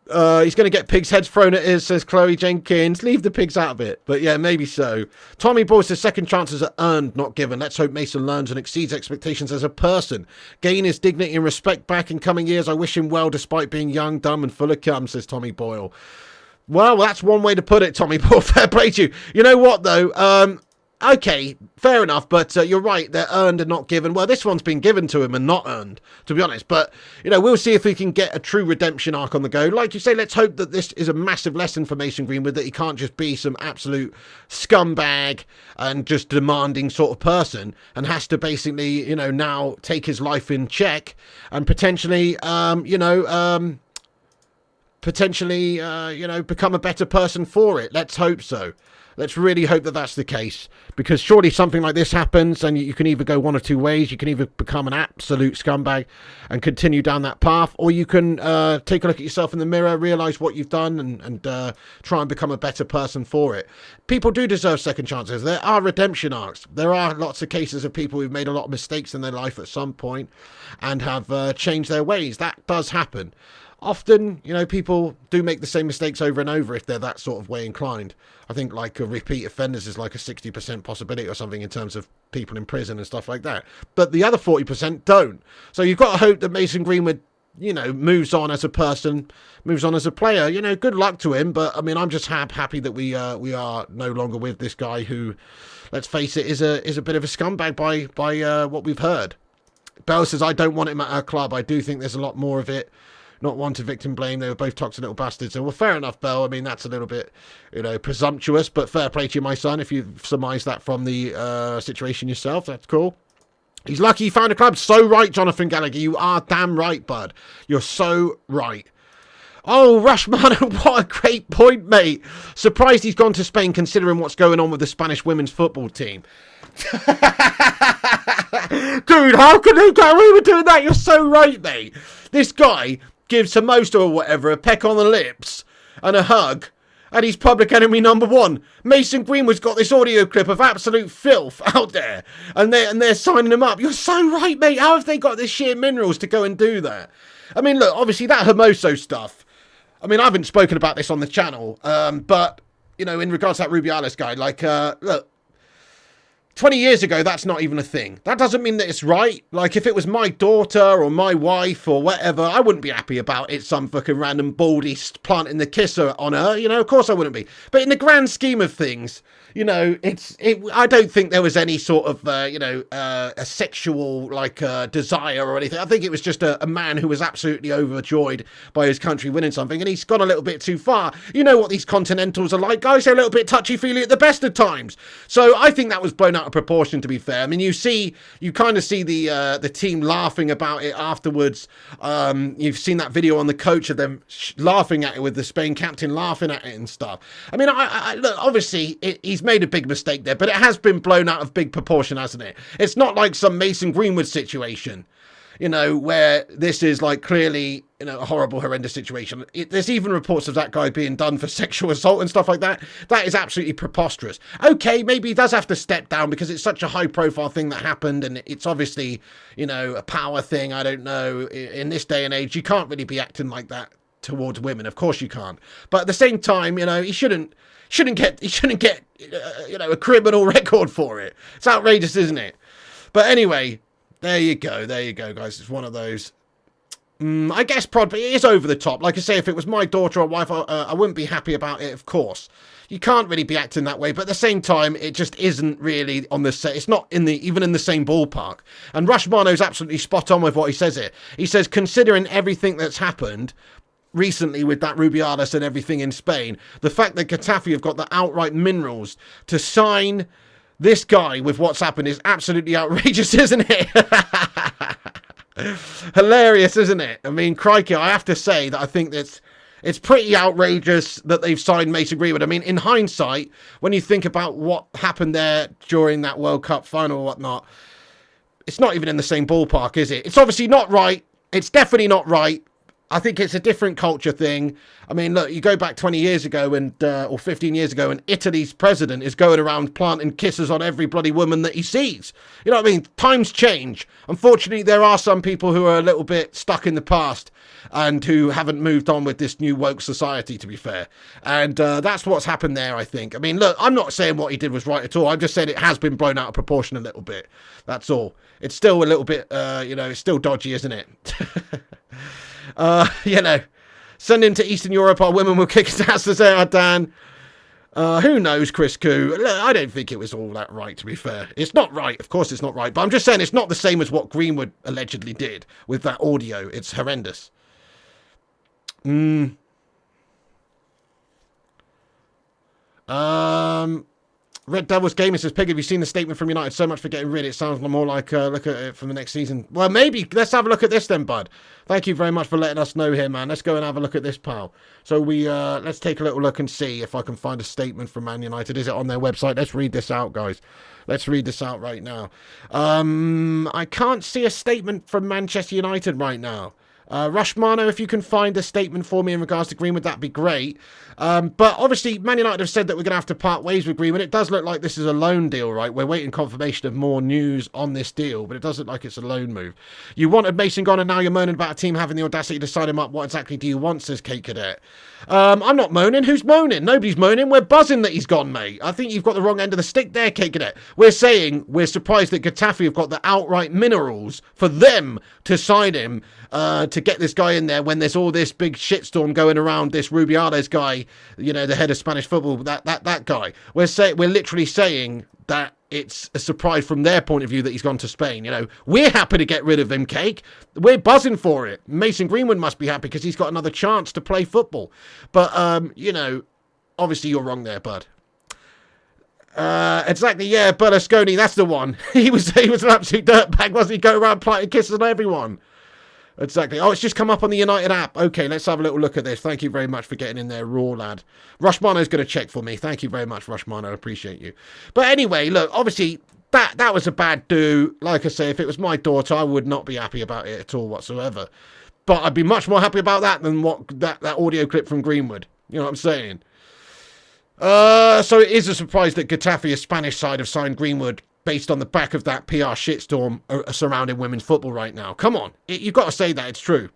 He's going to get pigs' heads thrown at us, says Chloe Jenkins. Leave the pigs out of it. But yeah, maybe so. Tommy Boy says second chances are earned, not given. Let's hope Mason learns and exceeds expectations as a person. Gain his dignity and respect back in coming years. I wish him well despite being young, dumb and full of cum, says Tommy Boyle. Well, that's one way to put it, Tommy Boyle. Fair play to you. You know what, though? Okay, fair enough, but you're right, they're earned and not given. Well, this one's been given to him and not earned, to be honest. But, you know, we'll see if we can get a true redemption arc on the go. Like you say, let's hope that this is a massive lesson for Mason Greenwood, that he can't just be some absolute scumbag and just demanding sort of person, and has to basically, you know, now take his life in check and potentially, become a better person for it. Let's hope so. Let's really hope that that's the case, because surely something like this happens and you can either go one or two ways. You can either become an absolute scumbag and continue down that path, or you can take a look at yourself in the mirror, realise what you've done and try and become a better person for it. People do deserve second chances. There are redemption arcs. There are lots of cases of people who've made a lot of mistakes in their life at some point and have changed their ways. That does happen. Often, you know, people do make the same mistakes over and over if they're that sort of way inclined. I think like a repeat offenders is like a 60% possibility or something in terms of people in prison and stuff like that. But the other 40% don't. So you've got to hope that Mason Greenwood, you know, moves on as a person, moves on as a player. You know, good luck to him. But I mean, I'm just happy that we are no longer with this guy who, let's face it, is a bit of a scumbag by what we've heard. Bell says, I don't want him at our club. I do think there's a lot more of it. Not one to victim blame. They were both toxic little bastards. So, well, fair enough, Bell. I mean, that's a little bit, you know, presumptuous, but fair play to you, my son. If you've surmised that from the situation yourself, that's cool. He's lucky he found a club. So right, Jonathan Gallagher. You are damn right, bud. You're so right. Oh, Rushman, what a great point, mate. Surprised he's gone to Spain considering what's going on with the Spanish women's football team. Dude, how can they get away with doing that? You're so right, mate. This guy gives Samosa or whatever a peck on the lips and a hug, and he's public enemy number one. Mason Greenwood's got this audio clip of absolute filth out there, and they're signing him up. You're so right, mate. How have they got the sheer minerals to go and do that? I mean, look, obviously that Hermoso stuff, I mean, I haven't spoken about this on the channel, but, you know, in regards to that Rubiales guy, like, look, 20 years ago, that's not even a thing. That doesn't mean that it's right. Like, if it was my daughter or my wife or whatever, I wouldn't be happy about it. Some fucking random baldy planting the kisser on her. You know, of course I wouldn't be. But in the grand scheme of things, you know, I don't think there was any sort of, a sexual, like, desire or anything. I think it was just a man who was absolutely overjoyed by his country winning something, and he's gone a little bit too far. You know what these continentals are like, guys. They're a little bit touchy-feely at the best of times. So I think that was blown out of proportion, to be fair. I mean, you kind of see the team laughing about it afterwards. You've seen that video on the coach of them laughing at it, with the Spain captain laughing at it and stuff. I mean, I look, obviously, he's made a big mistake there, but it has been blown out of big proportion, hasn't it? It's not like some Mason Greenwood situation, you know, where this is like clearly, you know, a horrible, horrendous situation. There's even reports of that guy being done for sexual assault and stuff like that. That is absolutely preposterous. Okay, maybe he does have to step down because it's such a high profile thing that happened, and it's obviously, you know, a power thing. I don't know. In this day and age, you can't really be acting like that towards women. Of course you can't. But at the same time, you know, he shouldn't get you know, a criminal record for it. It's outrageous, isn't it? But anyway, there you go, guys. It's one of those. I guess probably it is over the top. Like I say, if it was my daughter or wife, I wouldn't be happy about it. Of course, you can't really be acting that way. But at the same time, it just isn't really on the set. It's not even in the same ballpark. And Rushmano's absolutely spot on with what he says here. He says, considering everything that's happened recently with that Rubiales and everything in Spain, the fact that Getafe have got the outright minerals to sign this guy with what's happened is absolutely outrageous, isn't it? Hilarious, isn't it? I mean, crikey, I have to say that I think that's it's pretty outrageous that they've signed Mason Greenwood. I mean, in hindsight, when you think about what happened there during that World Cup final or whatnot, it's not even in the same ballpark, is it? It's obviously not right. It's definitely not right. I think it's a different culture thing. I mean, look, you go back 20 years ago and or 15 years ago, and Italy's president is going around planting kisses on every bloody woman that he sees. You know what I mean? Times change. Unfortunately, there are some people who are a little bit stuck in the past and who haven't moved on with this new woke society, to be fair. And that's what's happened there, I think. I mean, look, I'm not saying what he did was right at all. I'm just saying it has been blown out of proportion a little bit. That's all. It's still a little bit, it's still dodgy, isn't it? Send him to Eastern Europe, our women will kick his ass, to say, Dan. Who knows, Chris Koo? I don't think it was all that right, to be fair. It's not right. Of course it's not right. But I'm just saying it's not the same as what Greenwood allegedly did with that audio. It's horrendous. Red Devils Gaming says, Pig, have you seen the statement from United? So much for getting rid. It sounds more like look at it from the next season. Well, maybe. Let's have a look at this then, bud. Thank you very much for letting us know here, man. Let's go and have a look at this, pal. So let's take a little look and see if I can find a statement from Man United. Is it on their website? Let's read this out, guys. Let's read this out right now. I can't see a statement from Manchester United right now. Rushmano, if you can find a statement for me in regards to Greenwood, that'd be great. But obviously, Man United have said that we're going to have to part ways with Greenwood. It does look like this is a loan deal, right? We're waiting confirmation of more news on this deal, but it does look like it's a loan move. You wanted Mason gone, and now you're moaning about a team having the audacity to sign him up. What exactly do you want, says Kate Cadet. I'm not moaning. Who's moaning? Nobody's moaning. We're buzzing that he's gone, mate. I think you've got the wrong end of the stick there, Kate Cadet. We're saying we're surprised that Getafe have got the outright minerals for them to sign him, to get this guy in there when there's all this big shitstorm going around this Rubiales guy, the head of Spanish football, that guy. We're literally saying that it's a surprise from their point of view that he's gone to Spain. We're happy to get rid of him, Cake. We're buzzing for it. Mason Greenwood must be happy because he's got another chance to play football. But, obviously you're wrong there, bud. Exactly, yeah, Berlusconi, that's the one. He was an absolute dirtbag, wasn't he? Go around planting kisses on everyone. Exactly. Oh, it's just come up on the United app. Okay, let's have a little look at this. Thank you very much for getting in there, raw lad. Rushmano's going to check for me. Thank you very much, Rushmano. I appreciate you. But anyway, look, obviously, that was a bad do. Like I say, if it was my daughter, I would not be happy about it at all whatsoever. But I'd be much more happy about that than what that audio clip from Greenwood. You know what I'm saying? So it is a surprise that Getafe, a Spanish side, have signed Greenwood based on the back of that PR shitstorm surrounding women's football right now. Come on. You've got to say that. It's true.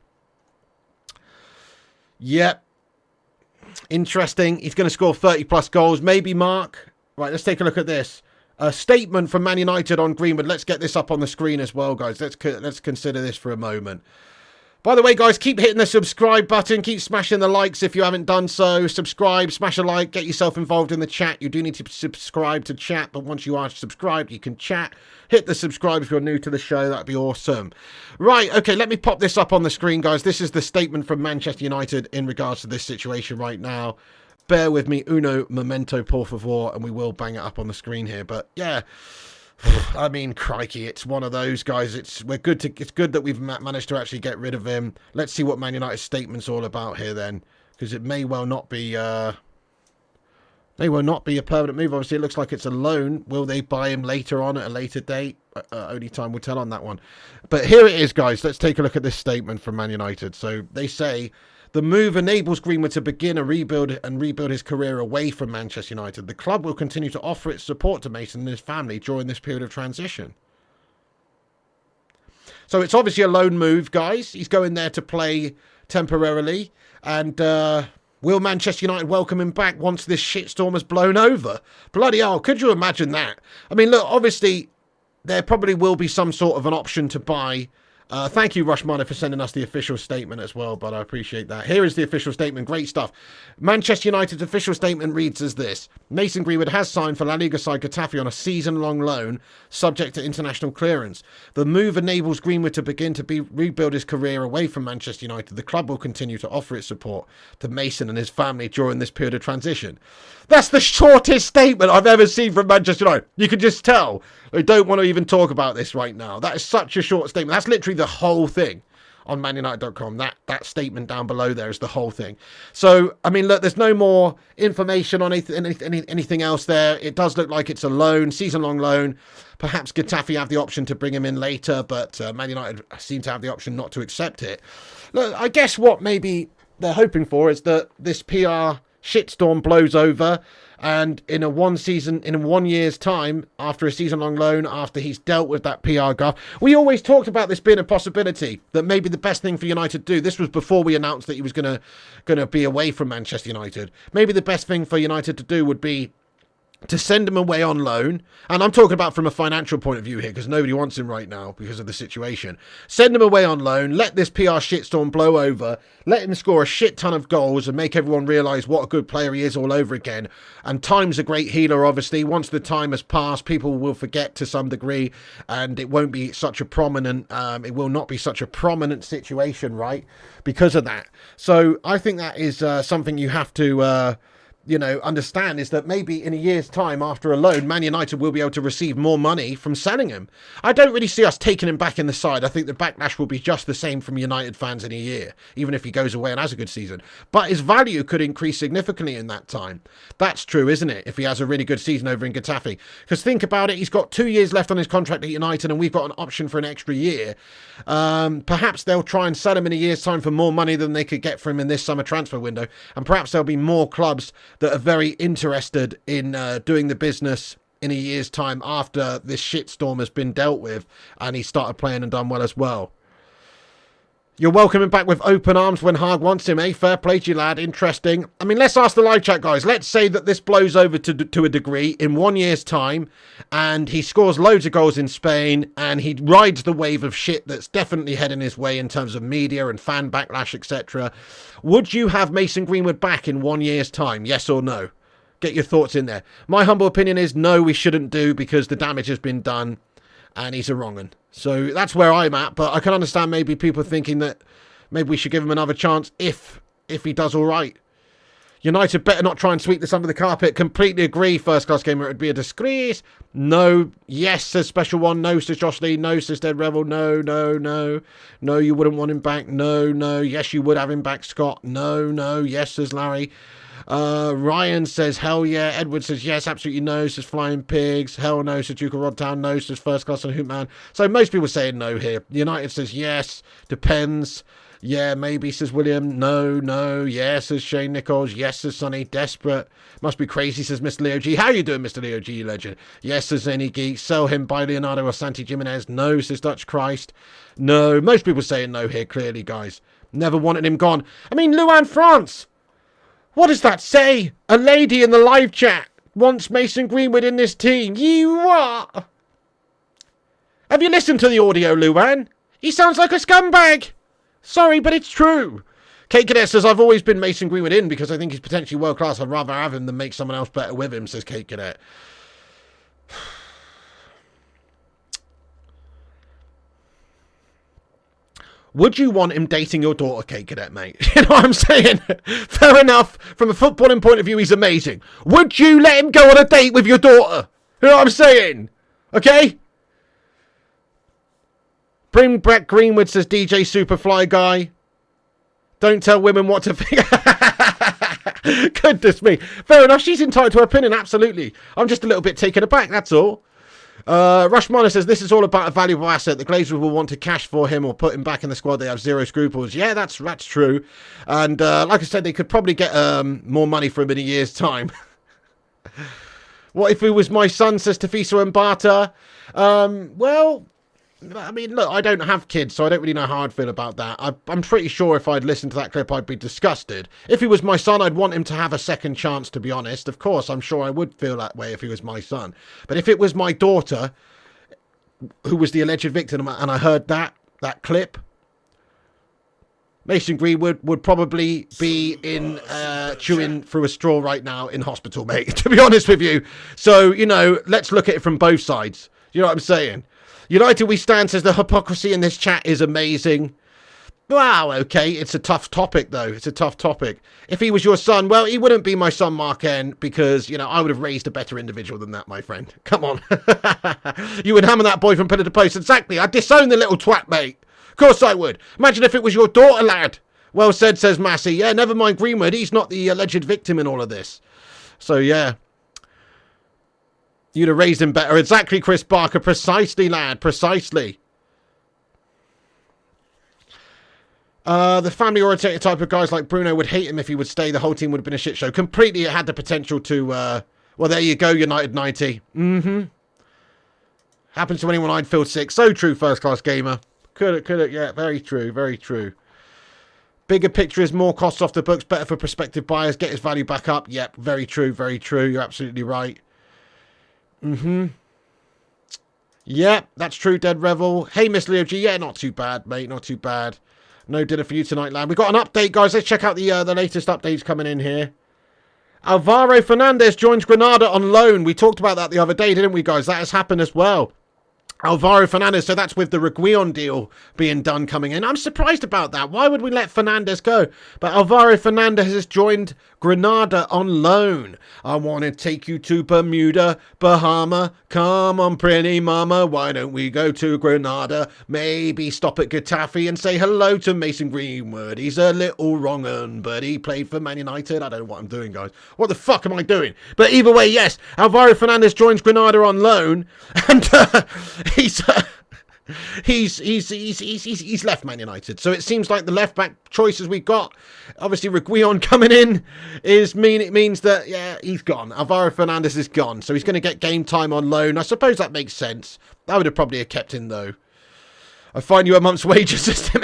Yep. Interesting. He's going to score 30-plus goals. Maybe, Mark. Right, let's take a look at this. A statement from Man United on Greenwood. Let's get this up on the screen as well, guys. Let's consider this for a moment. By the way, guys, keep hitting the subscribe button. Keep smashing the likes if you haven't done so. Subscribe, smash a like, get yourself involved in the chat. You do need to subscribe to chat, but once you are subscribed, you can chat. Hit the subscribe if you're new to the show. That'd be awesome. Right, okay, let me pop this up on the screen, guys. This is the statement from Manchester United in regards to this situation right now. Bear with me. Uno momento, por favor, and we will bang it up on the screen here. But, yeah... I mean, crikey, it's one of those guys. It's good that we've managed to actually get rid of him. Let's see what Man United's statement's all about here then, because it may well not be a permanent move. Obviously, it looks like it's a loan. Will they buy him later on at a later date? Only time will tell on that one. But here it is, guys. Let's take a look at this statement from Man United. So they say, the move enables Greenwood to begin a rebuild his career away from Manchester United. The club will continue to offer its support to Mason and his family during this period of transition. So it's obviously a loan move, guys. He's going there to play temporarily. And will Manchester United welcome him back once this shitstorm has blown over? Bloody hell, could you imagine that? I mean, look, obviously, there probably will be some sort of an option to buy. Thank you, Rushmano, for sending us the official statement as well, but I appreciate that. Here is the official statement. Great stuff. Manchester United's official statement reads as this. Mason Greenwood has signed for La Liga side Getafe on a season-long loan, subject to international clearance. The move enables Greenwood to begin to rebuild his career away from Manchester United. The club will continue to offer its support to Mason and his family during this period of transition. That's the shortest statement I've ever seen from Manchester United. You can just tell they don't want to even talk about this right now. That is such a short statement. That's literally the whole thing. on manunited.com. That statement down below there is the whole thing. So, I mean, look, there's no more information on anything else there. It does look like it's a loan, season-long loan. Perhaps Getafe have the option to bring him in later, but Man United seem to have the option not to accept it. Look, I guess what maybe they're hoping for is that this PR shitstorm blows over, and in a 1 year's time, after a season-long loan, after he's dealt with that PR guff, we always talked about this being a possibility, that maybe the best thing for United to do, this was before we announced that he was gonna be away from Manchester United, maybe the best thing for United to do would be to send him away on loan. And I'm talking about from a financial point of view here, because nobody wants him right now because of the situation. Send him away on loan, let this PR shitstorm blow over, let him score a shit ton of goals and make everyone realise what a good player he is all over again. And time's a great healer, obviously. Once the time has passed, people will forget to some degree, and it won't be such a prominent, it will not be such a prominent situation, right? Because of that. So I think that is something you have to understand, is that maybe in a year's time after a loan, Man United will be able to receive more money from selling him. I don't really see us taking him back in the side. I think the backlash will be just the same from United fans in a year, even if he goes away and has a good season. But his value could increase significantly in that time. That's true, isn't it? If he has a really good season over in Getafe. Because think about it, he's got 2 years left on his contract at United, and we've got an option for an extra year. Perhaps they'll try and sell him in a year's time for more money than they could get for him in this summer transfer window. And perhaps there'll be more clubs that are very interested in doing the business in a year's time after this shitstorm has been dealt with and he started playing and done well as well. You're welcoming back with open arms when Haag wants him, eh? Fair play to you, lad. Interesting. I mean, let's ask the live chat, guys. Let's say that this blows over to a degree in 1 year's time, and he scores loads of goals in Spain, and he rides the wave of shit that's definitely heading his way in terms of media and fan backlash, etc. Would you have Mason Greenwood back in 1 year's time? Yes or no? Get your thoughts in there. My humble opinion is no, we shouldn't do, because the damage has been done. And he's a wrong 'un. So that's where I'm at. But I can understand maybe people thinking that maybe we should give him another chance if he does all right. United better not try and sweep this under the carpet. Completely agree. First class gamer, it would be a disgrace. No. Yes, says Special One. No, says Josh Lee. No, says Dead Rebel. No, no, no. No, you wouldn't want him back. No, no. Yes, you would have him back, Scott. No, no. Yes, says Larry. Ryan says hell yeah. Edward says yes, absolutely no, says Flying Pigs. Hell no, says Duke of Rodtown. No, says First Class and Hoopman. So most people saying no here. United says yes, depends. Yeah, maybe, says William. No, no. Yes, says Shane Nichols. Yes, says Sonny. Desperate. Must be crazy, says Mr. Leo G. How you doing, Mr. Leo G, legend? Yes, says Any Geek. Sell him by Leonardo or Santi Jimenez. No, says Dutch Christ. No. Most people saying no here, clearly, guys. Never wanted him gone. I mean, Luan France. What does that say? A lady in the live chat wants Mason Greenwood in this team. You what? Have you listened to the audio, Luan? He sounds like a scumbag. Sorry, but it's true. Kate Cadet says, I've always been Mason Greenwood in because I think he's potentially world class. I'd rather have him than make someone else better with him, says Kate Cadet. Would you want him dating your daughter, Kate Cadet, mate? You know what I'm saying? Fair enough. From a footballing point of view, he's amazing. Would you let him go on a date with your daughter? You know what I'm saying? Okay? Bring back Greenwood, says DJ Superfly Guy. Don't tell women what to think. Goodness me. Fair enough. She's entitled to her opinion, absolutely. I'm just a little bit taken aback, that's all. Rushmana says, this is all about a valuable asset. The Glazers will want to cash for him or put him back in the squad. They have zero scruples. Yeah, that's true. And like I said, they could probably get more money for him in a year's time. What if it was my son, says Tafisa Mbata? Well, I mean, look, I don't have kids, so I don't really know how I'd feel about that. I'm pretty sure if I'd listened to that clip, I'd be disgusted. If he was my son, I'd want him to have a second chance, to be honest. Of course, I'm sure I would feel that way if he was my son. But if it was my daughter, who was the alleged victim, and I heard that clip, Mason Greenwood would probably be in chewing through a straw right now in hospital, mate, to be honest with you. So, you know, let's look at it from both sides. You know what I'm saying? United We Stand says the hypocrisy in this chat is amazing. Wow, okay, it's a tough topic, though. It's a tough topic. If he was your son, well, he wouldn't be my son, Mark N, because, you know, I would have raised a better individual than that, my friend. Come on. You would hammer that boy from pillar to post. Exactly. I'd disown the little twat, mate. course I would. Imagine if it was your daughter, lad. Well said, says Massey. Yeah, never mind Greenwood. He's not the alleged victim in all of this. So, yeah. You'd have raised him better. Exactly, Chris Barker. Precisely, lad. Precisely. The family-orientated type of guys like Bruno would hate him if he would stay. The whole team would have been a shit show. Completely, it had the potential to... well, there you go, United 90. Happens to anyone, I'd feel sick. So true, first-class gamer. Could it, yeah, very true, very true. Bigger picture is more costs off the books, better for prospective buyers, get his value back up. Yep, very true, very true. You're absolutely right. Yeah, that's true, Dead Revel. Hey, Miss Leo G. Yeah, not too bad, mate, not too bad. No dinner for you tonight, lad. We've got an update, guys. Let's check out the latest updates coming in here. Alvaro Fernandez joins Granada on loan. We talked about that the other day, didn't we, guys? That has happened as well. Alvaro Fernandez, so that's with the Reguilon deal being done coming in. I'm surprised about that. Why would we let Fernandez go? But Alvaro Fernandez has joined Granada on loan. I want to take you to Bermuda, Bahama. Come on, pretty mama. Why don't we go to Granada? Maybe stop at Getafe and say hello to Mason Greenwood. He's a little wrong un, but he played for Man United. I don't know what I'm doing, guys. What the fuck am I doing? But either way, yes, Alvaro Fernandez joins Granada on loan. And... He's left Man United, so it seems like the left back choices we got, obviously Reguilon coming in, it means that yeah, he's gone. Alvaro Fernandez is gone, so he's going to get game time on loan. I suppose that makes sense. I would have probably kept him though. I find you a month's wages system.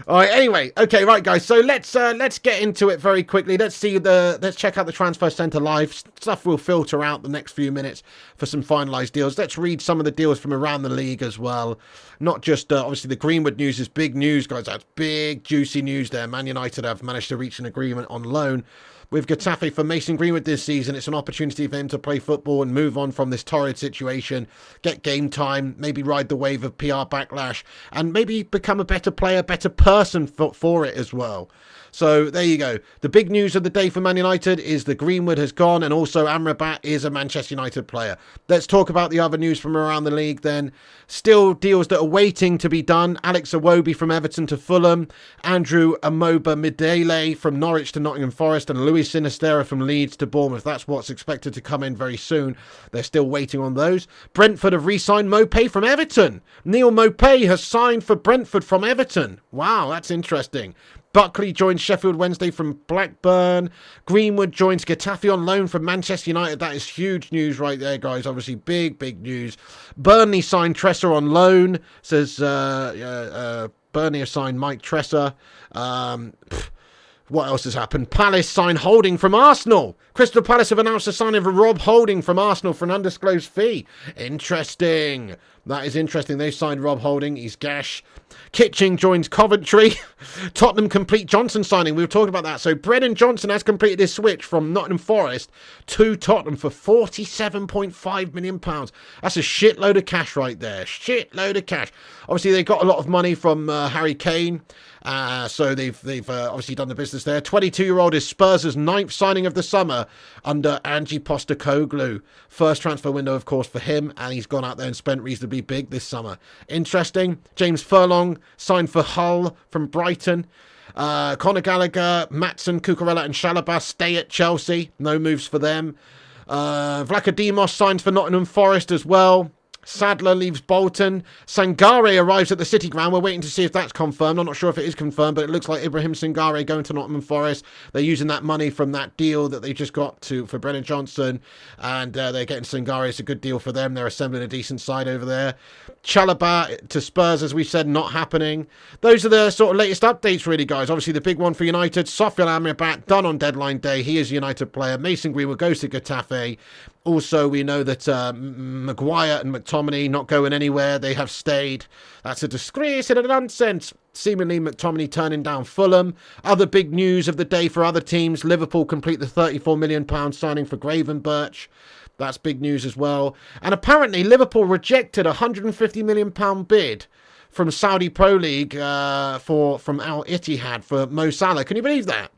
All right, anyway, okay, right, guys. So let's get into it very quickly. Let's check out the Transfer Centre live. Stuff will filter out the next few minutes for some finalised deals. Let's read some of the deals from around the league as well. Not just, obviously, the Greenwood news is big news, guys. That's big, juicy news there. Man United have managed to reach an agreement on loan with Getafe for Mason Greenwood this season. It's an opportunity for him to play football and move on from this torrid situation, get game time, maybe ride the wave of PR backlash, and maybe become a better player, better person for it as well. So there you go. The big news of the day for Man United is that Greenwood has gone, and also Amrabat is a Manchester United player. Let's talk about the other news from around the league then. Still deals that are waiting to be done. Alex Iwobi from Everton to Fulham, Andrew Amoba Midele from Norwich to Nottingham Forest, and Luis Sinisterra from Leeds to Bournemouth. That's what's expected to come in very soon. They're still waiting on those. Brentford have re-signed Mopé from Everton. Neil Mopé has signed for Brentford from Everton. Wow, that's interesting. Buckley joins Sheffield Wednesday from Blackburn. Greenwood joins Getafe on loan from Manchester United. That is huge news right there, guys. Obviously, big news. Burnley signed Tressa on loan. Says Burnley have signed Mike Tressa. What else has happened? Palace signed Holding from Arsenal. Crystal Palace have announced the signing of Rob Holding from Arsenal for an undisclosed fee. Interesting. That is interesting. They signed Rob Holding. He's gash. Kitching joins Coventry. Tottenham complete Johnson signing. We were talking about that. So Brennan Johnson has completed his switch from Nottingham Forest to Tottenham for £47.5 million. That's a shitload of cash right there. Shitload of cash. Obviously, they got a lot of money from Harry Kane. So they've obviously done the business there. 22-year-old is Spurs' 9th signing of the summer under Ange Postecoglou. First transfer window, of course, for him, and he's gone out there and spent reasonably big this summer. Interesting. James Furlong signed for Hull from Brighton. Conor Gallagher, Maatsen, Cucurella and Chalobah stay at Chelsea. No moves for them. Vlachodimos signs for Nottingham Forest as well. Sadler leaves Bolton. Sangare arrives at the City Ground. We're waiting to see if that's confirmed. I'm not sure if it is confirmed, but it looks like Ibrahim Sangare going to Nottingham Forest. They're using that money from that deal that they just got for Brennan Johnson, and they're getting Sangare. It's a good deal for them. They're assembling a decent side over there. Chalobah to Spurs, as we said, not happening. Those are the sort of latest updates, really, guys. Obviously, the big one for United, Sofian Amrabat, done on deadline day. He is a United player. Mason Greenwood goes to Getafe. Also, we know that Maguire and McTominay not going anywhere. They have stayed. That's a disgrace and a nonsense. Seemingly, McTominay turning down Fulham. Other big news of the day for other teams. Liverpool complete the £34 million signing for Gravenberch. That's big news as well. And apparently, Liverpool rejected a £150 million bid from Saudi Pro League from Al Ittihad for Mo Salah. Can you believe that?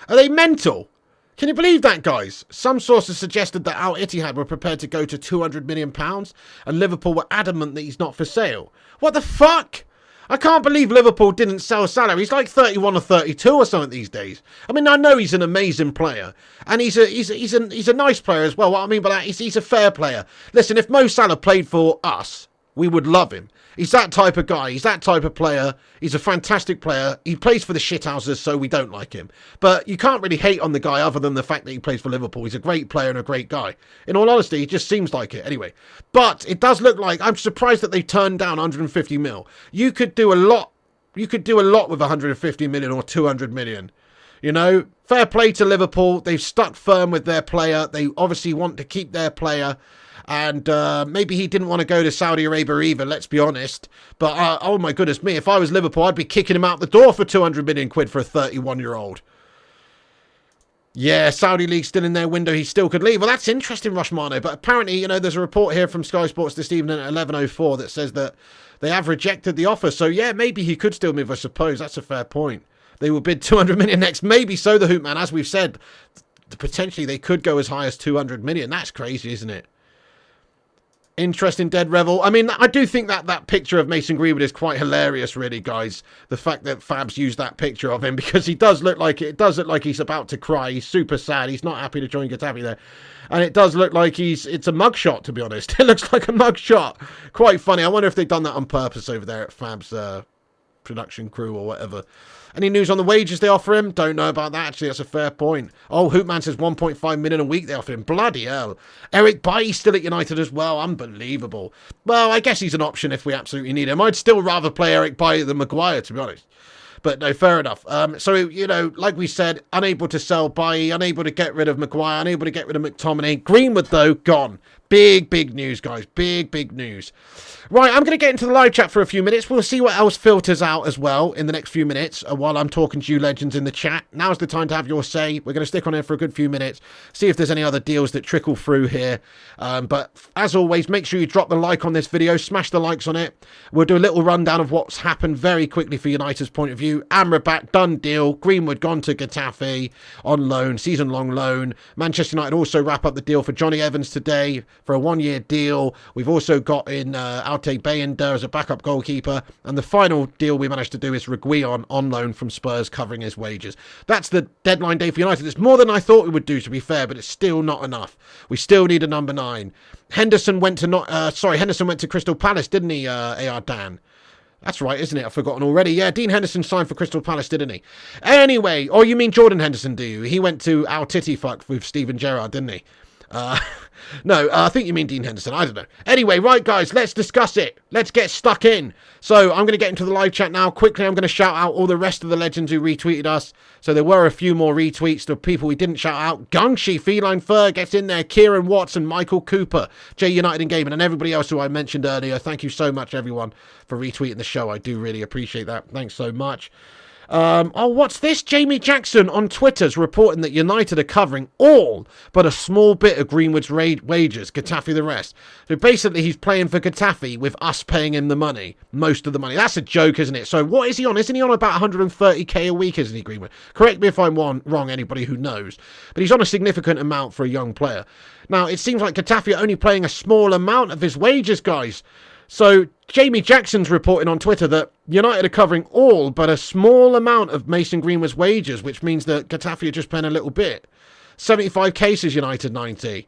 Are they mental? Can you believe that, guys? Some sources suggested that Al Ittihad were prepared to go to £200 million and Liverpool were adamant that he's not for sale. What the fuck? I can't believe Liverpool didn't sell Salah. He's like 31 or 32 or something these days. I mean, I know he's an amazing player, and he's a nice player as well. What I mean by that is he's a fair player. Listen, if Mo Salah played for us, we would love him. He's that type of guy. He's that type of player. He's a fantastic player. He plays for the shithouses, so we don't like him. But you can't really hate on the guy other than the fact that he plays for Liverpool. He's a great player and a great guy. In all honesty, he just seems like it. Anyway, but it does look like, I'm surprised that they turned down 150 mil. You could do a lot. You could do a lot with 150 million or 200 million. You know, fair play to Liverpool. They've stuck firm with their player. They obviously want to keep their player. And maybe he didn't want to go to Saudi Arabia either, let's be honest. But, oh my goodness me, if I was Liverpool, I'd be kicking him out the door for 200 million quid for a 31-year-old. Yeah, Saudi League still in their window. He still could leave. Well, that's interesting, Rushmano. But apparently, you know, there's a report here from Sky Sports this evening at 11:04 that says that they have rejected the offer. So, yeah, maybe he could still move, I suppose. That's a fair point. They will bid 200 million next. Maybe so, the Hoop Man. As we've said, potentially they could go as high as 200 million. That's crazy, isn't it? Interesting, Dead Revel. I mean, I do think that picture of Mason Greenwood is quite hilarious, really, guys. The fact that Fabs used that picture of him, because he does look like it does look like he's about to cry. He's super sad. He's not happy to join Getafe there. And it does look like it's a mugshot, to be honest. It looks like a mugshot. Quite funny. I wonder if they've done that on purpose over there at Fabs' production crew or whatever. Any news on the wages they offer him? Don't know about that. Actually, that's a fair point. Oh, Hoopman says 1.5 million a week they offer him. Bloody hell. Eric Bailly's still at United as well. Unbelievable. Well, I guess he's an option if we absolutely need him. I'd still rather play Eric Bailly than Maguire, to be honest. But no, fair enough. So, you know, like we said, unable to sell Bailly, unable to get rid of Maguire, unable to get rid of McTominay. Greenwood, though, gone. Big news, guys. Big news. Right, I'm going to get into the live chat for a few minutes. We'll see what else filters out as well in the next few minutes while I'm talking to you legends in the chat. Now's the time to have your say. We're going to stick on here for a good few minutes, see if there's any other deals that trickle through here. But as always, make sure you drop the like on this video. Smash the likes on it. We'll do a little rundown of what's happened very quickly for United's point of view. Amrabat, done deal. Greenwood gone to Getafe on loan, season-long loan. Manchester United also wrap up the deal for Johnny Evans today for a one-year deal. We've also got in Alte Bayender as a backup goalkeeper. And the final deal we managed to do is Reguilon on loan from Spurs, covering his wages. That's the deadline day for United. It's more than I thought we would do, to be fair, but it's still not enough. We still need a number 9. Henderson went to Crystal Palace, didn't he, AR Dan? That's right, isn't it? I've forgotten already. Yeah, Dean Henderson signed for Crystal Palace, didn't he? Anyway, or you mean Jordan Henderson, do you? He went to Al Titty fuck with Steven Gerrard, didn't he? No, I think you mean Dean Henderson. I don't know. Anyway, right, guys, let's discuss it. Let's get stuck in. So I'm going to get into the live chat now. Quickly, I'm going to shout out all the rest of the legends who retweeted us. So there were a few more retweets. The people we didn't shout out. Gungshi, Feline Fur gets in there. Kieran Watson, Michael Cooper, J United in Gaming, and everybody else who I mentioned earlier. Thank you so much, everyone, for retweeting the show. I do really appreciate that. Thanks so much. Oh, what's this? Jamie Jackson on Twitter's reporting that United are covering all but a small bit of Greenwood's wages, Getafe the rest. So basically he's playing for Getafe with us paying him the money, most of the money. That's a joke, isn't it? So what is he on? Isn't he on about 130k a week, isn't he, Greenwood? Correct me if I'm wrong, anybody who knows. But he's on a significant amount for a young player. Now, it seems like Getafe are only playing a small amount of his wages, guys. So Jamie Jackson's reporting on Twitter that United are covering all but a small amount of Mason Greenwood's wages, which means that Getafe are just paying a little bit. 75 cases, United 90.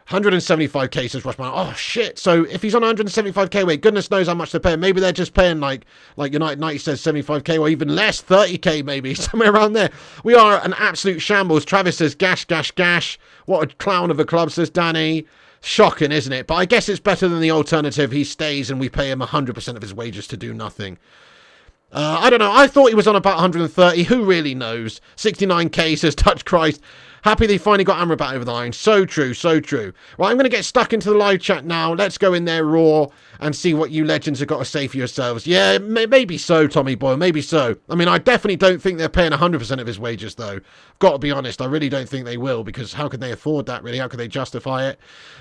175 cases, Rushman. Oh, shit. So if he's on 175k, wait, goodness knows how much they're paying. Maybe they're just paying like United 90 says 75k or even less, 30k maybe, somewhere around there. We are an absolute shambles. Travis says, gash. What a clown of a club, says Danny. Shocking, isn't it? But I guess it's better than the alternative. He stays and we pay him 100% of his wages to do nothing. I don't know. I thought he was on about 130. Who really knows? 69k, says Touch Christ. Happy they finally got Amrabat over the line. So true. Right, I'm going to get stuck into the live chat now. Let's go in there raw and see what you legends have got to say for yourselves. Yeah, maybe so, Tommy Boy. Maybe so. I mean, I definitely don't think they're paying 100% of his wages, though. Got to be honest. I really don't think they will, because how can they afford that, really? How can they justify it?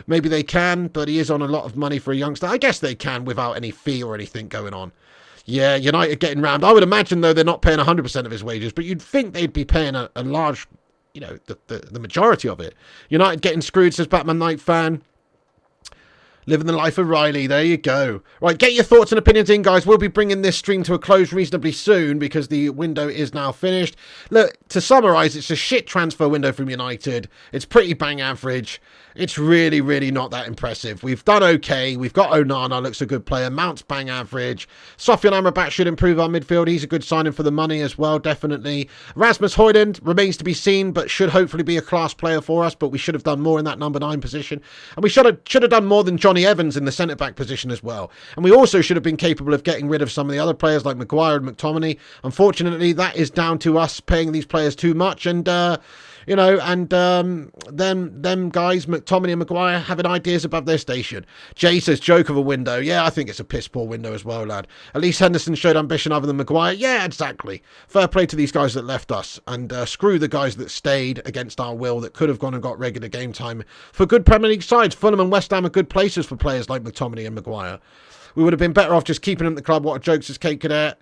Maybe they can, but he is on a lot of money for a youngster. I guess they can without any fee or anything going on. Yeah, United getting rammed. I would imagine, though, they're not paying 100% of his wages, but you'd think they'd be paying a large you know, the majority of it. United getting screwed, says Batman Knight fan. Living the life of Riley. There you go. Right, get your thoughts and opinions in, guys. We'll be bringing this stream to a close reasonably soon because the window is now finished. Look, to summarise, it's a shit transfer window from United. It's pretty bang average. It's really, really not that impressive. We've done okay. We've got Onana, looks a good player. Mount's bang average. Sofian Amrabat should improve our midfield. He's a good signing for the money as well, definitely. Rasmus Højlund remains to be seen, but should hopefully be a class player for us. But we should have done more in that number 9 position. And we should have done more than Johnny Evans in the centre-back position as well. And we also should have been capable of getting rid of some of the other players like Maguire and McTominay. Unfortunately, that is down to us paying these players too much. And, you know, and them guys, McTominay and Maguire, having ideas above their station. Jay says, joke of a window. Yeah, I think it's a piss-poor window as well, lad. At least Henderson showed ambition other than Maguire. Yeah, exactly. Fair play to these guys that left us. And screw the guys that stayed against our will that could have gone and got regular game time for good Premier League sides. Fulham and West Ham are good places for players like McTominay and Maguire. We would have been better off just keeping them at the club. What a joke, says Kate Cadet.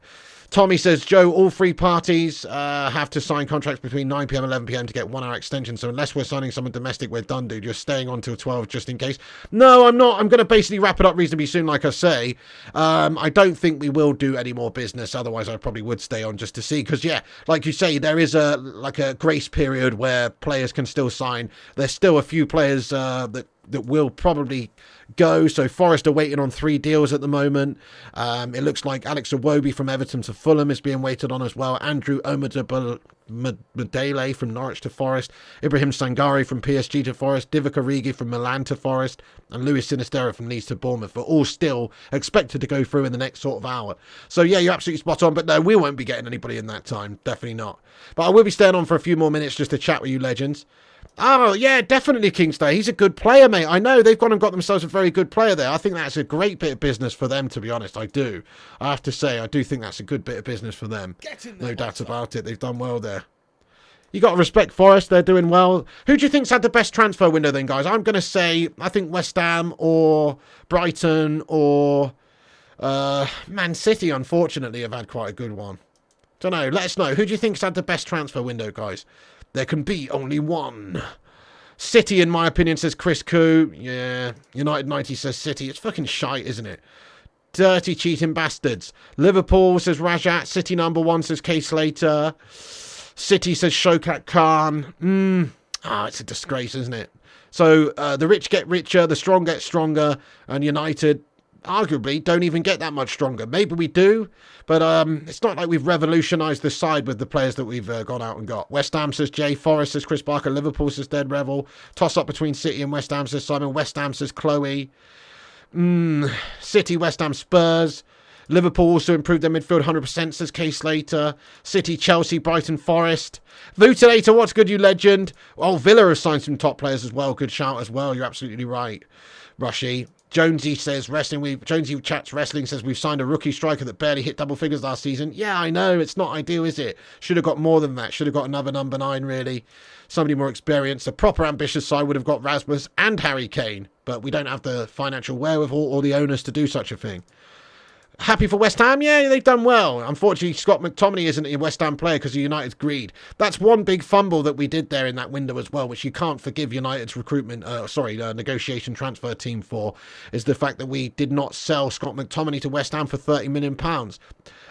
Tommy says, Joe, all 3 parties have to sign contracts between 9 p.m. and 11 p.m. to get 1 hour extension. So unless we're signing someone domestic, we're done, dude. You're staying on till 12 just in case. No, I'm not. I'm going to basically wrap it up reasonably soon, like I say. I don't think we will do any more business. Otherwise, I probably would stay on just to see. Because, yeah, like you say, there is a grace period where players can still sign. There's still a few players that will probably go. So Forest are waiting on 3 deals at the moment. It looks like Alex Iwobi from Everton to Fulham is being waited on as well. Andrew Omadele from Norwich to Forest. Ibrahim Sangare from PSG to Forest. Divock Origi from Milan to Forest. And Luis Sinisterra from Leeds to Bournemouth are all still expected to go through in the next sort of hour. So yeah, you're absolutely spot on. But no, we won't be getting anybody in that time. Definitely not. But I will be staying on for a few more minutes just to chat with you legends. Oh, yeah, definitely Kingsley. He's a good player, mate. I know they've gone and got themselves a very good player there. I think that's a great bit of business for them, to be honest. I do. I have to say, I do think that's a good bit of business for them. No doubt about it. They've done well there. You got to respect Forest. They're doing well. Who do you think's had the best transfer window then, guys? I'm going to say, I think West Ham or Brighton or Man City, unfortunately, have had quite a good one. Don't know. Let us know. Who do you think's had the best transfer window, guys? There can be only one. City, in my opinion, says Chris Koo. Yeah. United 90 says City. It's fucking shite, isn't it? Dirty, cheating bastards. Liverpool, says Rajat. City number 1, says Kay Slater. City, says Shokat Khan. It's a disgrace, isn't it? So, the rich get richer, the strong get stronger, and United, arguably, don't even get that much stronger. Maybe we do, but it's not like we've revolutionised the side with the players that we've gone out and got. West Ham, says Jay. Forest, says Chris Barker. Liverpool, says Dead Revel. Toss up between City and West Ham, says Simon. West Ham, says Chloe. City, West Ham, Spurs. Liverpool also improved their midfield 100%, says Kay Slater. City, Chelsea, Brighton, Forest. Vutilator, what's good, you legend? Oh, Villa has signed some top players as well. Good shout as well. You're absolutely right, Rushy. Jonesy says Jonesy chats wrestling, says we've signed a rookie striker that barely hit double figures last season. Yeah, I know. It's not ideal, is it? Should have got more than that. Should have got another number 9, really. Somebody more experienced. A proper ambitious side would have got Rasmus and Harry Kane. But we don't have the financial wherewithal or the owners to do such a thing. Happy for West Ham? Yeah, they've done well. Unfortunately, Scott McTominay isn't a West Ham player because of United's greed. That's one big fumble that we did there in that window as well, which you can't forgive United's negotiation transfer team for, is the fact that we did not sell Scott McTominay to West Ham for £30 million.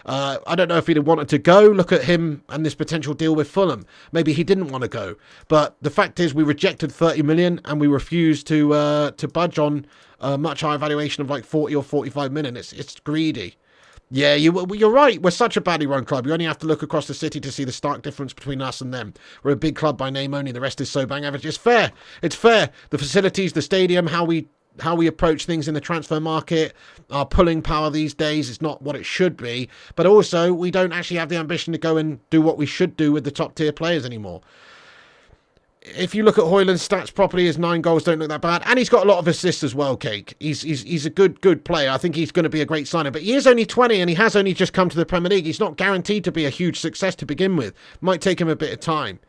I don't know if he'd have wanted to go. Look at him and this potential deal with Fulham. Maybe he didn't want to go. But the fact is we rejected 30 million and we refused to budge on a much higher valuation of like 40 or 45 million. It's greedy. Yeah, you're right. We're such a badly run club. You only have to look across the city to see the stark difference between us and them. We're a big club by name only. The rest is so bang average. It's fair. It's fair. The facilities, the stadium, how we approach things in the transfer market, our pulling power these days is not what it should be. But also, we don't actually have the ambition to go and do what we should do with the top tier players anymore. If you look at Højlund's stats properly, his 9 goals don't look that bad. And he's got a lot of assists as well, Cake. He's a good player. I think he's going to be a great signer. But he is only 20 and he has only just come to the Premier League. He's not guaranteed to be a huge success to begin with. Might take him a bit of time.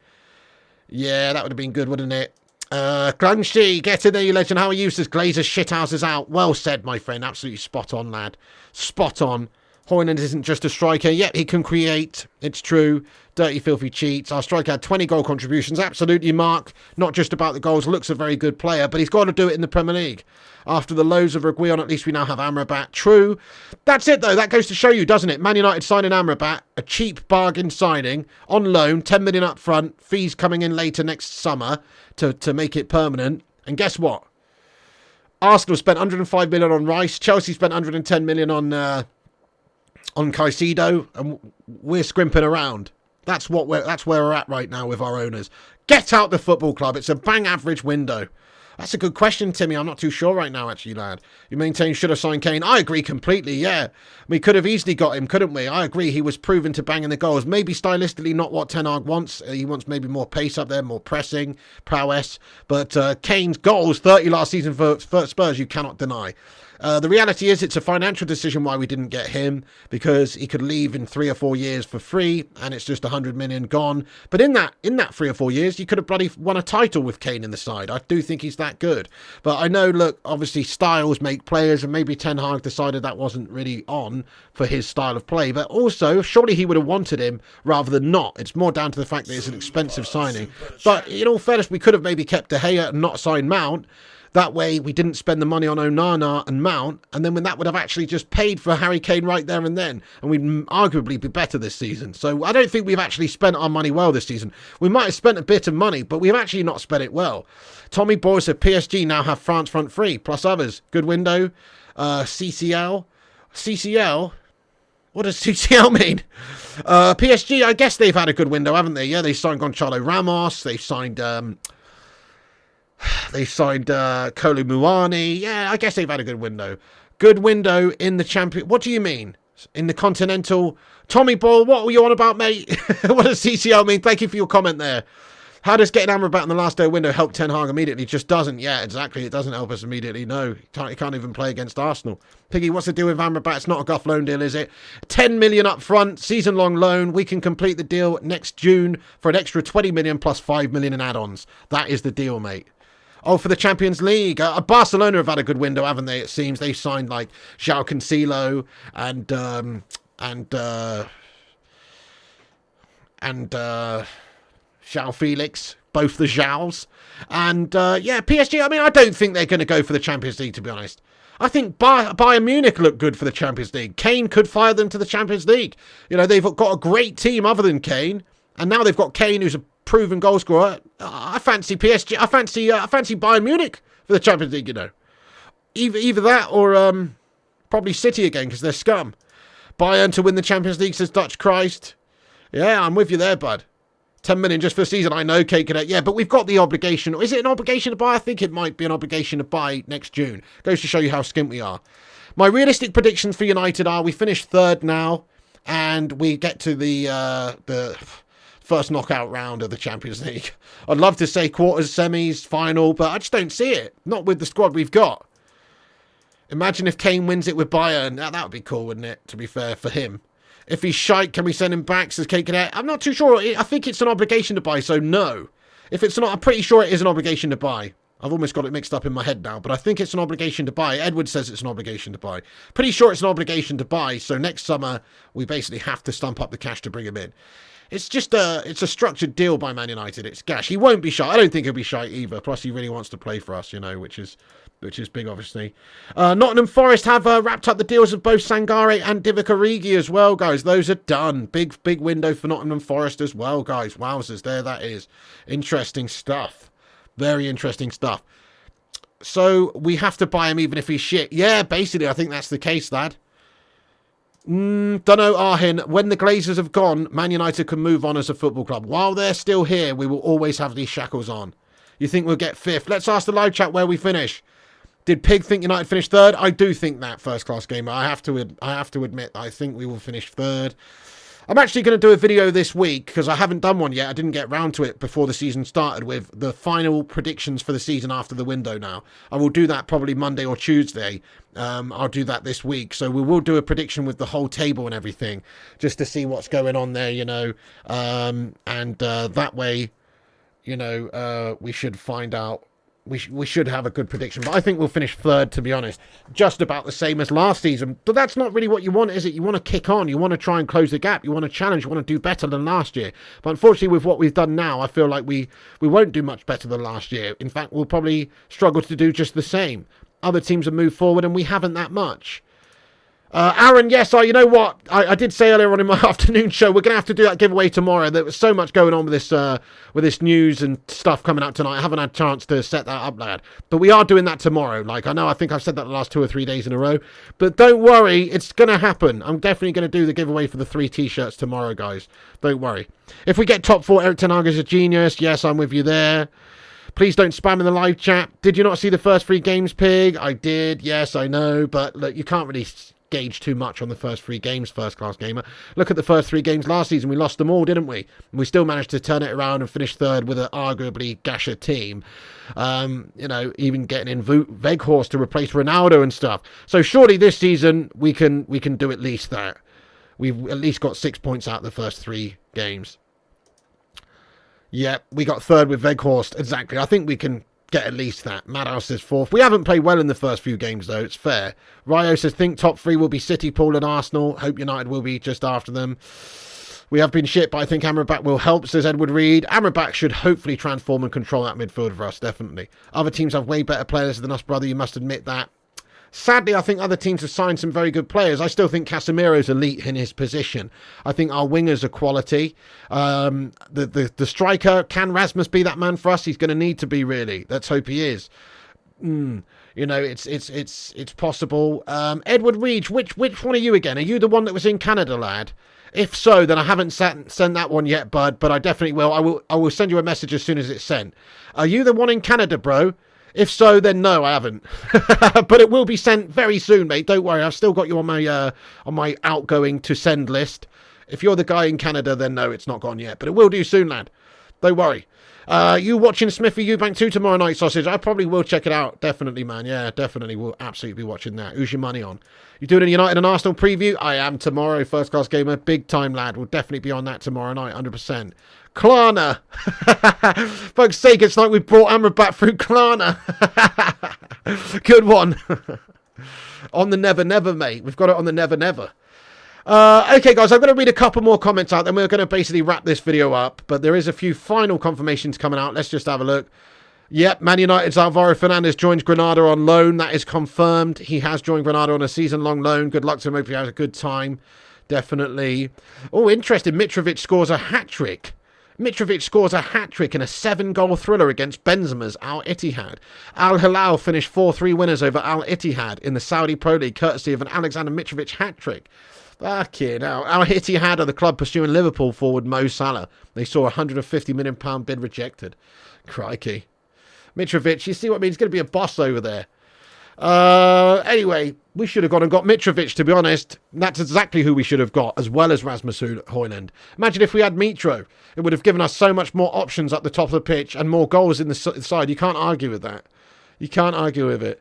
Yeah, that would have been good, wouldn't it? Glangshi, get in there, you legend. How are you? Says Glazer shithouses out. Well said, my friend. Absolutely spot on, lad. Spot on. Højlund isn't just a striker. Yep, he can create. It's true. Dirty, filthy cheats. Our striker had 20 goal contributions. Absolutely, Mark. Not just about the goals. Looks a very good player, but he's got to do it in the Premier League. After the lows of Reguilon, at least we now have Amrabat. True. That's it, though. That goes to show you, doesn't it? Man United signing Amrabat. A cheap bargain signing. On loan. 10 million up front. Fees coming in later next summer to make it permanent. And guess what? Arsenal spent 105 million on Rice. Chelsea spent 110 million on Caicedo, and we're scrimping around. That's where we're at right now with our owners. Get out the football club. It's a bang average window. That's a good question, Timmy. I'm not too sure right now, actually, lad. You maintain should have signed Kane. I agree completely, yeah. We could have easily got him, couldn't we? I agree he was proven to bang in the goals. Maybe stylistically not what Ten Hag wants. He wants maybe more pace up there, more pressing, prowess. But Kane's goals, 30 last season for Spurs, you cannot deny. The reality is it's a financial decision why we didn't get him, because he could leave in 3 or 4 years for free and it's just 100 million gone. But in that 3 or 4 years, you could have bloody won a title with Kane in the side. I do think he's that good. But I know, look, obviously styles make players, and maybe Ten Hag decided that wasn't really on for his style of play. But also, surely he would have wanted him rather than not. It's more down to the fact that it's an expensive signing. But in all fairness, we could have maybe kept De Gea and not signed Mount. That way, we didn't spend the money on Onana and Mount, and then when that would have actually just paid for Harry Kane right there and then, and we'd arguably be better this season. So I don't think we've actually spent our money well this season. We might have spent a bit of money, but we've actually not spent it well. Tommy Boyle said PSG now have France front free, plus others. Good window. CCL? What does CCL mean? PSG, I guess they've had a good window, haven't they? Yeah, they signed Gonçalo Ramos. They've signed... Kolo Muani. Yeah, I guess they've had a good window. Good window in the champion. What do you mean? In the continental? Tommy Ball, what were you on about, mate? What does CCL mean? Thank you for your comment there. How does getting Amrabat in the last day window help Ten Hag immediately? It just doesn't. Yeah, exactly. It doesn't help us immediately. No, he can't even play against Arsenal. Piggy, what's the deal with Amrabat? It's not a guff loan deal, is it? 10 million up front, season-long loan. We can complete the deal next June for an extra 20 million plus 5 million in add-ons. That is the deal, mate. Oh, for the Champions League. Barcelona have had a good window, haven't they? It seems they've signed like João Cancelo and João Felix, both the Joãos. And yeah, PSG, I mean, I don't think they're going to go for the Champions League, to be honest. I think Bayern Munich look good for the Champions League. Kane could fire them to the Champions League. You know, they've got a great team other than Kane. And now they've got Kane, who's a proven goal scorer. I fancy PSG. I fancy Bayern Munich for the Champions League. You know, either that or probably City again because they're scum. Bayern to win the Champions League, says Dutch Christ. Yeah, I'm with you there, bud. 10 million just for the season. I know, Kate Cadet. Yeah, but we've got the obligation. Is it an obligation to buy? I think it might be an obligation to buy next June. Goes to show you how skint we are. My realistic predictions for United are: we finish third now, and we get to the first knockout round of the Champions League. I'd love to say quarters, semis, final, but I just don't see it. Not with the squad we've got. Imagine if Kane wins it with Bayern. Now, that would be cool, wouldn't it? To be fair, for him. If he's shite, can we send him back? Says Kate Cadet. I'm not too sure. I think it's an obligation to buy, so no. If it's not, I'm pretty sure it is an obligation to buy. I've almost got it mixed up in my head now, but I think it's an obligation to buy. Edward says it's an obligation to buy. Pretty sure it's an obligation to buy, so next summer we basically have to stump up the cash to bring him in. It's just it's a structured deal by Man United. It's cash. He won't be shy. I don't think he'll be shy either. Plus, he really wants to play for us, you know, which is big, obviously. Nottingham Forest have wrapped up the deals of both Sangare and Divock Origi as well, guys. Those are done. Big window for Nottingham Forest as well, guys. Wowzers, there that is. Interesting stuff. Very interesting stuff. So we have to buy him even if he's shit. Yeah, basically, I think that's the case, lad. Dunno, Arhin. When the Glazers have gone, Man United can move on as a football club. While they're still here, we will always have these shackles on. You think we'll get fifth? Let's ask the live chat where we finish. Did Pig think United finished third? I do think that, first class gamer. I have to admit, I think we will finish third. I'm actually going to do a video this week because I haven't done one yet. I didn't get round to it before the season started with the final predictions for the season after the window now. I will do that probably Monday or Tuesday. I'll do that this week. So we will do a prediction with the whole table and everything just to see what's going on there, you know. And that way, you know, we should find out we should have a good prediction. But I think we'll finish third, to be honest. Just about the same as last season. But that's not really what you want, is it? You want to kick on. You want to try and close the gap. You want to challenge. You want to do better than last year. But unfortunately, with what we've done now, I feel like we won't do much better than last year. In fact, we'll probably struggle to do just the same. Other teams have moved forward and we haven't that much. Aaron, yes, you know what? I did say earlier on in my afternoon show, we're going to have to do that giveaway tomorrow. There was so much going on with this news and stuff coming out tonight. I haven't had a chance to set that up, lad. But we are doing that tomorrow. Like, I think I've said that the last 2 or 3 days in a row. But don't worry, it's going to happen. I'm definitely going to do the giveaway for the 3 t-shirts tomorrow, guys. Don't worry. If we get top 4, Eric Ten Hag is a genius. Yes, I'm with you there. Please don't spam in the live chat. Did you not see the first 3 games, Pig? I did. Yes, I know. But look, you can't really gauge too much on the first 3 games, First Class Gamer. Look at the first 3 games last season. We lost them all, didn't we? And we still managed to turn it around and finish third with an arguably gasher team. You know, even getting in Weghorst to replace Ronaldo and stuff. So surely this season we can do at least that. We've at least got 6 points out of the first 3 games. Yeah, we got third with Weghorst. Exactly. I think we can get at least that. Madhouse says 4th. We haven't played well in the first few games, though. It's fair. Ryo says, think top 3 will be City, Pool and Arsenal. Hope United will be just after them. We have been shit, but I think Amrabat will help, says Edward Reed. Amrabat should hopefully transform and control that midfield for us, definitely. Other teams have way better players than us, brother. You must admit that. Sadly, I think other teams have signed some very good players. I still think Casemiro's elite in his position. I think our wingers are quality. The striker, can Rasmus be that man for us? He's going to need to be, really. Let's hope he is. You know, it's possible. Edward Reed, which one are you again? Are you the one that was in Canada, lad? If so, then I haven't sent that one yet, bud, but I definitely will. I will send you a message as soon as it's sent. Are you the one in Canada, bro? If so, then no, I haven't. But it will be sent very soon, mate. Don't worry. I've still got you on my outgoing to send list. If you're the guy in Canada, then no, it's not gone yet. But it will do soon, lad. Don't worry. You watching Smithy Eubank 2 tomorrow night, Sausage? I probably will check it out. Definitely, man. Yeah, definitely. We'll absolutely be watching that. Who's your money on? You doing a United and Arsenal preview? I am tomorrow, First Class Gamer. Big time, lad. We'll definitely be on that tomorrow night, 100%. Klarna. Fuck's sake, it's like we brought Amrabat through Klarna. Good one. On the Never Never, mate. We've got it on the Never Never. Okay, guys, I'm going to read a couple more comments out, then we're going to basically wrap this video up. But there is a few final confirmations coming out. Let's just have a look. Yep, Man United's Alvaro Fernandez joins Granada on loan. That is confirmed. He has joined Granada on a season-long loan. Good luck to him. Hope he has a good time. Definitely. Oh, interesting. Mitrovic scores a hat-trick. Mitrovic scores a hat-trick in a 7-goal thriller against Benzema's Al Ittihad. Al Hilal finished 4-3 winners over Al Ittihad in the Saudi Pro League, courtesy of an Alexander Mitrovic hat-trick. Fucking hell. Al Ittihad are the club pursuing Liverpool forward Mo Salah. They saw a £150 million bid rejected. Crikey. Mitrovic, you see what I mean? He's going to be a boss over there. Anyway, we should have gone and got Mitrovic, to be honest. That's exactly who we should have got, as well as Rasmus Højlund. Imagine if we had Mitro. It would have given us so much more options at the top of the pitch and more goals in the side. You can't argue with that. You can't argue with it.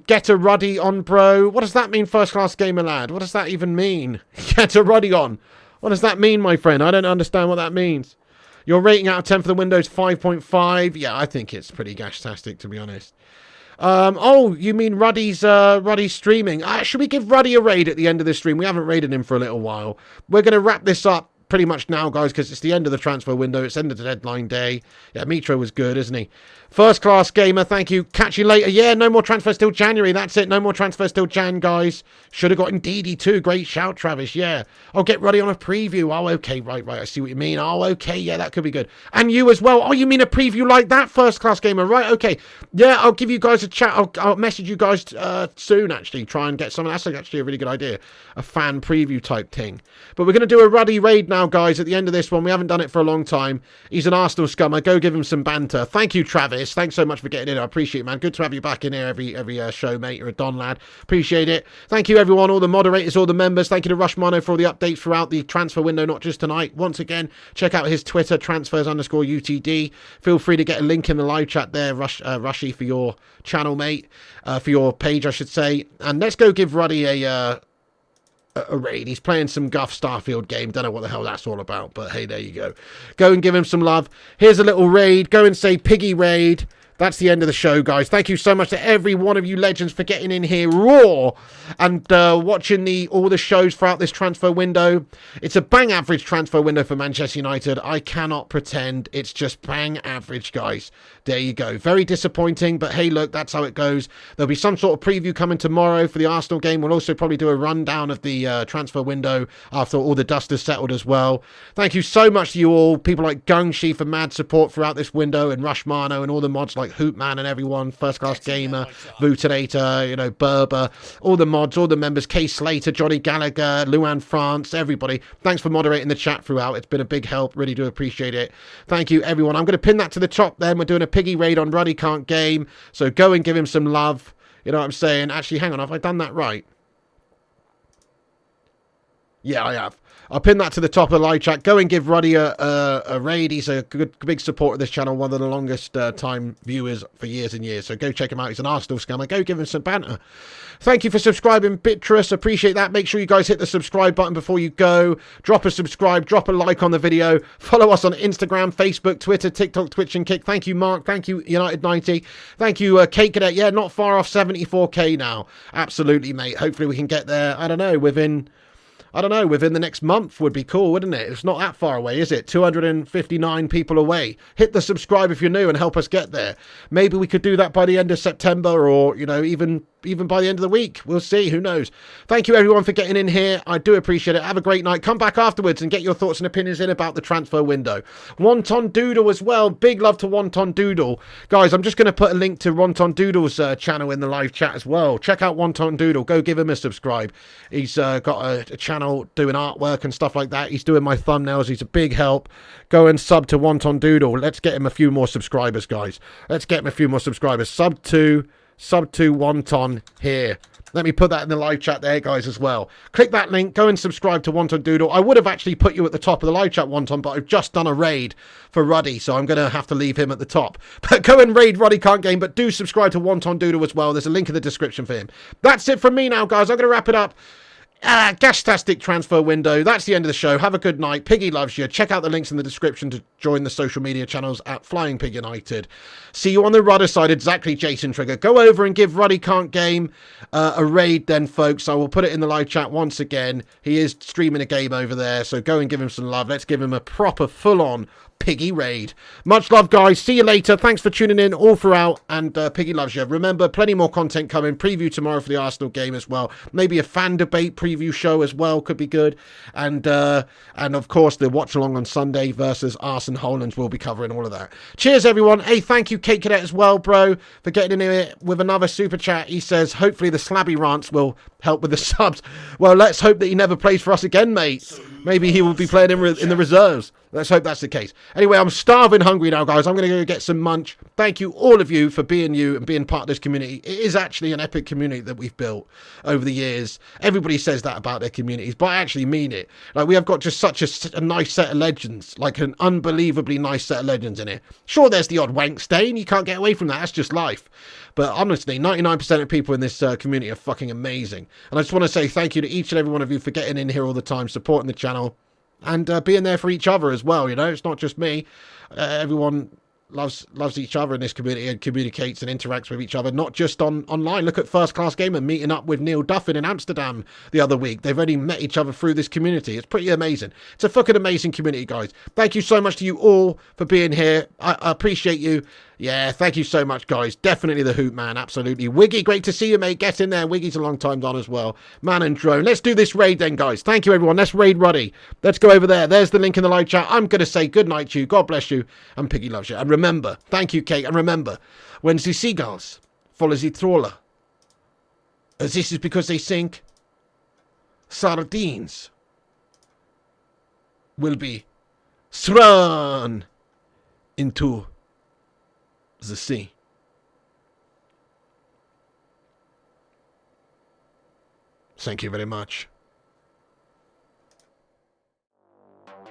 Get a Ruddy on, bro. What does that mean, First Class Gamer lad? What does that even mean? Get a Ruddy on. What does that mean, my friend? I don't understand what that means. Your rating out of 10 for the Windows 5.5. Yeah, I think it's pretty gash-tastic, to be honest. Oh, you mean Ruddy's streaming? Should we give Ruddy a raid at the end of this stream? We haven't raided him for a little while. We're going to wrap this up pretty much now, guys, because it's the end of the transfer window. It's the end of the deadline day. Yeah, Mitro was good, isn't he? First Class Gamer, thank you. Catch you later. Yeah, no more transfers till January. That's it. No more transfers till Jan, guys. Should have got Ndidi too. Great shout, Travis. Yeah. I'll get ready on a preview. Oh, okay. Right. I see what you mean. Oh, okay. Yeah, that could be good. And you as well. Oh, you mean a preview like that, First Class Gamer? Right. Okay. Yeah, I'll give you guys a chat. I'll message you guys soon, actually. Try and get some. That's actually a really good idea. A fan preview type thing. But we're going to do a Ruddy raid now, guys, at the end of this one. We haven't done it for a long time. He's an Arsenal scummer. Go give him some banter. Thank you, Travis. Thanks so much for getting in. I appreciate it, man. Good to have you back in here every show, mate. You're a Don lad. Appreciate it. Thank you, everyone, all the moderators, all the members. Thank you to Rushmano for all the updates throughout the transfer window, not just tonight. Once again, check out his Twitter, transfers_UTD. Feel free to get a link in the live chat there, Rushy, for your channel, mate. For your page, I should say. And let's go give Ruddy a raid. He's playing some Guff Starfield game. Don't know what the hell that's all about, but hey, there you go. Go and give him some love. Here's a little raid. Go and say Piggy raid. That's the end of the show, guys. Thank you so much to every one of you legends for getting in here raw and watching all the shows throughout this transfer window. It's a bang average transfer window for Manchester United. I cannot pretend it's just bang average, guys. There you go. Very disappointing, but hey, look, that's how it goes. There'll be some sort of preview coming tomorrow for the Arsenal game. We'll also probably do a rundown of the transfer window after all the dust has settled as well. Thank you so much to you all. People like Gungshi for mad support throughout this window, and Rushmano and all the mods like Hoopman and everyone, First Class Gamer, Vutinator, you know, Berber, all the mods, all the members, K Slater, Johnny Gallagher, Luan France, everybody. Thanks for moderating the chat throughout. It's been a big help. Really do appreciate it. Thank you, everyone. I'm going to pin that to the top then. We're doing a piggy raid on Ruddy Can't Game, so go and give him some love. You know what I'm saying? Actually, hang on. Have I done that right? Yeah, I have. I'll pin that to the top of the live chat. Go and give Ruddy a raid. He's a good, big supporter of this channel. One of the longest time viewers for years and years. So go check him out. He's an Arsenal scammer. Go give him some banter. Thank you for subscribing, Bitrus. Appreciate that. Make sure you guys hit the subscribe button before you go. Drop a subscribe. Drop a like on the video. Follow us on Instagram, Facebook, Twitter, TikTok, Twitch, and Kick. Thank you, Mark. Thank you, United90. Thank you, Kate Cadet. Yeah, not far off 74k now. Absolutely, mate. Hopefully we can get there. I don't know, within the next month would be cool, wouldn't it? It's not that far away, is it? 259 people away. Hit the subscribe if you're new and help us get there. Maybe we could do that by the end of September, or, you know, even by the end of the week. We'll see. Who knows? Thank you, everyone, for getting in here. I do appreciate it. Have a great night. Come back afterwards and get your thoughts and opinions in about the transfer window. Wonton Doodle as well. Big love to Wonton Doodle. Guys, I'm just going to put a link to Wonton Doodle's channel in the live chat as well. Check out Wonton Doodle. Go give him a subscribe. He's got a channel doing artwork and stuff like that. He's doing my thumbnails. He's a big help. Go and sub to Wonton Doodle. Let's get him a few more subscribers, guys. Let's get him a few more subscribers. Sub to Wonton here. Let me put that in the live chat there, guys, as well. Click that link. Go and subscribe to Wonton Doodle. I would have actually put you at the top of the live chat, Wonton, but I've just done a raid for Ruddy, so I'm going to have to leave him at the top. But go and raid Ruddy Can't Game, but do subscribe to Wonton Doodle as well. There's a link in the description for him. That's it from me now, guys. I'm going to wrap it up. Gastastic transfer window. That's the end of the show. Have a good night. Piggy loves you. Check out the links in the description to join the social media channels at Flying Pig United. See you on the Rudder side. Exactly, Jason Trigger. Go over and give Ruddy Can't Game a raid then, folks. I will put it in the live chat once again. He is streaming a game over there, so go and give him some love. Let's give him a proper full-on Piggy raid. Much love, guys. See you later. Thanks for tuning in all throughout, and Piggy loves you. Remember, plenty more content coming. Preview tomorrow for the Arsenal game as well. Maybe a fan debate preview show as well could be good. And of course, the watch along on Sunday versus Arsenal Hollands. We'll be covering all of that. Cheers, everyone. Hey, thank you, Kate Cadet, as well, bro, for getting in here with another super chat. He says, hopefully the Slabby rants will help with the subs. Well, let's hope that he never plays for us again, mate. Maybe he will be playing in the reserves. Let's hope that's the case. Anyway, I'm starving hungry now, guys. I'm going to go get some munch. Thank you, all of you, for being you and being part of this community. It is actually an epic community that we've built over the years. Everybody says that about their communities, but I actually mean it. Like, we have got just such a nice set of legends, like an unbelievably nice set of legends in here. Sure, there's the odd wank stain. You can't get away from that. That's just life. But honestly, 99% of people in this community are fucking amazing. And I just want to say thank you to each and every one of you for getting in here all the time, supporting the channel, and being there for each other as well. You know, it's not just me. Everyone loves each other in this community and communicates and interacts with each other, not just online. Look at First Class Gamer meeting up with Neil Duffin in Amsterdam the other week. They've only met each other through this community. It's pretty amazing. It's a fucking amazing community, guys. Thank you so much to you all for being here. I appreciate you. Yeah, thank you so much, guys. Definitely the hoot, man. Absolutely. Wiggy, great to see you, mate. Get in there. Wiggy's a long time gone as well. Man and Drone. Let's do this raid then, guys. Thank you, everyone. Let's raid Ruddy. Let's go over there. There's the link in the live chat. I'm going to say good night to you. God bless you. And Piggy loves you. And remember, thank you, Kate. And remember, when the seagulls follow the trawler, as this is because they think sardines will be thrown into the sea. Thank you very much.